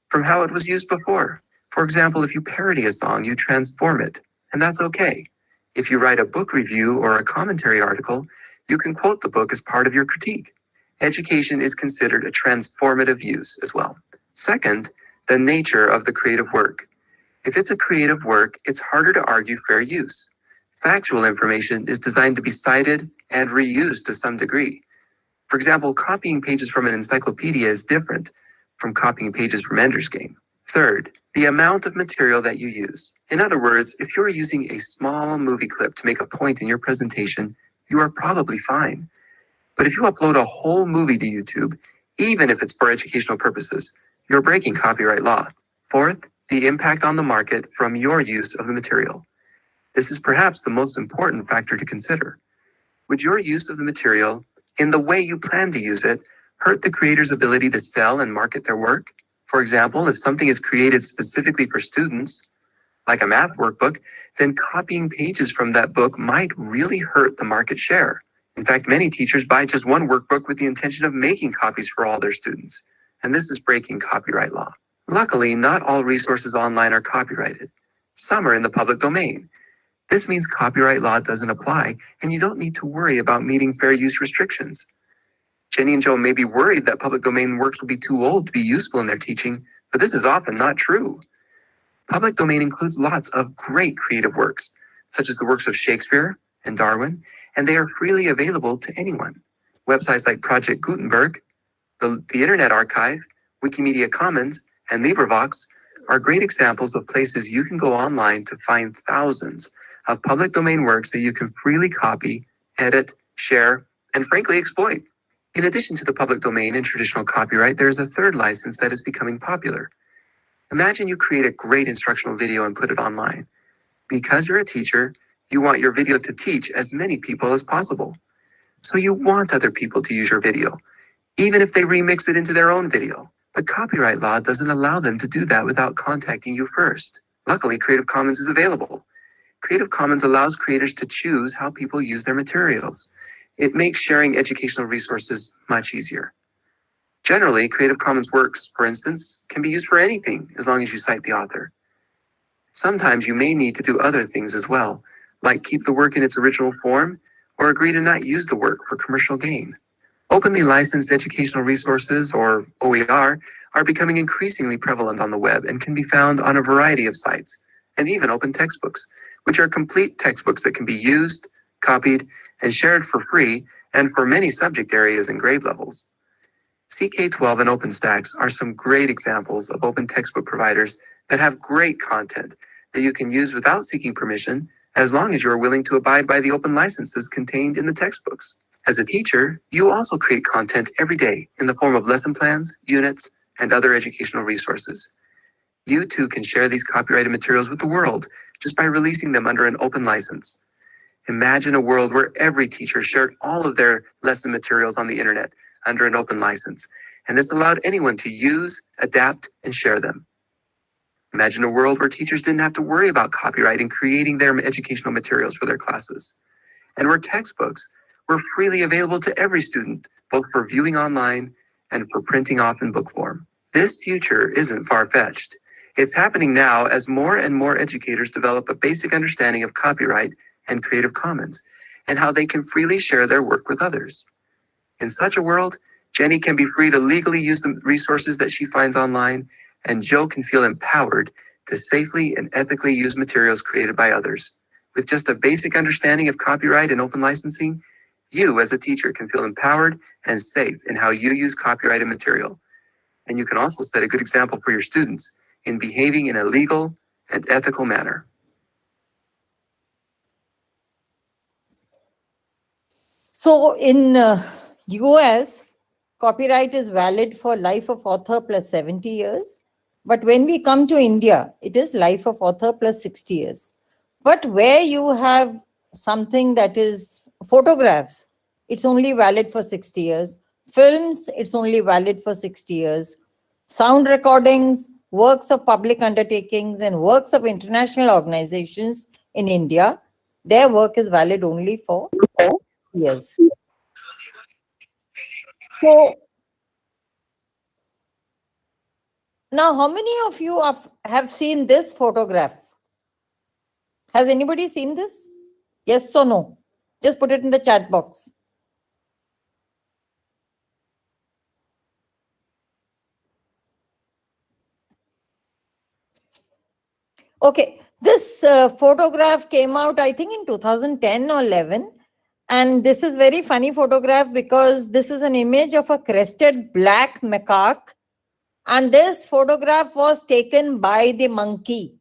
[SPEAKER 14] from how it was used before? For example, if you parody a song, you transform it, and that's okay. If you write a book review or a commentary article, you can quote the book as part of your critique. Education is considered a transformative use as well. Second, the nature of the creative work. If it's a creative work, it's harder to argue fair use. Factual information is designed to be cited and reused to some degree. For example, copying pages from an encyclopedia is different from copying pages from Ender's Game. Third, the amount of material that you use. In other words, if you're using a small movie clip to make a point in your presentation, you are probably fine. But if you upload a whole movie to YouTube, even if it's for educational purposes, you're breaking copyright law. Fourth, the impact on the market from your use of the material. This is perhaps the most important factor to consider. Would your use of the material, in the way you plan to use it, hurt the creator's ability to sell and market their work? For example, if something is created specifically for students, like a math workbook, then copying pages from that book might really hurt the market share. In fact, many teachers buy just one workbook with the intention of making copies for all their students, and this is breaking copyright law. Luckily, not all resources online are copyrighted. Some are in the public domain. This means copyright law doesn't apply, and you don't need to worry about meeting fair use restrictions. Jenny and Joe may be worried that public domain works will be too old to be useful in their teaching, but this is often not true. Public domain includes lots of great creative works, such as the works of Shakespeare and Darwin, and they are freely available to anyone. Websites like Project Gutenberg, the Internet Archive, Wikimedia Commons, and LibriVox are great examples of places you can go online to find thousands of public domain works that you can freely copy, edit, share, and frankly exploit. In addition to the public domain and traditional copyright, there is a third license that is becoming popular. Imagine you create a great instructional video and put it online. Because you're a teacher, you want your video to teach as many people as possible. So you want other people to use your video, even if they remix it into their own video. But copyright law doesn't allow them to do that without contacting you first. Luckily, Creative Commons is available. Creative Commons allows creators to choose how people use their materials. It makes sharing educational resources much easier. Generally, Creative Commons works, for instance, can be used for anything as long as you cite the author. Sometimes you may need to do other things as well, like keep the work in its original form or agree to not use the work for commercial gain. Openly licensed educational resources, or OER, are becoming increasingly prevalent on the web and can be found on a variety of sites, and even open textbooks, which are complete textbooks that can be used, copied, and shared for free and for many subject areas and grade levels. CK12 and OpenStax are some great examples of open textbook providers that have great content that you can use without seeking permission, as long as you are willing to abide by the open licenses contained in the textbooks. As a teacher, you also create content every day in the form of lesson plans, units, and other educational resources. You too can share these copyrighted materials with the world just by releasing them under an open license. Imagine a world where every teacher shared all of their lesson materials on the internet under an open license, and this allowed anyone to use, adapt, and share them. Imagine a world where teachers didn't have to worry about copyright in creating their educational materials for their classes, and where textbooks were freely available to every student, both for viewing online and for printing off in book form. This future isn't far-fetched. It's happening now as more and more educators develop a basic understanding of copyright and Creative Commons, and how they can freely share their work with others. In such a world, Jenny can be free to legally use the resources that she finds online, and Joe can feel empowered to safely and ethically use materials created by others. With just a basic understanding of copyright and open licensing, you as a teacher can feel empowered and safe in how you use copyrighted material. And you can also set a good example for your students in behaving in a legal and ethical manner.
[SPEAKER 9] So in US, copyright is valid for life of author plus 70 years. But when we come to India, it is life of author plus 60 years. But where you have something that is photographs, it's only valid for 60 years. Films, it's only valid for 60 years. Sound recordings, works of public undertakings, and works of international organizations in India, their work is valid only for years. So now, how many of you have seen this photograph? Has anybody seen this? Yes or no? Just put it in the chat box. Okay, this photograph came out, I think, in 2010 or 11. And this is very funny photograph because this is an image of a crested black macaque. And this photograph was taken by the monkey.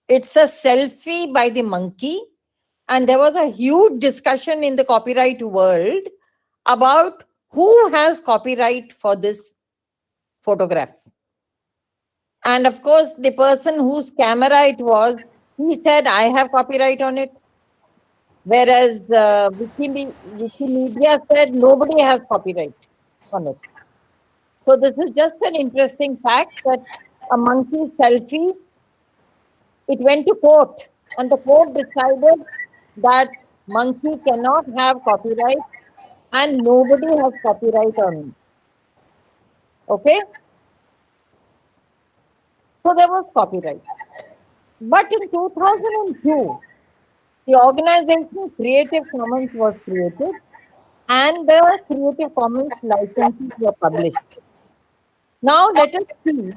[SPEAKER 9] It's a selfie by the monkey. And there was a huge discussion in the copyright world about who has copyright for this photograph. And of course, the person whose camera it was, he said, I have copyright on it. Whereas Wikimedia said nobody has copyright on it. So this is just an interesting fact that a monkey selfie, it went to court, and the court decided that monkey cannot have copyright and nobody has copyright on it. Okay? So there was copyright. But in 2002, the organization Creative Commons was created and the Creative Commons licenses were published. Now let us see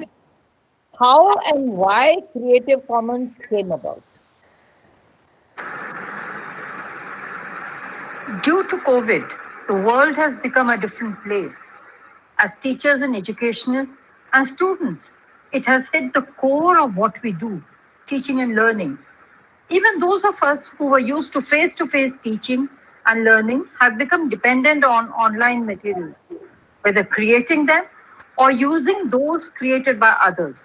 [SPEAKER 9] how and why Creative Commons came about.
[SPEAKER 15] Due to COVID, the world has become a different place. As teachers and educationists and students, it has hit the core of what we do, teaching and learning. Even those of us who were used to face-to-face teaching and learning have become dependent on online materials, whether creating them or using those created by others.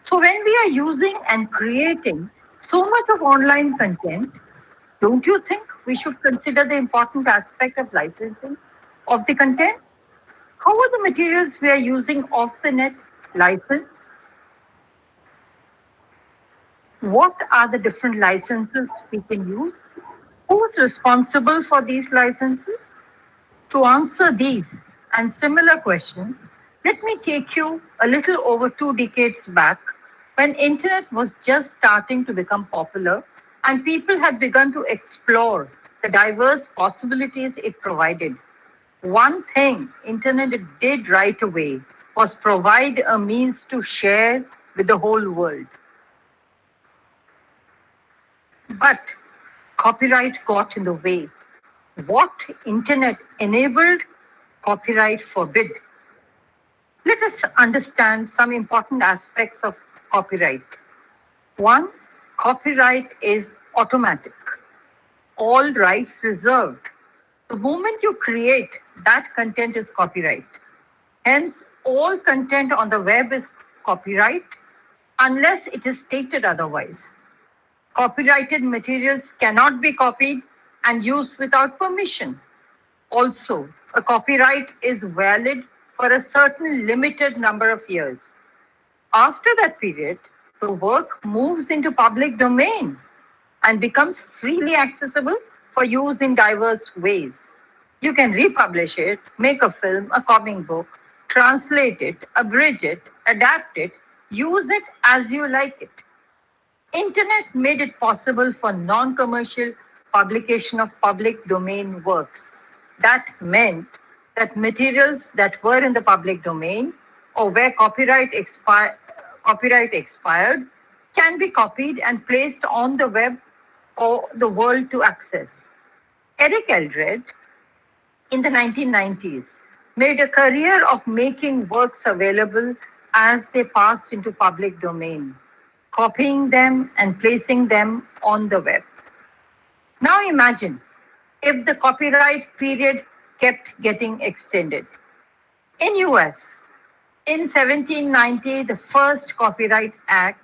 [SPEAKER 15] So when we are using and creating so much of online content, don't you think we should consider the important aspect of licensing of the content? How are the materials we are using off the net licensed? What are the different licenses we can use? Who is responsible for these licenses? To answer these and similar questions, let me take you a little over 2 decades back when internet was just starting to become popular and people had begun to explore the diverse possibilities it provided. One thing internet did right away was provide a means to share with the whole world. But copyright got in the way. What internet enabled, copyright forbid. Let us understand some important aspects of copyright. One, copyright is automatic. All rights reserved. The moment you create, that content is copyright. Hence, all content on the web is copyright unless it is stated otherwise. Copyrighted materials cannot be copied and used without permission. Also, a copyright is valid for a certain limited number of years. After that period, the work moves into public domain and becomes freely accessible for use in diverse ways. You can republish it, make a film, a comic book, translate it, abridge it, adapt it, use it as you like it. Internet made it possible for non-commercial publication of public domain works. That meant that materials that were in the public domain or where copyright expired can be copied and placed on the web for the world to access. Eric Eldred, in the 1990s, made a career of making works available as they passed into public domain, copying them and placing them on the web. Now imagine if the copyright period kept getting extended. In US, in 1790, the first Copyright Act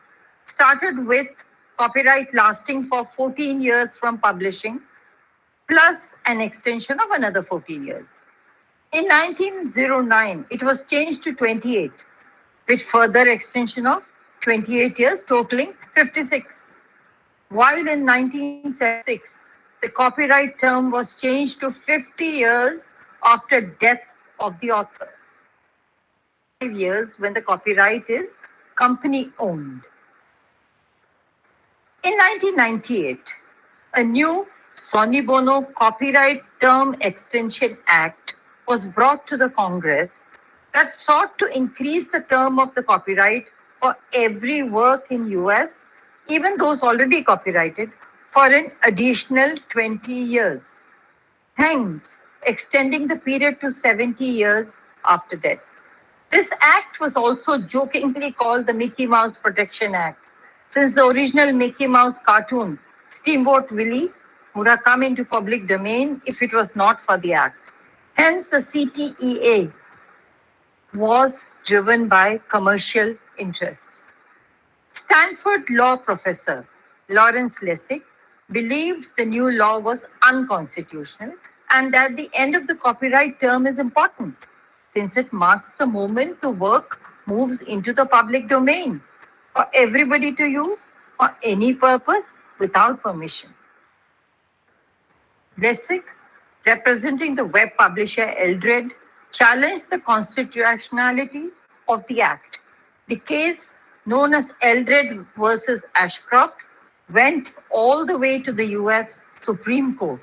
[SPEAKER 15] started with copyright lasting for 14 years from publishing, plus an extension of another 14 years. In 1909, it was changed to 28, with further extension of 28 years, totaling 56. While in 1976, the copyright term was changed to 50 years after death of the author. 5 years when the copyright is company-owned. In 1998, a new Soni Bono Copyright Term Extension Act was brought to the Congress that sought to increase the term of the copyright for every work in US, even those already copyrighted, for an additional 20 years. Hence, extending the period to 70 years after death. This act was also jokingly called the Mickey Mouse Protection Act, since the original Mickey Mouse cartoon, Steamboat Willie, would have come into public domain if it was not for the act. Hence, the CTEA was driven by commercial interests. Stanford law professor Lawrence Lessig believed the new law was unconstitutional and that the end of the copyright term is important, since it marks the moment the work moves into the public domain for everybody to use for any purpose without permission. Lessig, representing the web publisher Eldred, challenged the constitutionality of the act. The case, known as Eldred versus Ashcroft, went all the way to the US Supreme Court.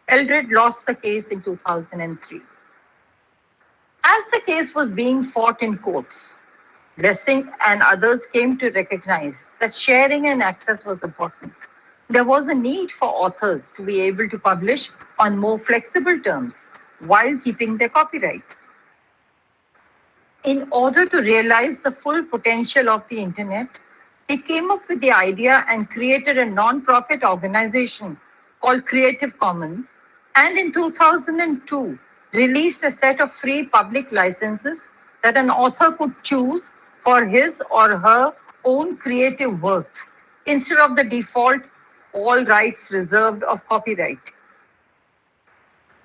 [SPEAKER 15] Eldred lost the case in 2003. As the case was being fought in courts, Lessig and others came to recognize that sharing and access was important. There was a need for authors to be able to publish on more flexible terms while keeping their copyright. In order to realize the full potential of the internet, he came up with the idea and created a non-profit organization called Creative Commons, and in 2002 released a set of free public licenses that an author could choose for his or her own creative works instead of the default all rights reserved of copyright.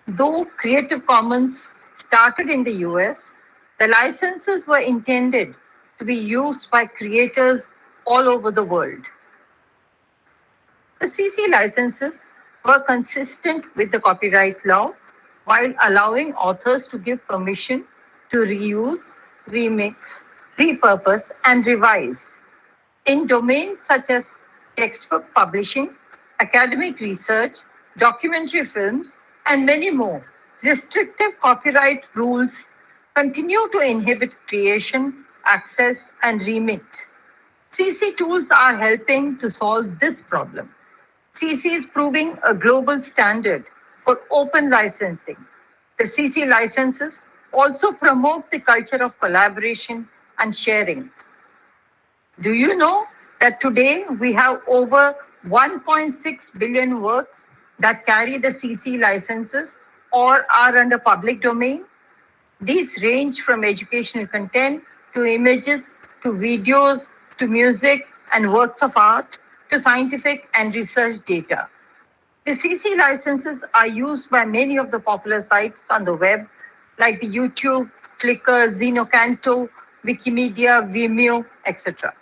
[SPEAKER 15] Though Creative Commons started in the US, the licenses were intended to be used by creators all over the world. The CC licenses were consistent with the copyright law, while allowing authors to give permission to reuse, remix, repurpose, and revise. In domains such as textbook publishing, academic research, documentary films, and many more, restrictive copyright rules continue to inhibit creation, access, and remix. CC tools are helping to solve this problem. CC is proving a global standard for open licensing. The CC licenses also promote the culture of collaboration and sharing. Do you know that today we have over 1.6 billion works that carry the CC licenses or are under public domain? These range from educational content to images to videos to music and works of art to scientific and research data. The CC licenses are used by many of the popular sites on the web like the YouTube, Flickr, Zenocanto, Wikimedia, Vimeo, etc.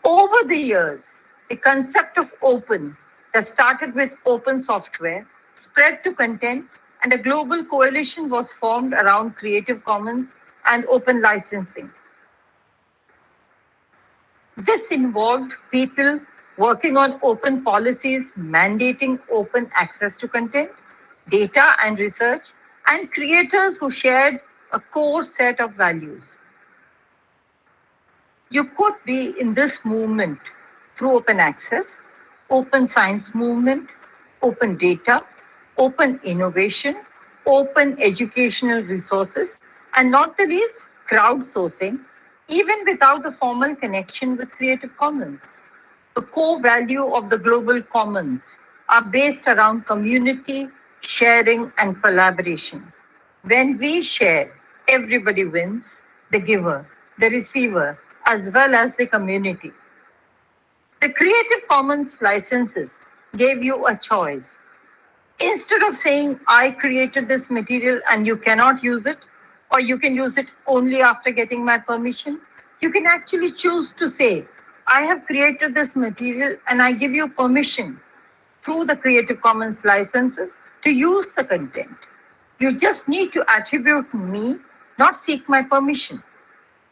[SPEAKER 15] Over the years, the concept of open that started with open software spread to content, and a global coalition was formed around Creative Commons and open licensing. This involved people working on open policies mandating open access to content, data and research, and creators who shared a core set of values. You could be in this movement through open access, open science movement, open data, open innovation, open educational resources, and not the least, crowdsourcing, even without a formal connection with Creative Commons. The core value of the global commons are based around community, sharing, and collaboration. When we share, everybody wins, the giver, the receiver, as well as the community. The Creative Commons licenses gave you a choice. Instead of saying, I created this material and you cannot use it, or you can use it only after getting my permission, you can actually choose to say, I have created this material and I give you permission through the Creative Commons licenses to use the content. You just need to attribute me, not seek my permission.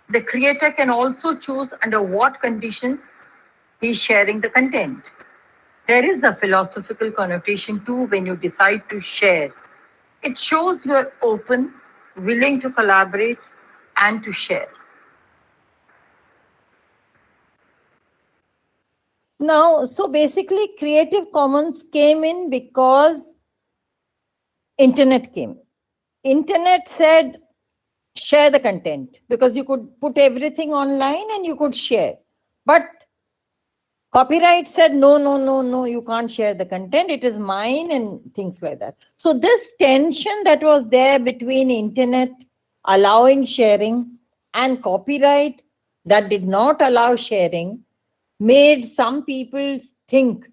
[SPEAKER 15] The creator can also choose under what conditions he is sharing the content. There is a philosophical connotation too when you decide to share. It shows you are open, willing to collaborate, and to share.
[SPEAKER 9] Now, so basically Creative Commons came in because internet came. Internet said, share the content, because you could put everything online and you could share. But copyright said, no, you can't share the content. It is mine and things like that. So this tension that was there between internet allowing sharing and copyright that did not allow sharing made some people think,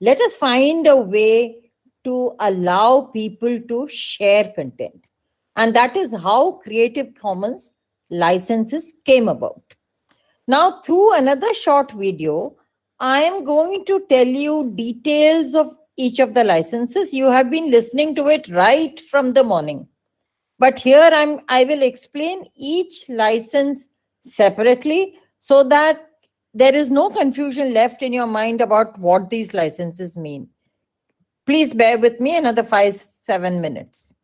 [SPEAKER 9] let us find a way to allow people to share content. And that is how Creative Commons licenses came about. Now, through another short video, I am going to tell you details of each of the licenses. You have been listening to it right from the morning. But here I will explain each license separately so that there is no confusion left in your mind about what these licenses mean. Please bear with me another 5-7 minutes.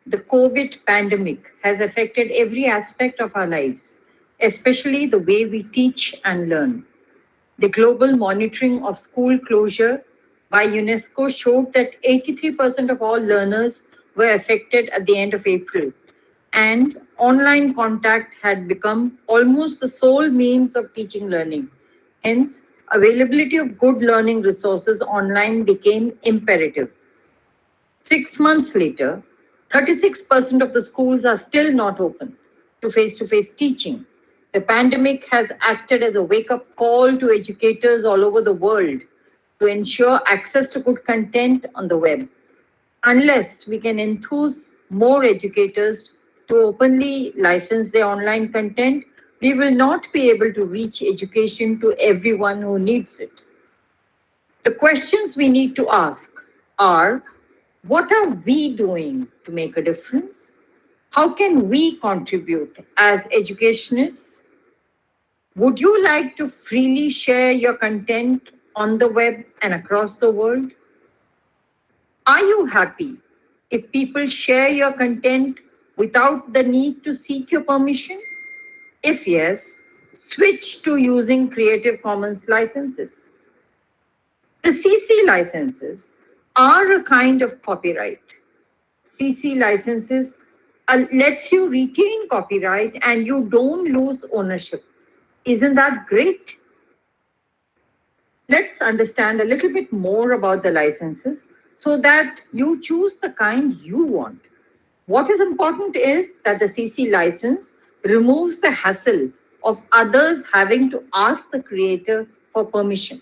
[SPEAKER 15] The COVID pandemic has affected every aspect of our lives, especially the way we teach and learn. The global monitoring of school closure by UNESCO showed that 83% of all learners were affected at the end of April, and online contact had become almost the sole means of teaching learning. Hence, availability of good learning resources online became imperative. 6 months later, 36% of the schools are still not open to face-to-face teaching. The pandemic has acted as a wake-up call to educators all over the world to ensure access to good content on the web. Unless we can enthuse more educators to openly license their online content, we will not be able to reach education to everyone who needs it. The questions we need to ask are, what are we doing to make a difference? How can we contribute as educationists? Would you like to freely share your content on the web and across the world? Are you happy if people share your content without the need to seek your permission? If yes, switch to using Creative Commons licenses. The CC licenses are a kind of copyright. CC licenses lets you retain copyright and you don't lose ownership. Isn't that great? Let's understand a little bit more about the licenses so that you choose the kind you want. What is important is that the CC license removes the hassle of others having to ask the creator for permission.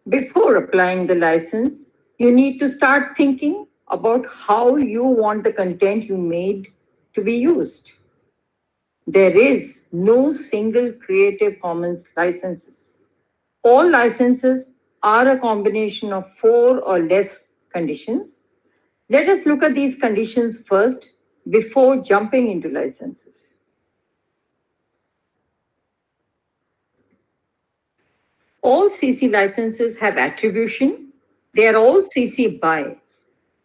[SPEAKER 15] Before applying the license, you need to start thinking about how you want the content you made to be used. There is no single Creative Commons licenses. All licenses are a combination of 4 or less conditions. Let us look at these conditions first before jumping into licenses. All CC licenses have attribution. They are all CC by.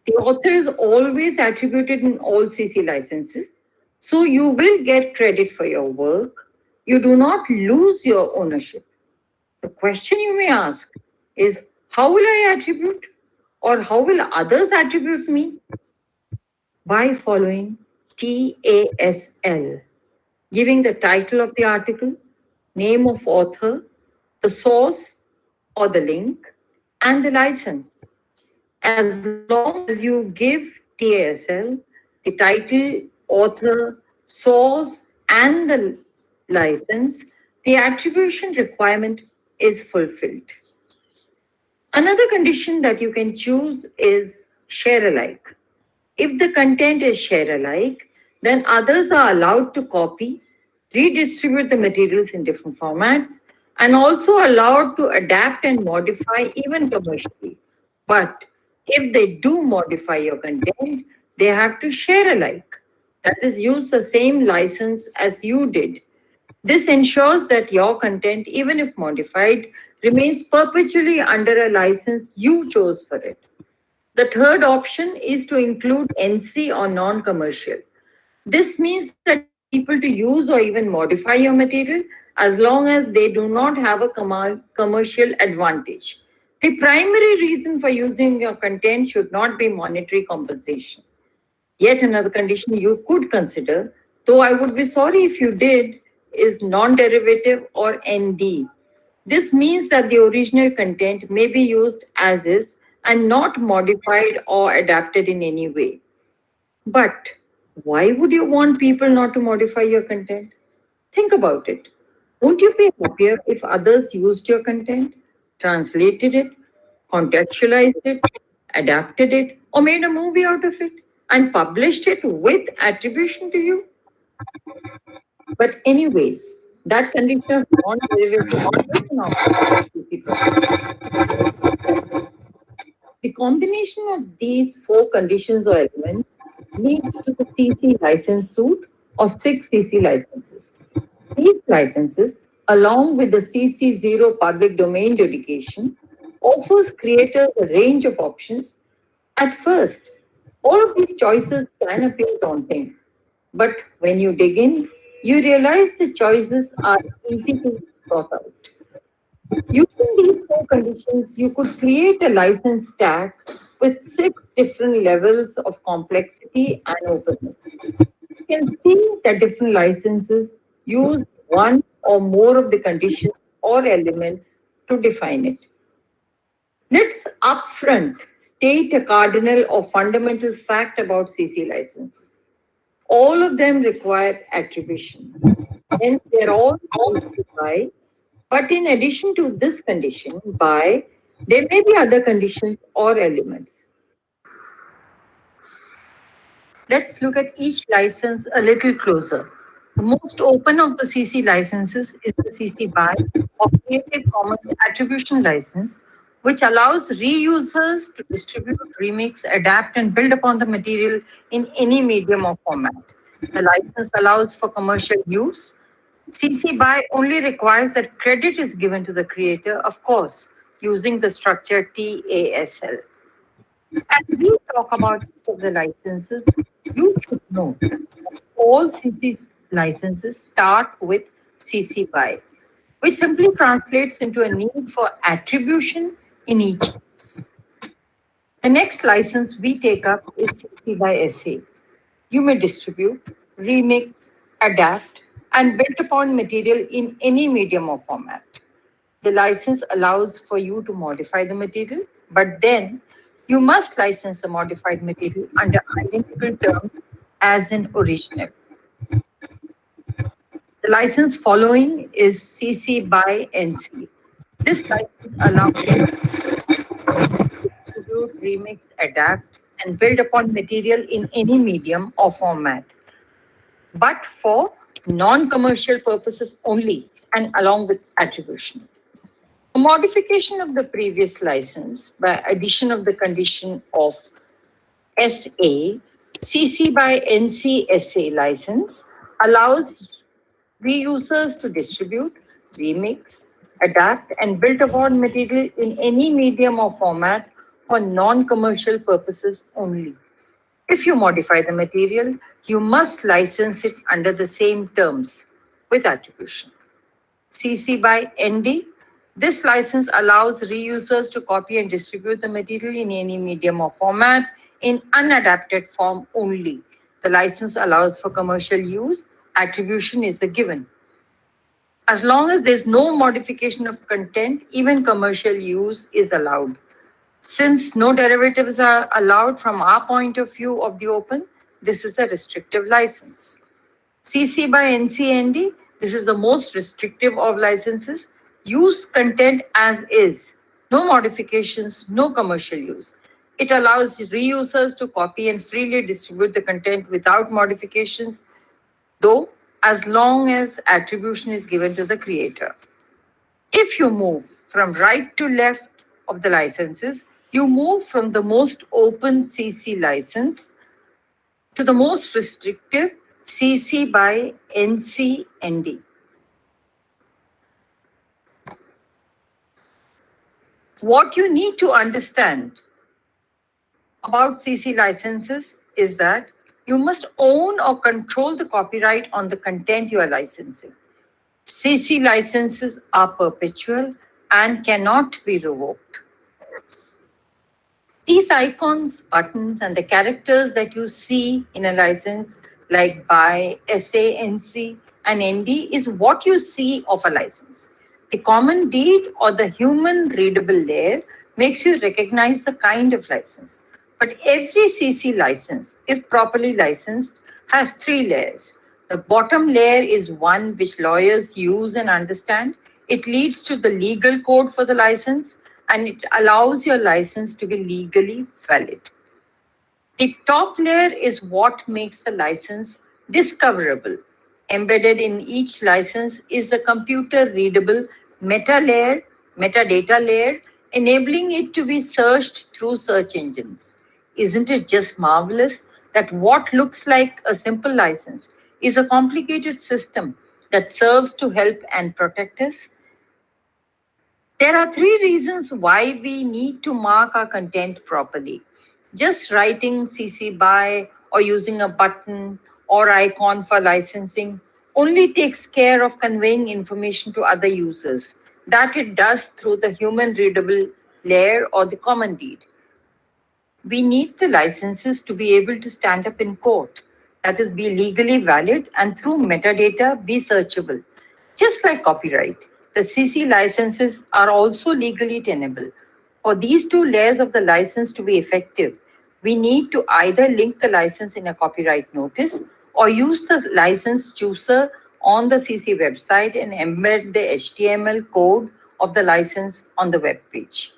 [SPEAKER 15] The author is always attributed in all CC licenses. So you will get credit for your work. You do not lose your ownership. The question you may ask is, how will I attribute? Or how will others attribute me? By following TASL, giving the title of the article, name of author, the source or the link, and the license. As long as you give TASL, the title, author, source, and the license, the attribution requirement is fulfilled. Another condition that you can choose is share alike. If the content is share alike, then others are allowed to copy, redistribute the materials in different formats, and also allowed to adapt and modify even commercially. But if they do modify your content, they have to share alike. That is, use the same license as you did. This ensures that your content, even if modified, remains perpetually under a license you chose for it. The third option is to include NC or non-commercial. This means that people to use or even modify your material as long as they do not have a commercial advantage. The primary reason for using your content should not be monetary compensation. Yet another condition you could consider, though I would be sorry if you did, is non-derivative or ND. This means that the original content may be used as is and not modified or adapted in any way. But why would you want people not to modify your content? Think about it. Won't you be happier if others used your content, translated it, contextualized it, adapted it, or made a movie out of it and published it with attribution to you? But anyways, that condition of non-derivative is not the combination of these 4 conditions or elements leads to the CC license suite of 6 CC licenses. These licenses, along with the CC0 public domain dedication, offers creators a range of options. At first, all of these choices can appear daunting, but when you dig in, you realize the choices are easy to sort out. Using these 4 conditions, you could create a license stack with 6 different levels of complexity and openness. You can see that different licenses use one or more of the conditions or elements to define it. Let's upfront state a cardinal or fundamental fact about CC licenses. All of them require attribution. Hence, they're all by. But in addition to this condition, by, there may be other conditions or elements. Let's look at each license a little closer. The most open of the CC licenses is the CC BY or Creative Commons Attribution License, which allows reusers to distribute, remix, adapt, and build upon the material in any medium or format. The license allows for commercial use. CC BY only requires that credit is given to the creator, of course, using the structure TASL. As we talk about each of the licenses, you should know that all CC licenses start with CC BY, which simply translates into a need for attribution in each case. The next license we take up is CC BY SA. You may distribute, remix, adapt, and build upon material in any medium or format. The license allows for you to modify the material, but then you must license the modified material under identical terms as an original. The license following is CC BY NC. This license allows you to distribute, remix, adapt, and build upon material in any medium or format, but for non-commercial purposes only and along with attribution. A modification of the previous license by addition of the condition of SA, CC BY NC SA license allows reusers to distribute, remix, adapt, and build upon material in any medium or format for non-commercial purposes only. If you modify the material, you must license it under the same terms with attribution. CC BY ND. This license allows reusers to copy and distribute the material in any medium or format in unadapted form only. The license allows for commercial use. Attribution is a given. As long as there's no modification of content, even commercial use is allowed. Since no derivatives are allowed from our point of view of the open, this is a restrictive license. CC BY NC-ND, this is the most restrictive of licenses. Use content as is, no modifications, no commercial use. It allows reusers to copy and freely distribute the content without modifications, though as long as attribution is given to the creator. If you move from right to left of the licenses, you move from the most open CC license to the most restrictive CC BY NC-ND. What you need to understand about CC licenses is that you must own or control the copyright on the content you are licensing. CC licenses are perpetual and cannot be revoked. These icons, buttons, and the characters that you see in a license like BY, SA, NC, and ND is what you see of a license. The common deed or the human readable layer makes you recognize the kind of license. But every CC license, if properly licensed, has 3 layers. The bottom layer is one which lawyers use and understand. It leads to the legal code for the license, and it allows your license to be legally valid. The top layer is what makes the license discoverable. Embedded in each license is the computer-readable metadata layer, enabling it to be searched through search engines. Isn't it just marvelous that what looks like a simple license is a complicated system that serves to help and protect us? There are 3 reasons why we need to mark our content properly. Just writing CC BY or using a button or icon for licensing only takes care of conveying information to other users. That it does through the human readable layer or the common deed. We need the licenses to be able to stand up in court, that is, be legally valid and through metadata be searchable. Just like copyright, the CC licenses are also legally tenable. For these 2 layers of the license to be effective, we need to either link the license in a copyright notice or use the license chooser on the CC website and embed the HTML code of the license on the web page.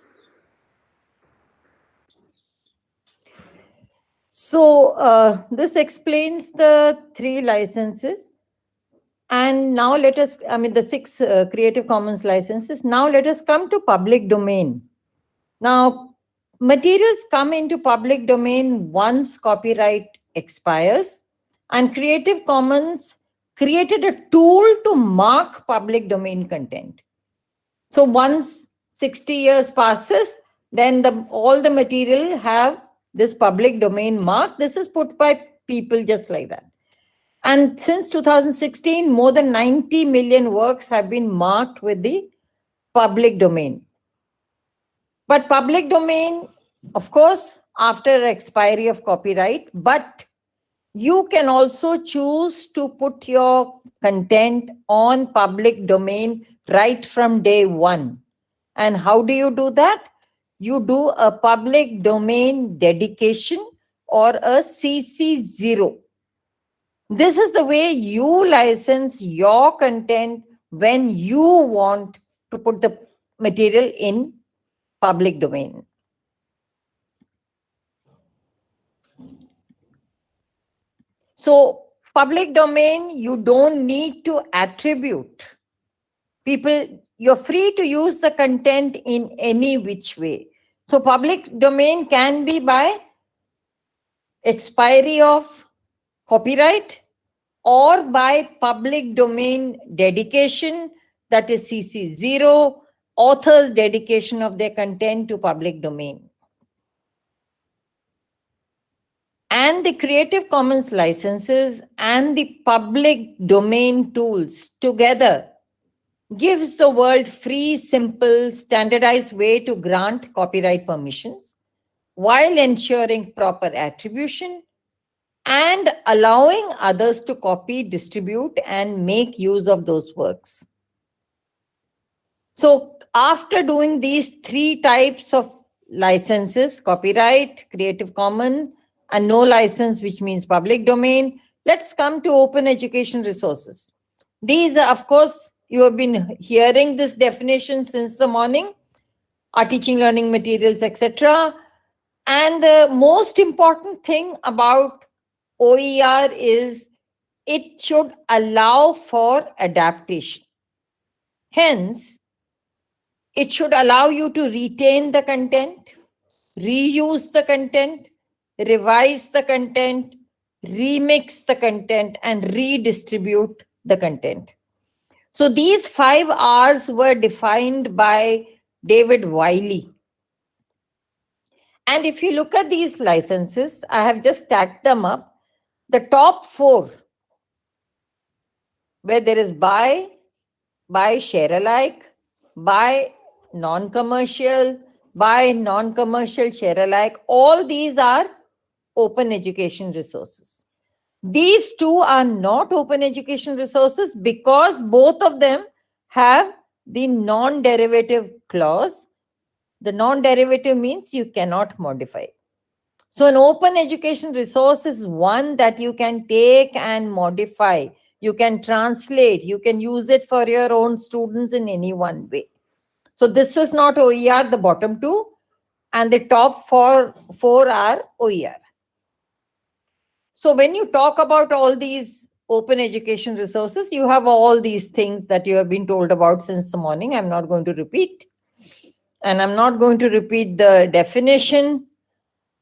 [SPEAKER 9] So this explains the 3 licenses. And now let us, the 6 Creative Commons licenses. Now let us come to public domain. Now, materials come into public domain once copyright expires, and Creative Commons created a tool to mark public domain content. So once 60 years passes, then all the material have this public domain mark. This is put by people just like that. And since 2016, more than 90 million works have been marked with the public domain. But public domain, of course, after expiry of copyright, but you can also choose to put your content on public domain right from day one. And how do you do that? You do a public domain dedication or a CC0. This is the way you license your content when you want to put the material in public domain. So public domain, you don't need to attribute. People, you're free to use the content in any which way. So public domain can be by expiry of copyright or by public domain dedication, that is CC0, author's dedication of their content to public domain. And the Creative Commons licenses and the public domain tools together gives the world free, simple, standardized way to grant copyright permissions while ensuring proper attribution and allowing others to copy, distribute, and make use of those works. So after doing these 3 types of licenses, copyright, Creative Commons, and no license, which means public domain, let's come to open education resources. These are, of course, you have been hearing this definition since the morning, our teaching, learning materials, etc. And the most important thing about OER is it should allow for adaptation. Hence, it should allow you to retain the content, reuse the content, revise the content, remix the content, and redistribute the content. So these 5 R's were defined by David Wiley. And if you look at these licenses, I have just stacked them up. The top 4, where there is buy, share alike, buy, non-commercial, buy, non-commercial, share alike, all these are open education resources. These 2 are not open education resources because both of them have the non-derivative clause. The non-derivative means you cannot modify. So an open education resource is one that you can take and modify. You can translate. You can use it for your own students in any one way. So this is not OER, the bottom 2, and the top 4 are OER. So when you talk about all these open education resources, you have all these things that you have been told about since the morning. I'm not going to repeat. And I'm not going to repeat the definition.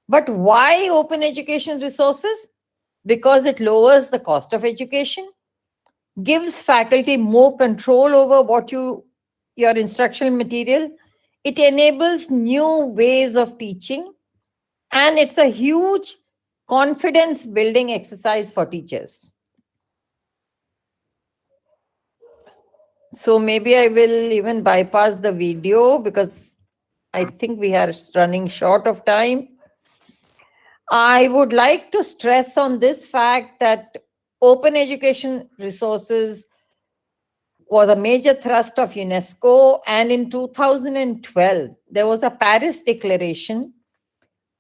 [SPEAKER 9] But why open education resources? Because it lowers the cost of education, gives faculty more control over what your instructional material. It enables new ways of teaching. And it's a huge confidence building exercise for teachers. So maybe I will even bypass the video because I think we are running short of time. I would like to stress on this fact that open education resources was a major thrust of UNESCO, and in 2012, there was a Paris Declaration,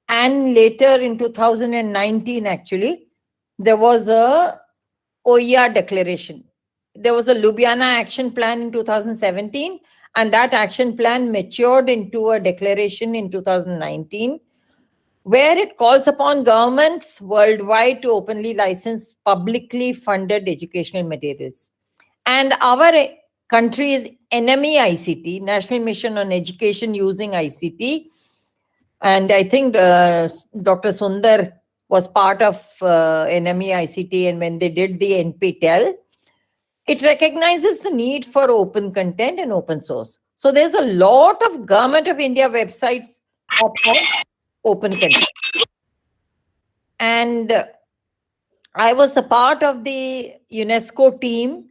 [SPEAKER 9] and later in 2019, actually, there was a OER declaration. There was a Ljubljana action plan in 2017, and that action plan matured into a declaration in 2019. where it calls upon governments worldwide to openly license publicly funded educational materials. And our country's NME ICT, National Mission on Education Using ICT, and I think Dr. Sunder was part of NME ICT, and when they did the NPTEL, it recognizes the need for open content and open source. So there's a lot of Government of India websites for open content. And I was a part of the UNESCO team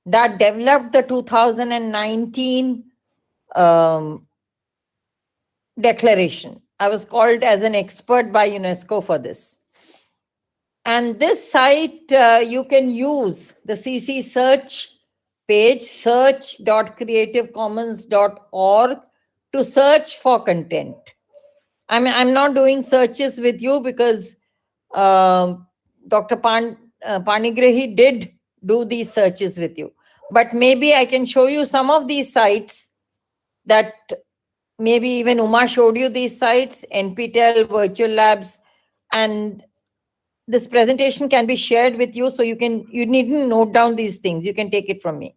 [SPEAKER 9] that developed the 2019 declaration. I was called as an expert by UNESCO for this. And this site, you can use the CC search page, search.creativecommons.org, to search for content. I'm not doing searches with you because Dr. Panigrahi did do these searches with you. But maybe I can show you some of these sites that maybe even Uma showed you these sites, NPTEL, Virtual Labs, and this presentation can be shared with you, so you needn't note down these things. You can take it from me.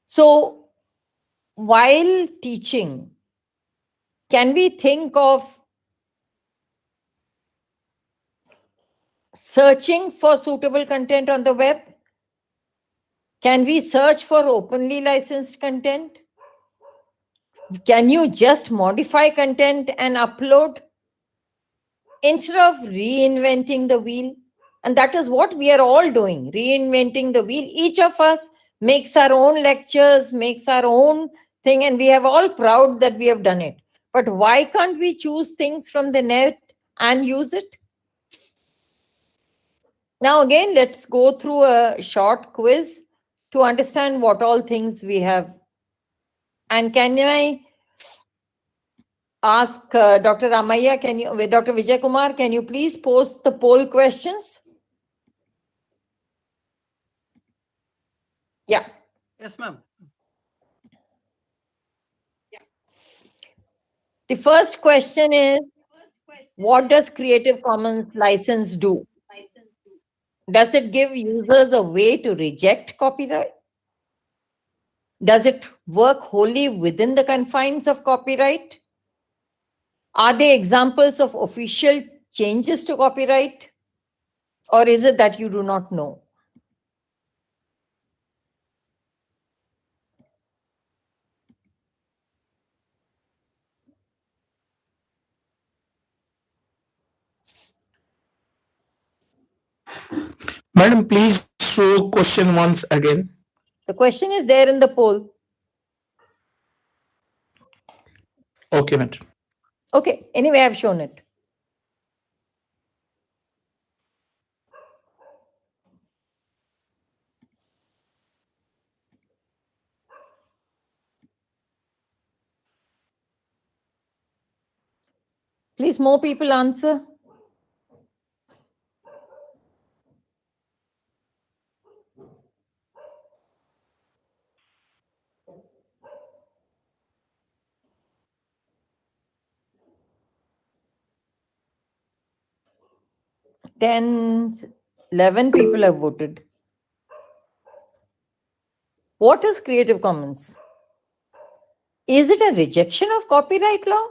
[SPEAKER 9] So while teaching, can we think of searching for suitable content on the web? Can we search for openly licensed content? Can you just modify content and upload instead of reinventing the wheel? And that is what we are all doing, reinventing the wheel. Each of us makes our own lectures, makes our own thing, and we are all proud that we have done it. But why can't we choose things from the net and use it? Now again, let's go through a short quiz to understand what all things we have. And can I ask Dr. Ramaiah, Dr. Vijay Kumar, can you please post the poll questions? Yeah.
[SPEAKER 8] Yes, ma'am.
[SPEAKER 9] The first question is, what does Creative Commons license do? Does it give users a way to reject copyright? Does it work wholly within the confines of copyright? Are they examples of official changes to copyright? Or is it that you do not know?
[SPEAKER 6] Madam, please show question once again.
[SPEAKER 9] The question is there in the poll.
[SPEAKER 6] Okay, madam.
[SPEAKER 9] Okay, anyway, I've shown it. Please, more people answer. Ten, 11 people have voted. What is Creative Commons? Is it a rejection of copyright law?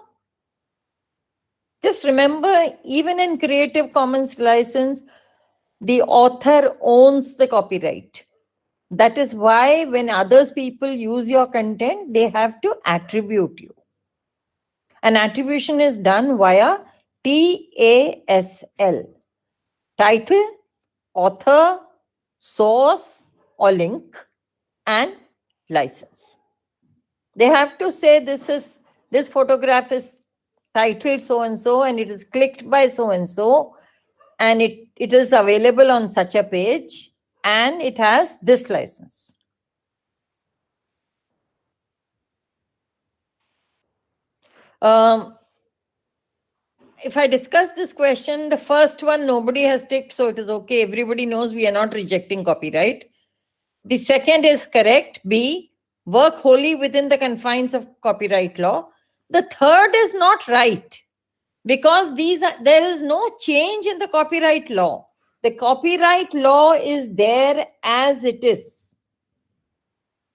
[SPEAKER 9] Just remember, even in Creative Commons license, the author owns the copyright. That is why when other people use your content, they have to attribute you. An attribution is done via TASL. Title, author, source or link, and license. They have to say this photograph is titled so-and-so and it is clicked by so-and-so and it is available on such a page and it has this license. If I discuss this question, the first one nobody has ticked, so it is okay. Everybody knows we are not rejecting copyright. The second is correct. B, work wholly within the confines of copyright law. The third is not right, because there is no change in the copyright law. The copyright law is there as it is.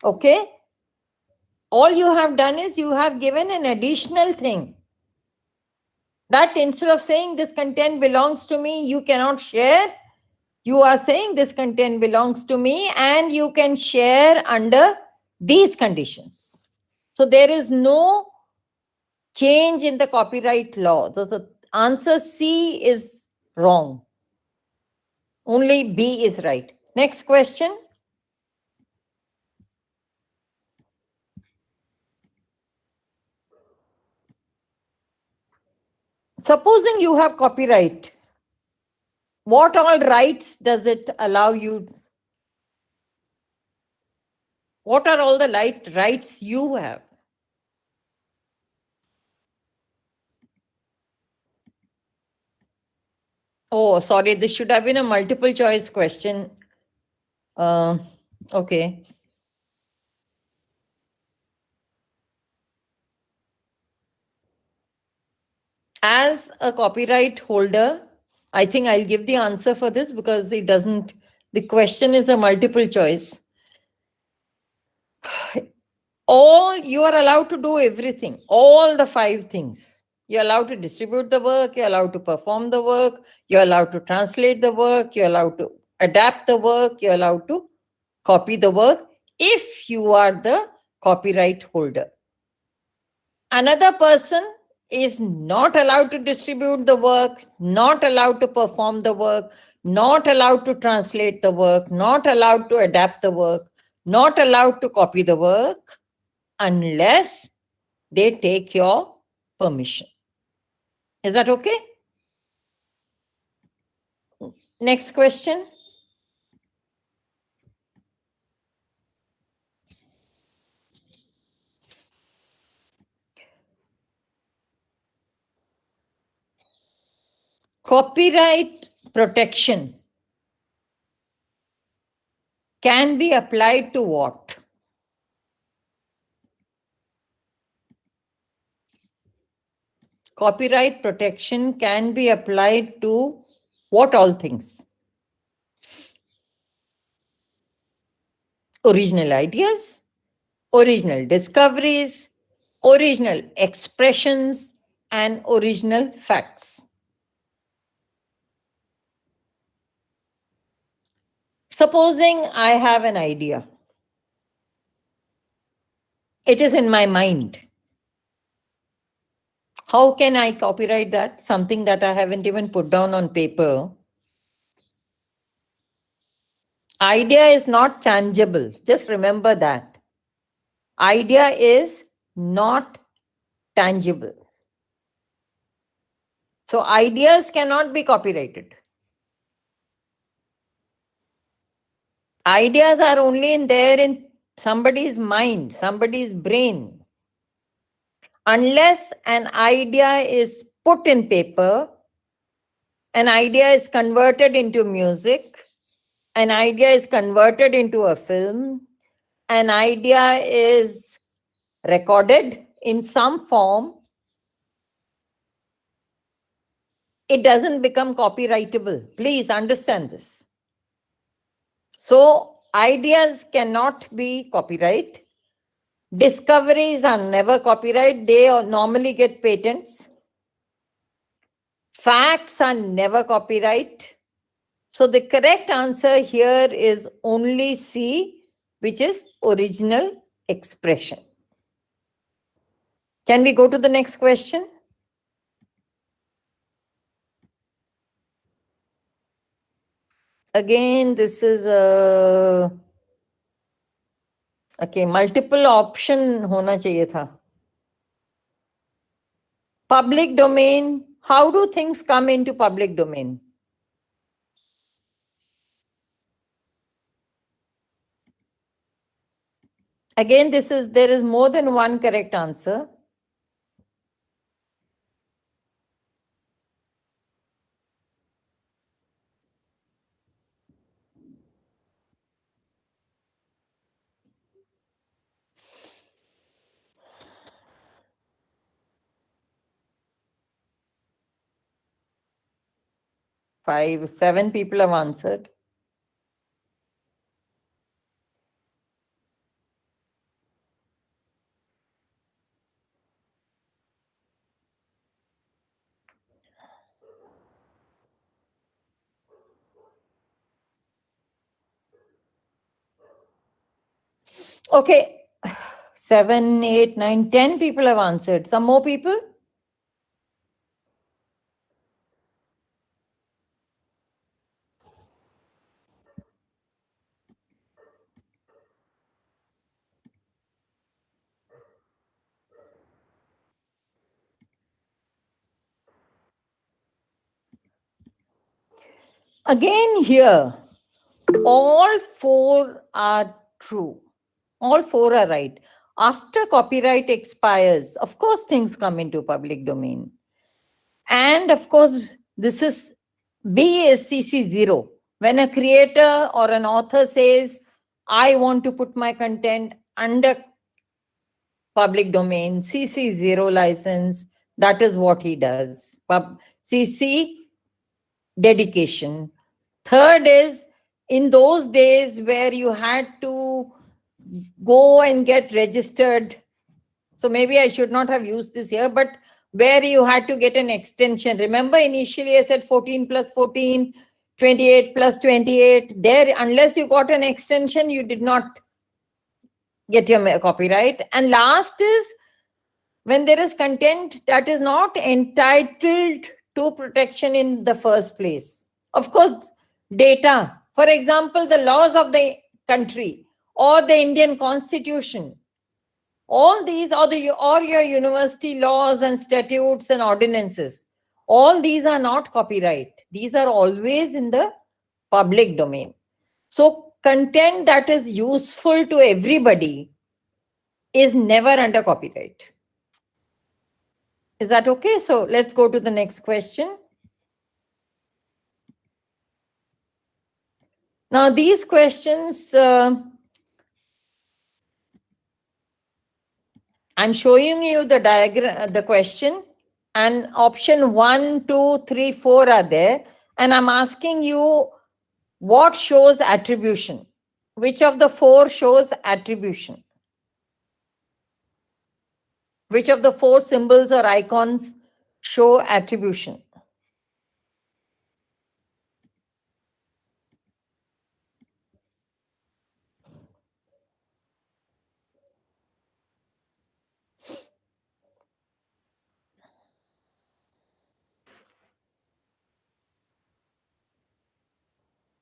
[SPEAKER 9] Okay? All you have done is you have given an additional thing. That instead of saying this content belongs to me, you cannot share, you are saying this content belongs to me and you can share under these conditions. So there is no change in the copyright law. So the answer C is wrong. Only B is right. Next question. Supposing you have copyright, what all rights does it allow you? What are all the rights you have? Oh, sorry, this should have been a multiple choice question. Okay. As a copyright holder, I think I'll give the answer for this because it doesn't, the question is a multiple choice. You are allowed to do everything, all the 5 things. You're allowed to distribute the work, you're allowed to perform the work, you're allowed to translate the work, you're allowed to adapt the work, you're allowed to copy the work if you are the copyright holder. Another person is not allowed to distribute the work, not allowed to perform the work, not allowed to translate the work, not allowed to adapt the work, not allowed to copy the work unless they take your permission. Is that okay? Next question. Copyright protection can be applied to what? Copyright protection can be applied to what all things? Original ideas, original discoveries, original expressions, and original facts. Supposing I have an idea. It is in my mind. How can I copyright that? Something that I haven't even put down on paper. Idea is not tangible. Just remember that. Idea is not tangible. So ideas cannot be copyrighted. Ideas are only in somebody's mind, somebody's brain. Unless an idea is put in paper, an idea is converted into music, an idea is converted into a film, an idea is recorded in some form, it doesn't become copyrightable. Please understand this. So ideas cannot be copyright. Discoveries are never copyright. They normally get patents. Facts are never copyright. So the correct answer here is only C, which is original expression. Can we go to the next question? Again, this is a okay, multiple option होना चाहिए था. Public domain. How do things come into public domain? Again, there is more than one correct answer. 5, 7 people have answered. Okay, 7, 8, 9, 10 people have answered. Some more people? Again here, all 4 are true. All 4 are right. After copyright expires, of course, things come into public domain. And of course, this is B is CC0. When a creator or an author says, I want to put my content under public domain, CC0 license, that is what he does. CC dedication. Third is, in those days where you had to go and get registered, so maybe I should not have used this here, but where you had to get an extension. Remember, initially I said 14 plus 14, 28 plus 28. There, unless you got an extension, you did not get your copyright. And last is, when there is content that is not entitled to protection in the first place. Of course, data. For example, the laws of the country or the Indian Constitution. All these or your university laws and statutes and ordinances. All these are not copyright. These are always in the public domain. So content that is useful to everybody is never under copyright. Is that okay? So let's go to the next question. Now these questions, I'm showing you the diagram, the question, and option 1, 2, 3, 4 are there. And I'm asking you what shows attribution? Which of the 4 shows attribution? Which of the 4 symbols or icons show attribution?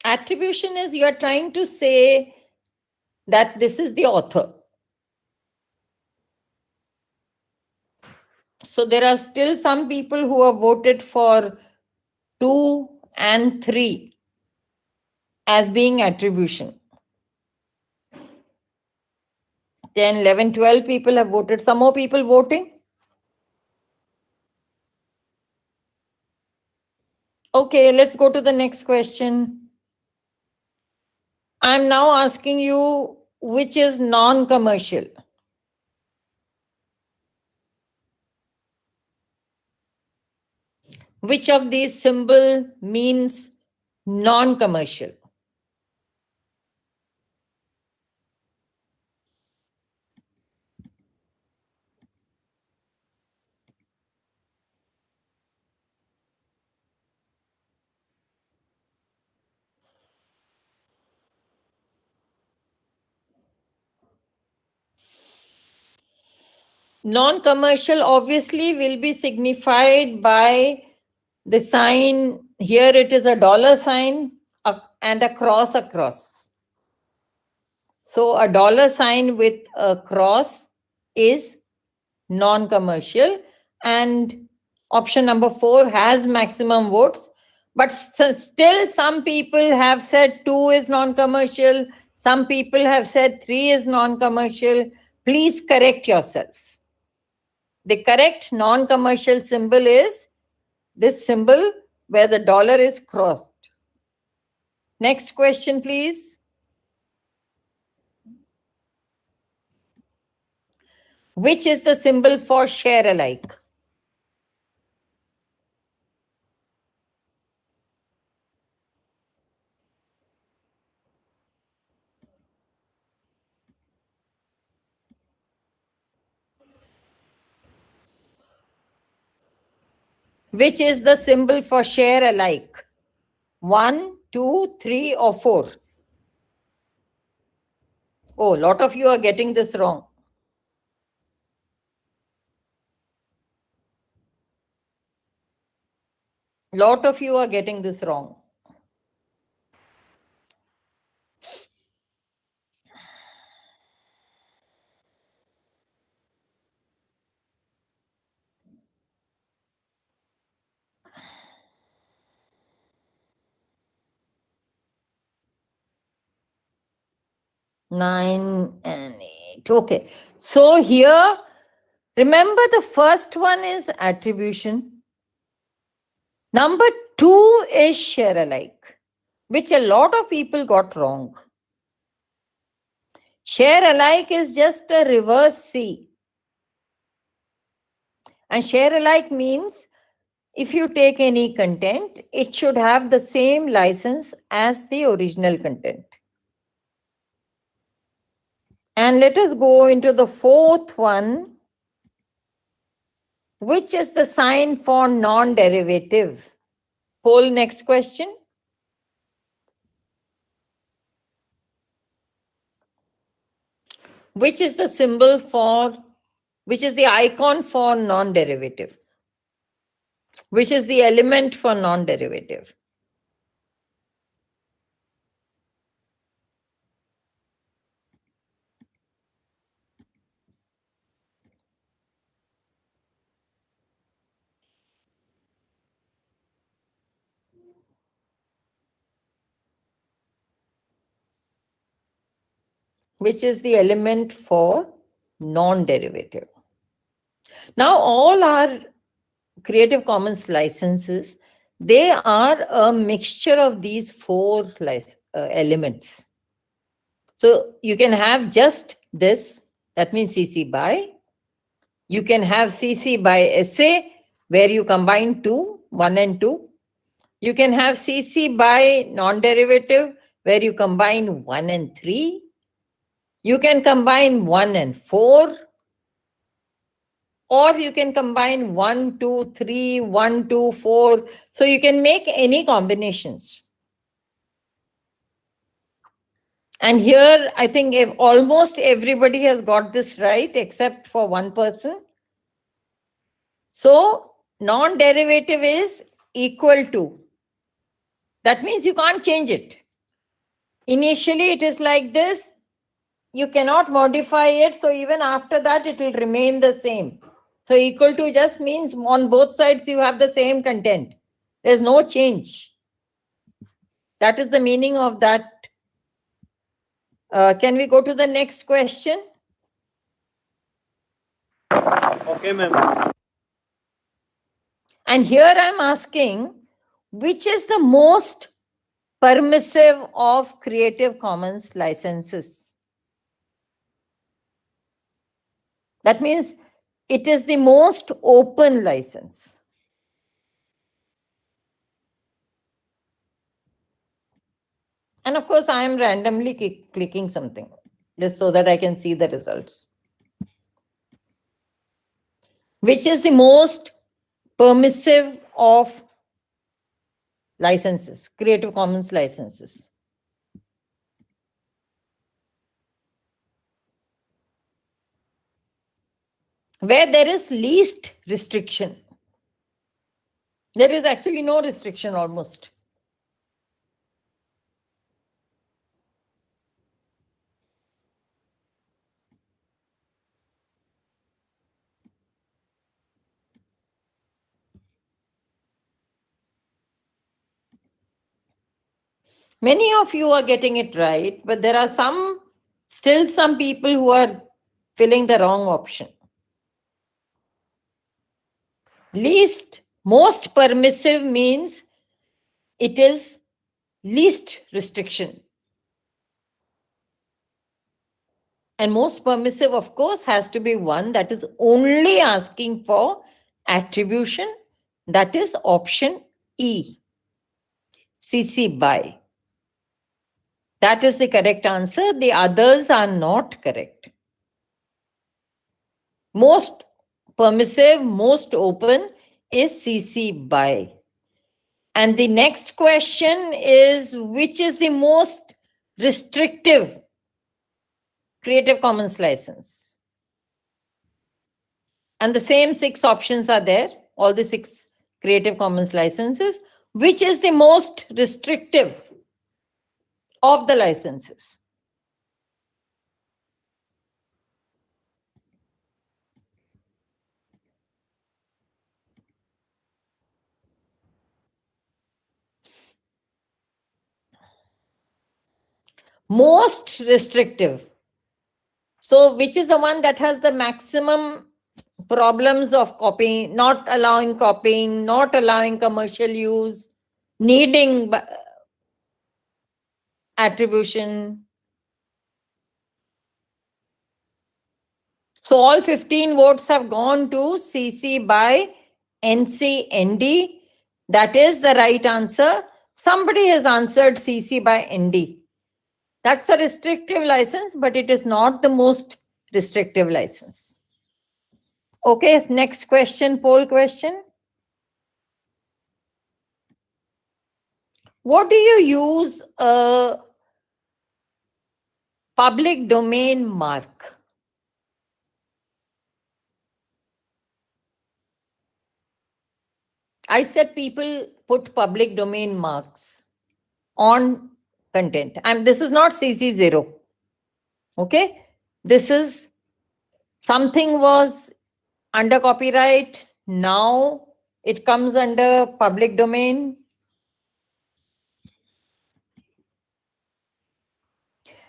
[SPEAKER 9] Attribution is you're trying to say that this is the author. So there are still some people who have voted for 2 and 3 as being attribution. 10, 11, 12 people have voted. Some more people voting? Okay, let's go to the next question. I'm now asking you which is non-commercial. Which of these symbol means non-commercial? Non-commercial obviously will be signified by the sign. Here it is a dollar sign and a cross across. So a dollar sign with a cross is non-commercial, and option number 4 has maximum votes. But still some people have said 2 is non-commercial. Some people have said 3 is non-commercial. Please correct yourself. The correct non-commercial symbol is this symbol where the dollar is crossed. Next question, please. Which is the symbol for share alike? which is the symbol for share alike? 1, 2, 3, or 4? Oh, a lot of you are getting this wrong. Lot of you are getting this wrong. Nine and 8. Okay. So here, remember the first one is attribution. Number 2 is share alike, which a lot of people got wrong. Share alike is just a reverse C. And share alike means if you take any content, it should have the same license as the original content. And let us go into the fourth one, which is the sign for non-derivative. Whole next question. Which is the symbol for, which is the icon for non-derivative? Which is the element for non-derivative? Which is the element for non-derivative? Now, all our Creative Commons licenses, they are a mixture of these 4 elements. So you can have just this, that means CC BY. You can have CC BY SA, where you combine 2, 1 and 2. You can have CC BY non-derivative, where you combine 1 and 3. You can combine 1 and 4. Or you can combine 1, 2, 3, 1, 2, 4. So you can make any combinations. And here, I think almost everybody has got this right, except for one person. So non-derivative is equal to. That means you can't change it. Initially, it is like this. You cannot modify it. So even after that, it will remain the same. So equal to just means on both sides, you have the same content. There's no change. That is the meaning of that. Can we go to the next question?
[SPEAKER 16] Okay, ma'am.
[SPEAKER 9] And here I'm asking, which is the most permissive of Creative Commons licenses? That means it is the most open license. And of course, I am randomly clicking something just so that I can see the results. Which is the most permissive of licenses, Creative Commons licenses? Where there is least restriction. There is actually no restriction almost. Many of you are getting it right, but there are still some people who are filling the wrong option. Most permissive means it is least restriction. And most permissive, of course, has to be one that is only asking for attribution. That is option E, CC BY. That is the correct answer. The others are not correct. Most permissive, most open is CC BY. And the next question is, which is the most restrictive Creative Commons license? And the same 6 options are there, all the 6 Creative Commons licenses. Which is the most restrictive of the licenses? Most restrictive. So which is the one that has the maximum problems of copying, not allowing copying, not allowing commercial use, needing attribution? So all 15 votes have gone to CC BY NC ND. That is the right answer. Somebody has answered CC BY ND. That's a restrictive license, but it is not the most restrictive license. Okay, next question, poll question. What do you use a public domain mark? I said people put public domain marks on content. And this is not CC0. Okay, this is something was under copyright. Now it comes under public domain.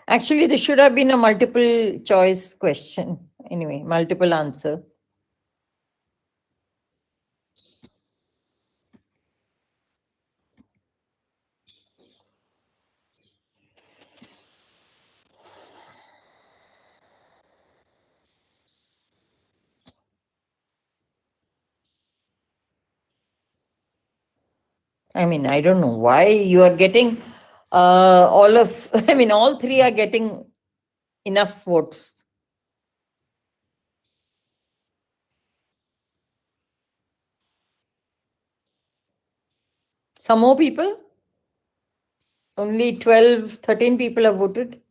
[SPEAKER 9] Actually, this should have been a multiple choice question. Anyway, multiple answer. I mean, I don't know why you are getting all 3 are getting enough votes. Some more people? Only 12, 13 people have voted.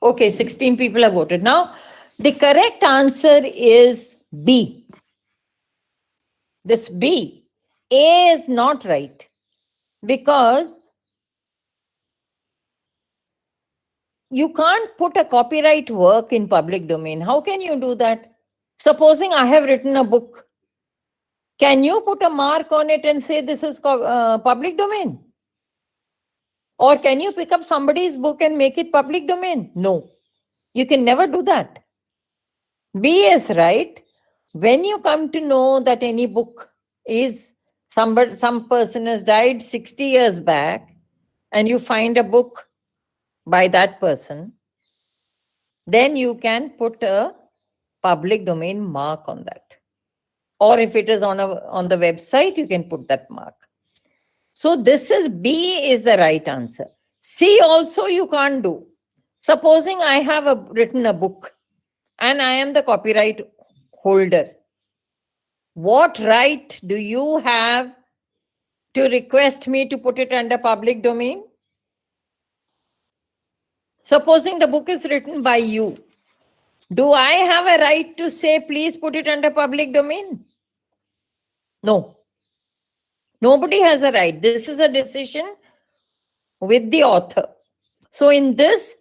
[SPEAKER 9] Okay, 16 people have voted. Now, the correct answer is B. This B. A is not right because you can't put a copyright work in public domain. How can you do that? Supposing I have written a book, can you put a mark on it and say this is public domain? Or can you pick up somebody's book and make it public domain? No, you can never do that. B is right. When you come to know that any book is some person has died 60 years back and you find a book by that person, then you can put a public domain mark on that. Or if it is on the website, you can put that mark. So this is B is the right answer. C also you can't do. Supposing I have written a book and I am the copyright holder. What right do you have to request me to put it under public domain? Supposing the book is written by you. Do I have a right to say, please put it under public domain? No. Nobody has a right. This is a decision with the author. So in this,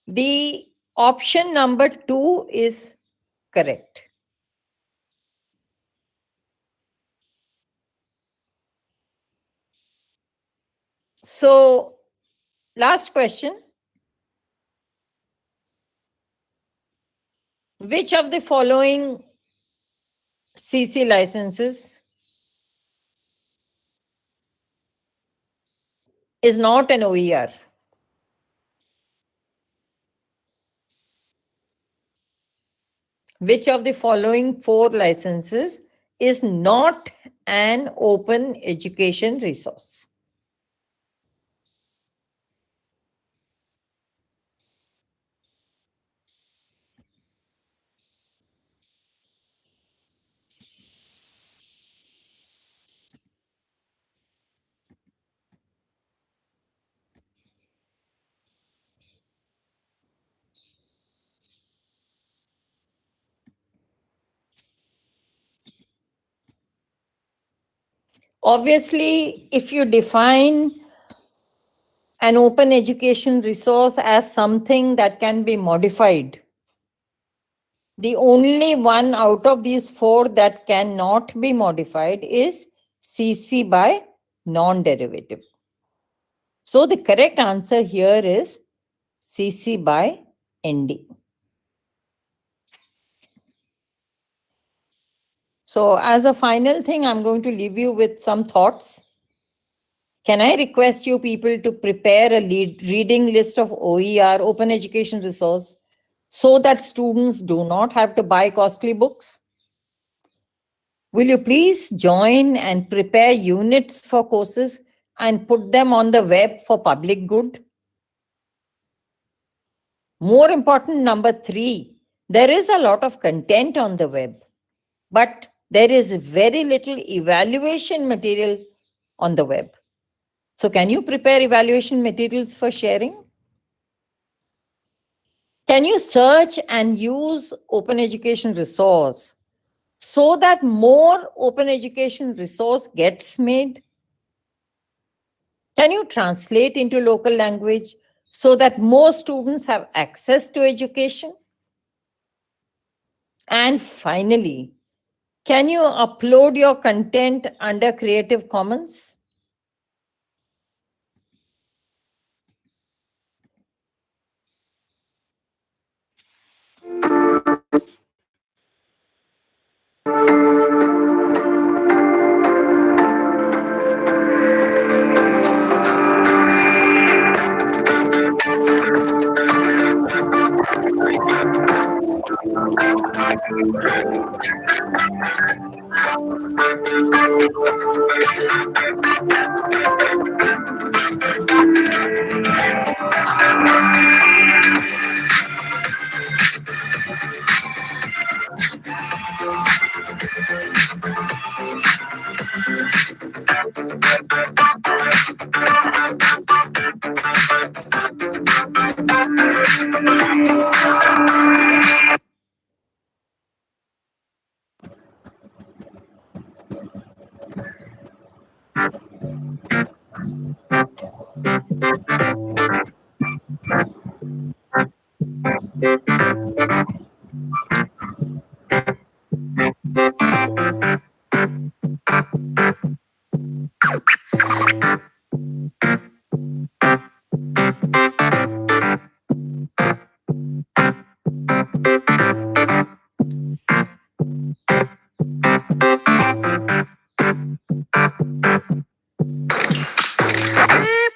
[SPEAKER 9] the option number 2 is correct. So last question. Which of the following CC licenses is not an OER? Which of the following 4 licenses is not an open education resource? Obviously, if you define an open education resource as something that can be modified, the only one out of these four that cannot be modified is CC by non-derivative. So the correct answer here is CC by ND. So as a final thing, I'm going to leave you with some thoughts. Can I request you people to prepare a reading list of OER, open education resource, so that students do not have to buy costly books? Will you please join and prepare units for courses and put them on the web for public good? More important, number 3, there is a lot of content on the web, but there is very little evaluation material on the web. So can you prepare evaluation materials for sharing? Can you search and use open education resource so that more open education resource gets made? Can you translate into local language so that more students have access to education? And finally, can you upload your content under Creative Commons?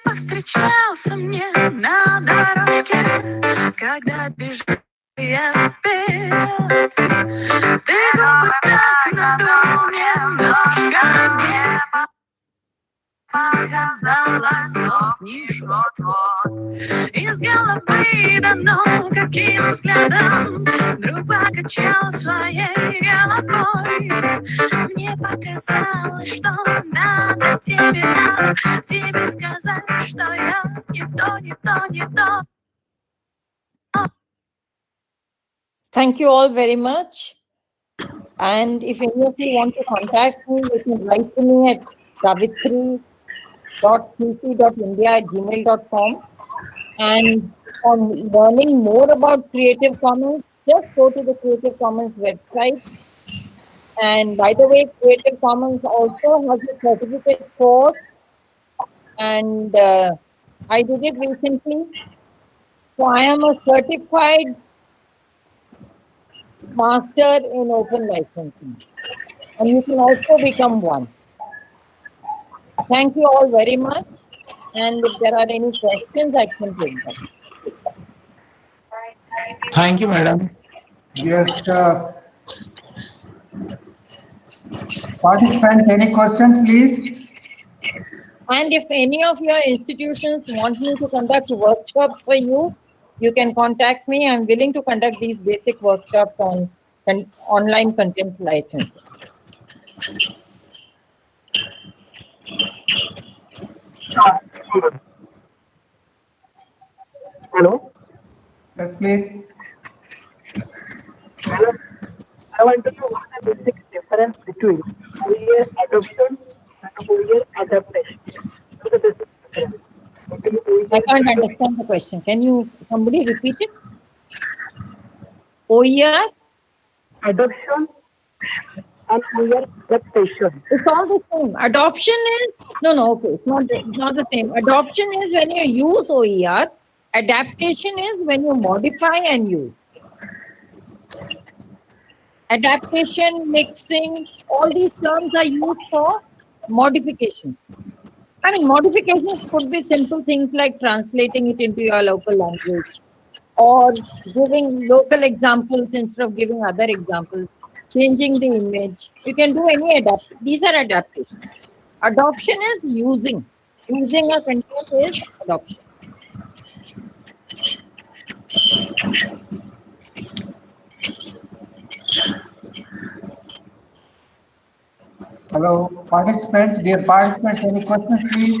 [SPEAKER 17] Повстречался мне на дорожке, когда бежал я вперед. Ты губы так надул немножко, мне показалось, лопнешь вот-вот. Из головы до ног, каким взглядом вдруг покачал своей головой. Мне показалось, что надо тебе сказать, что я не то.
[SPEAKER 9] Thank you all very much. And if any of you want to contact me, you can write to me at savitri.cc.india@gmail.com. And for learning more about Creative Commons, just go to the Creative Commons website. And by the way, Creative Commons also has a certificate course, and I did it recently. So I am a certified master in open licensing, and you can also become one. Thank you all very much, and if there are any questions, I can take them.
[SPEAKER 6] Thank you, madam.
[SPEAKER 1] Yes, participants, any questions, please?
[SPEAKER 9] And if any of your institutions want me to conduct workshops for you, you can contact me. I'm willing to conduct these basic workshops on online content licensing.
[SPEAKER 2] Hello?
[SPEAKER 1] Yes, please.
[SPEAKER 2] Hello? I want to know what is the basic difference between OER adoption and and OER adaptation to the business requirements.
[SPEAKER 9] I can't understand the question. Can you, somebody repeat it? OER?
[SPEAKER 2] Adoption and OER adaptation.
[SPEAKER 9] It's all the same. Adoption is, no, okay, it's not the same. Adoption is when you use OER. Adaptation is when you modify and use. Adaptation, mixing, all these terms are used for modifications. I mean, modifications could be simple things like translating it into your local language or giving local examples instead of giving other examples, changing the image. You can do any adaptation. These are adaptations. Adoption is using. Using a content is adoption.
[SPEAKER 1] Hello, participants, dear participants, any questions, please?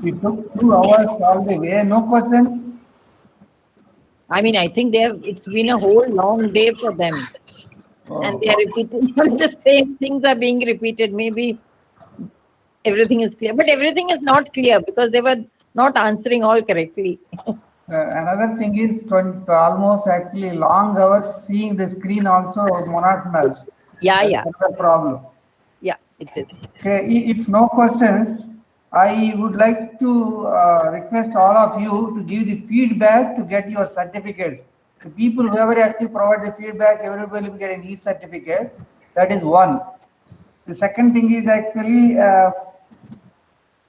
[SPEAKER 1] We took 2 hours all the way, no question?
[SPEAKER 9] I mean, I think it's been a whole long day for them. And they are repeating the same things are being repeated. Maybe everything is clear, but everything is not clear because they were not answering all correctly.
[SPEAKER 1] Another thing is almost actually long hours seeing the screen also monotonous.
[SPEAKER 9] Yeah.
[SPEAKER 1] That's the problem.
[SPEAKER 9] Yeah, it is.
[SPEAKER 1] Okay, if no questions, I would like to request all of you to give the feedback to get your certificates. The people who ever actually provide the feedback, everybody will get an e-certificate. That is one. The second thing is actually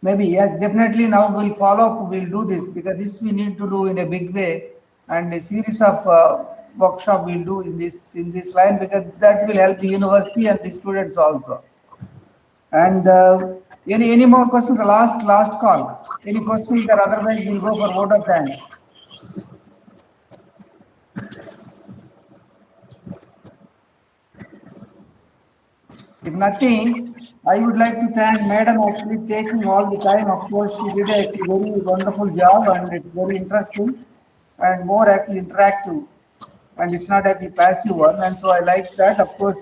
[SPEAKER 1] maybe yes, definitely now we'll follow up. We'll do this because this we need to do in a big way, and a series of workshop we'll do in this line because that will help the university and the students also. And any more questions? The last call. Any questions or otherwise we'll go for vote of thanks. If nothing, I would like to thank Madam actually taking all the time. Of course, she did a very wonderful job and it's very interesting and more actually interactive. And it's not actually passive one. And so I like that. Of course,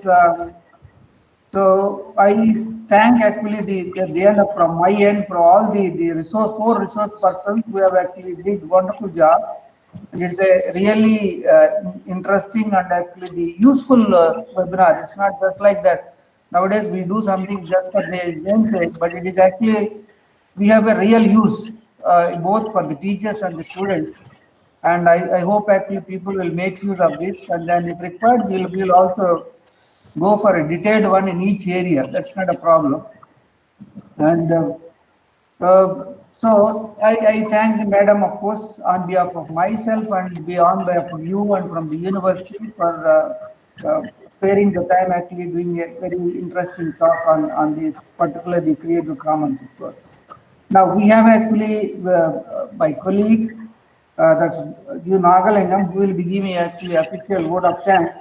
[SPEAKER 1] so I thank actually the end from my end for all the four resource persons who have actually did wonderful job. And it's a really interesting and actually the useful webinar. It's not just like that. Nowadays we do something just for the sake, but it is actually we have a real use both for the teachers and the students. And I hope actually people will make use of this. And then if required, we'll also go for a detailed one in each area. That's not a problem. And so I thank the madam, of course, on behalf of myself and on behalf of you and from the university for sparing the time actually doing a very interesting talk on this, particularly Creative Commons, of course. Now we have actually my colleague, Dr. Nagalingam, who will be giving actually official vote of thanks.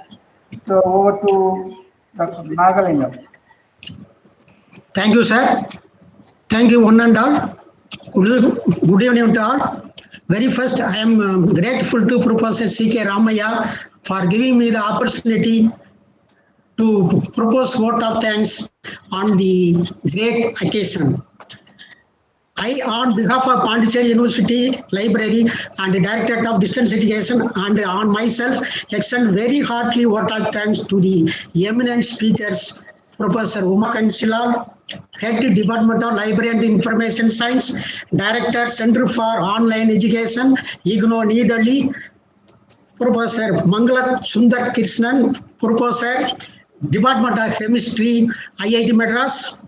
[SPEAKER 1] So over to Dr. Nagalingam.
[SPEAKER 6] Thank you, sir. Thank you, one and all. Good evening to all. Very first, I am grateful to Professor C.K. Ramaiah for giving me the opportunity to propose vote of thanks on the great occasion. I, on behalf of Pondicherry University Library and the Directorate of Distance Education and on myself, extend very heartily vote of thanks to the eminent speakers, Professor Kanjilal, Head Department of Library and Information Science, Director, Center for Online Education, IGNOU, New Delhi, Professor Mangala Sunder Krishnan, Professor, Department of Chemistry, IIT Madras,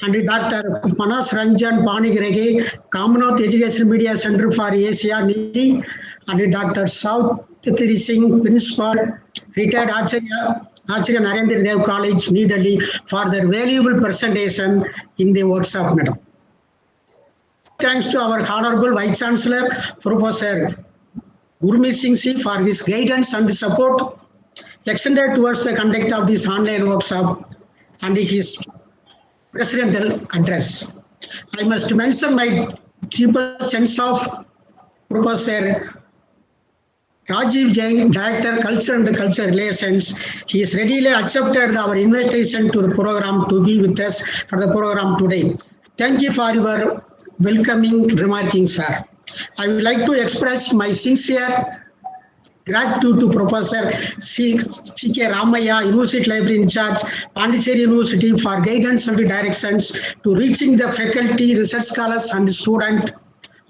[SPEAKER 6] and Dr. Manas Ranjan Pondicherry, Commonwealth Education Media Center for Asia, Nidhi, and Dr. South Singh, Principal, Retired Acharya Narendra Dev College, New Delhi, for their valuable presentation in the workshop, madam. Thanks to our Honorable Vice-Chancellor, Professor Gurmeet Singh for his guidance and support. extended towards the conduct of this online workshop and his presidential address. I must mention my deepest sense of Professor Rajeev Jain, Director, Culture and Culture Relations. He has readily accepted our invitation to the program to be with us for the program today. Thank you for your welcoming remarking, sir. I would like to express my sincere gratitude to Professor C.K. Ramaiah, University Library in charge, Pondicherry University for guidance and directions to reaching the faculty, research scholars and students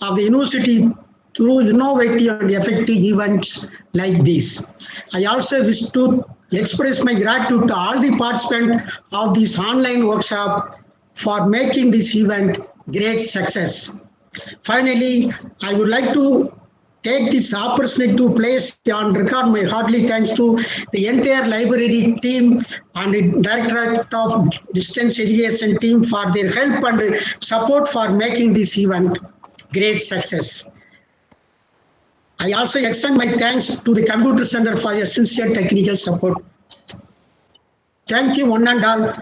[SPEAKER 6] of the university through innovative and effective events like this. I also wish to express my gratitude to all the participants of this online workshop for making this event great success. Finally, I would like to take this opportunity to place on record my heartily thanks to the entire library team and the Directorate of Distance Education team for their help and support for making this event great success. I also extend my thanks to the Computer Center for your sincere technical support. Thank you, one and all.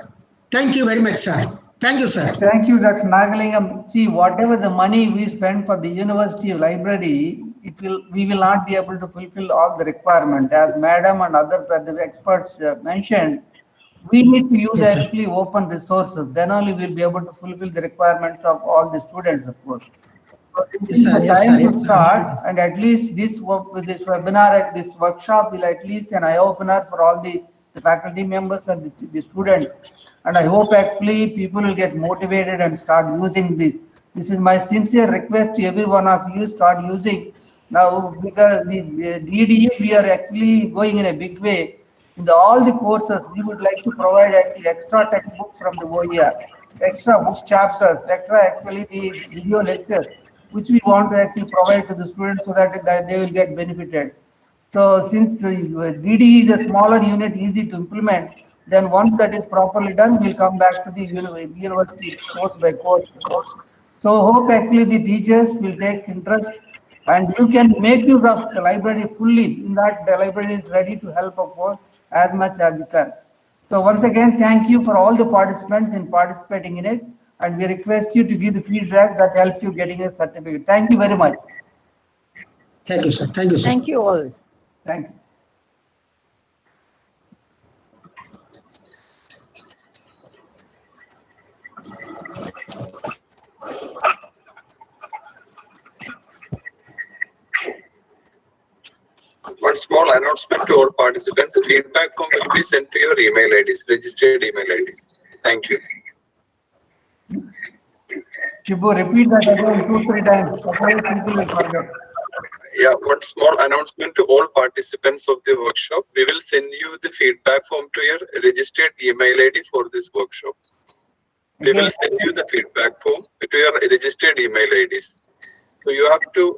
[SPEAKER 6] Thank you very much, sir. Thank you, sir.
[SPEAKER 1] Thank you, Dr. Nagalingam. See, whatever the money we spend for the University of Library, we will not be able to fulfill all the requirement. As Madam and other experts mentioned, we need to use actually open resources. Then only we'll be able to fulfill the requirements of all the students, of course. This is the time to start, and at least this webinar, this workshop will at least an eye opener for all the faculty members and the students. And I hope actually people will get motivated and start using this. This is my sincere request to every one of you, start using now, because the DDE we are actually going in a big way. In all the courses, we would like to provide actually extra textbooks from the OER, extra book chapters, extra actually the video lectures, which we want to actually provide to the students so that they will get benefited. So since DDE is a smaller unit, easy to implement, then once that is properly done, we'll come back to the university course by course. So hope actually the teachers will take interest and you can make use of the library fully. In that the library is ready to help of course as much as you can. So once again, thank you for all the participants in participating in it, and we request you to give the feedback that helps you getting a certificate. Thank you very much.
[SPEAKER 6] Thank you, sir. Thank you, sir.
[SPEAKER 9] Thank you all.
[SPEAKER 1] Thank you.
[SPEAKER 4] One small announcement to all participants. Feedback form will be sent to your email IDs, registered email IDs. Thank you.
[SPEAKER 1] Shibu, repeat that again 2-3 times. Otherwise people will forget.
[SPEAKER 4] Yeah, one small announcement to all participants of the workshop. We will send you the feedback form to your registered email ID for this workshop. We will send you the feedback form to your registered email IDs. So you have to,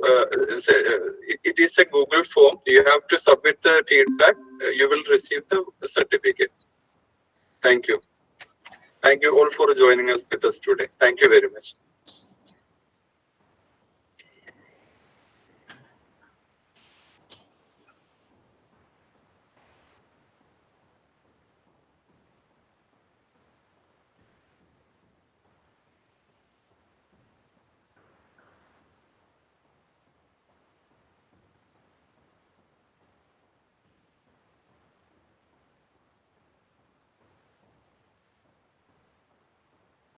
[SPEAKER 4] it is a Google form. You have to submit the feedback. You will receive the certificate. Thank you. Thank you all for joining us with us today. Thank you very much.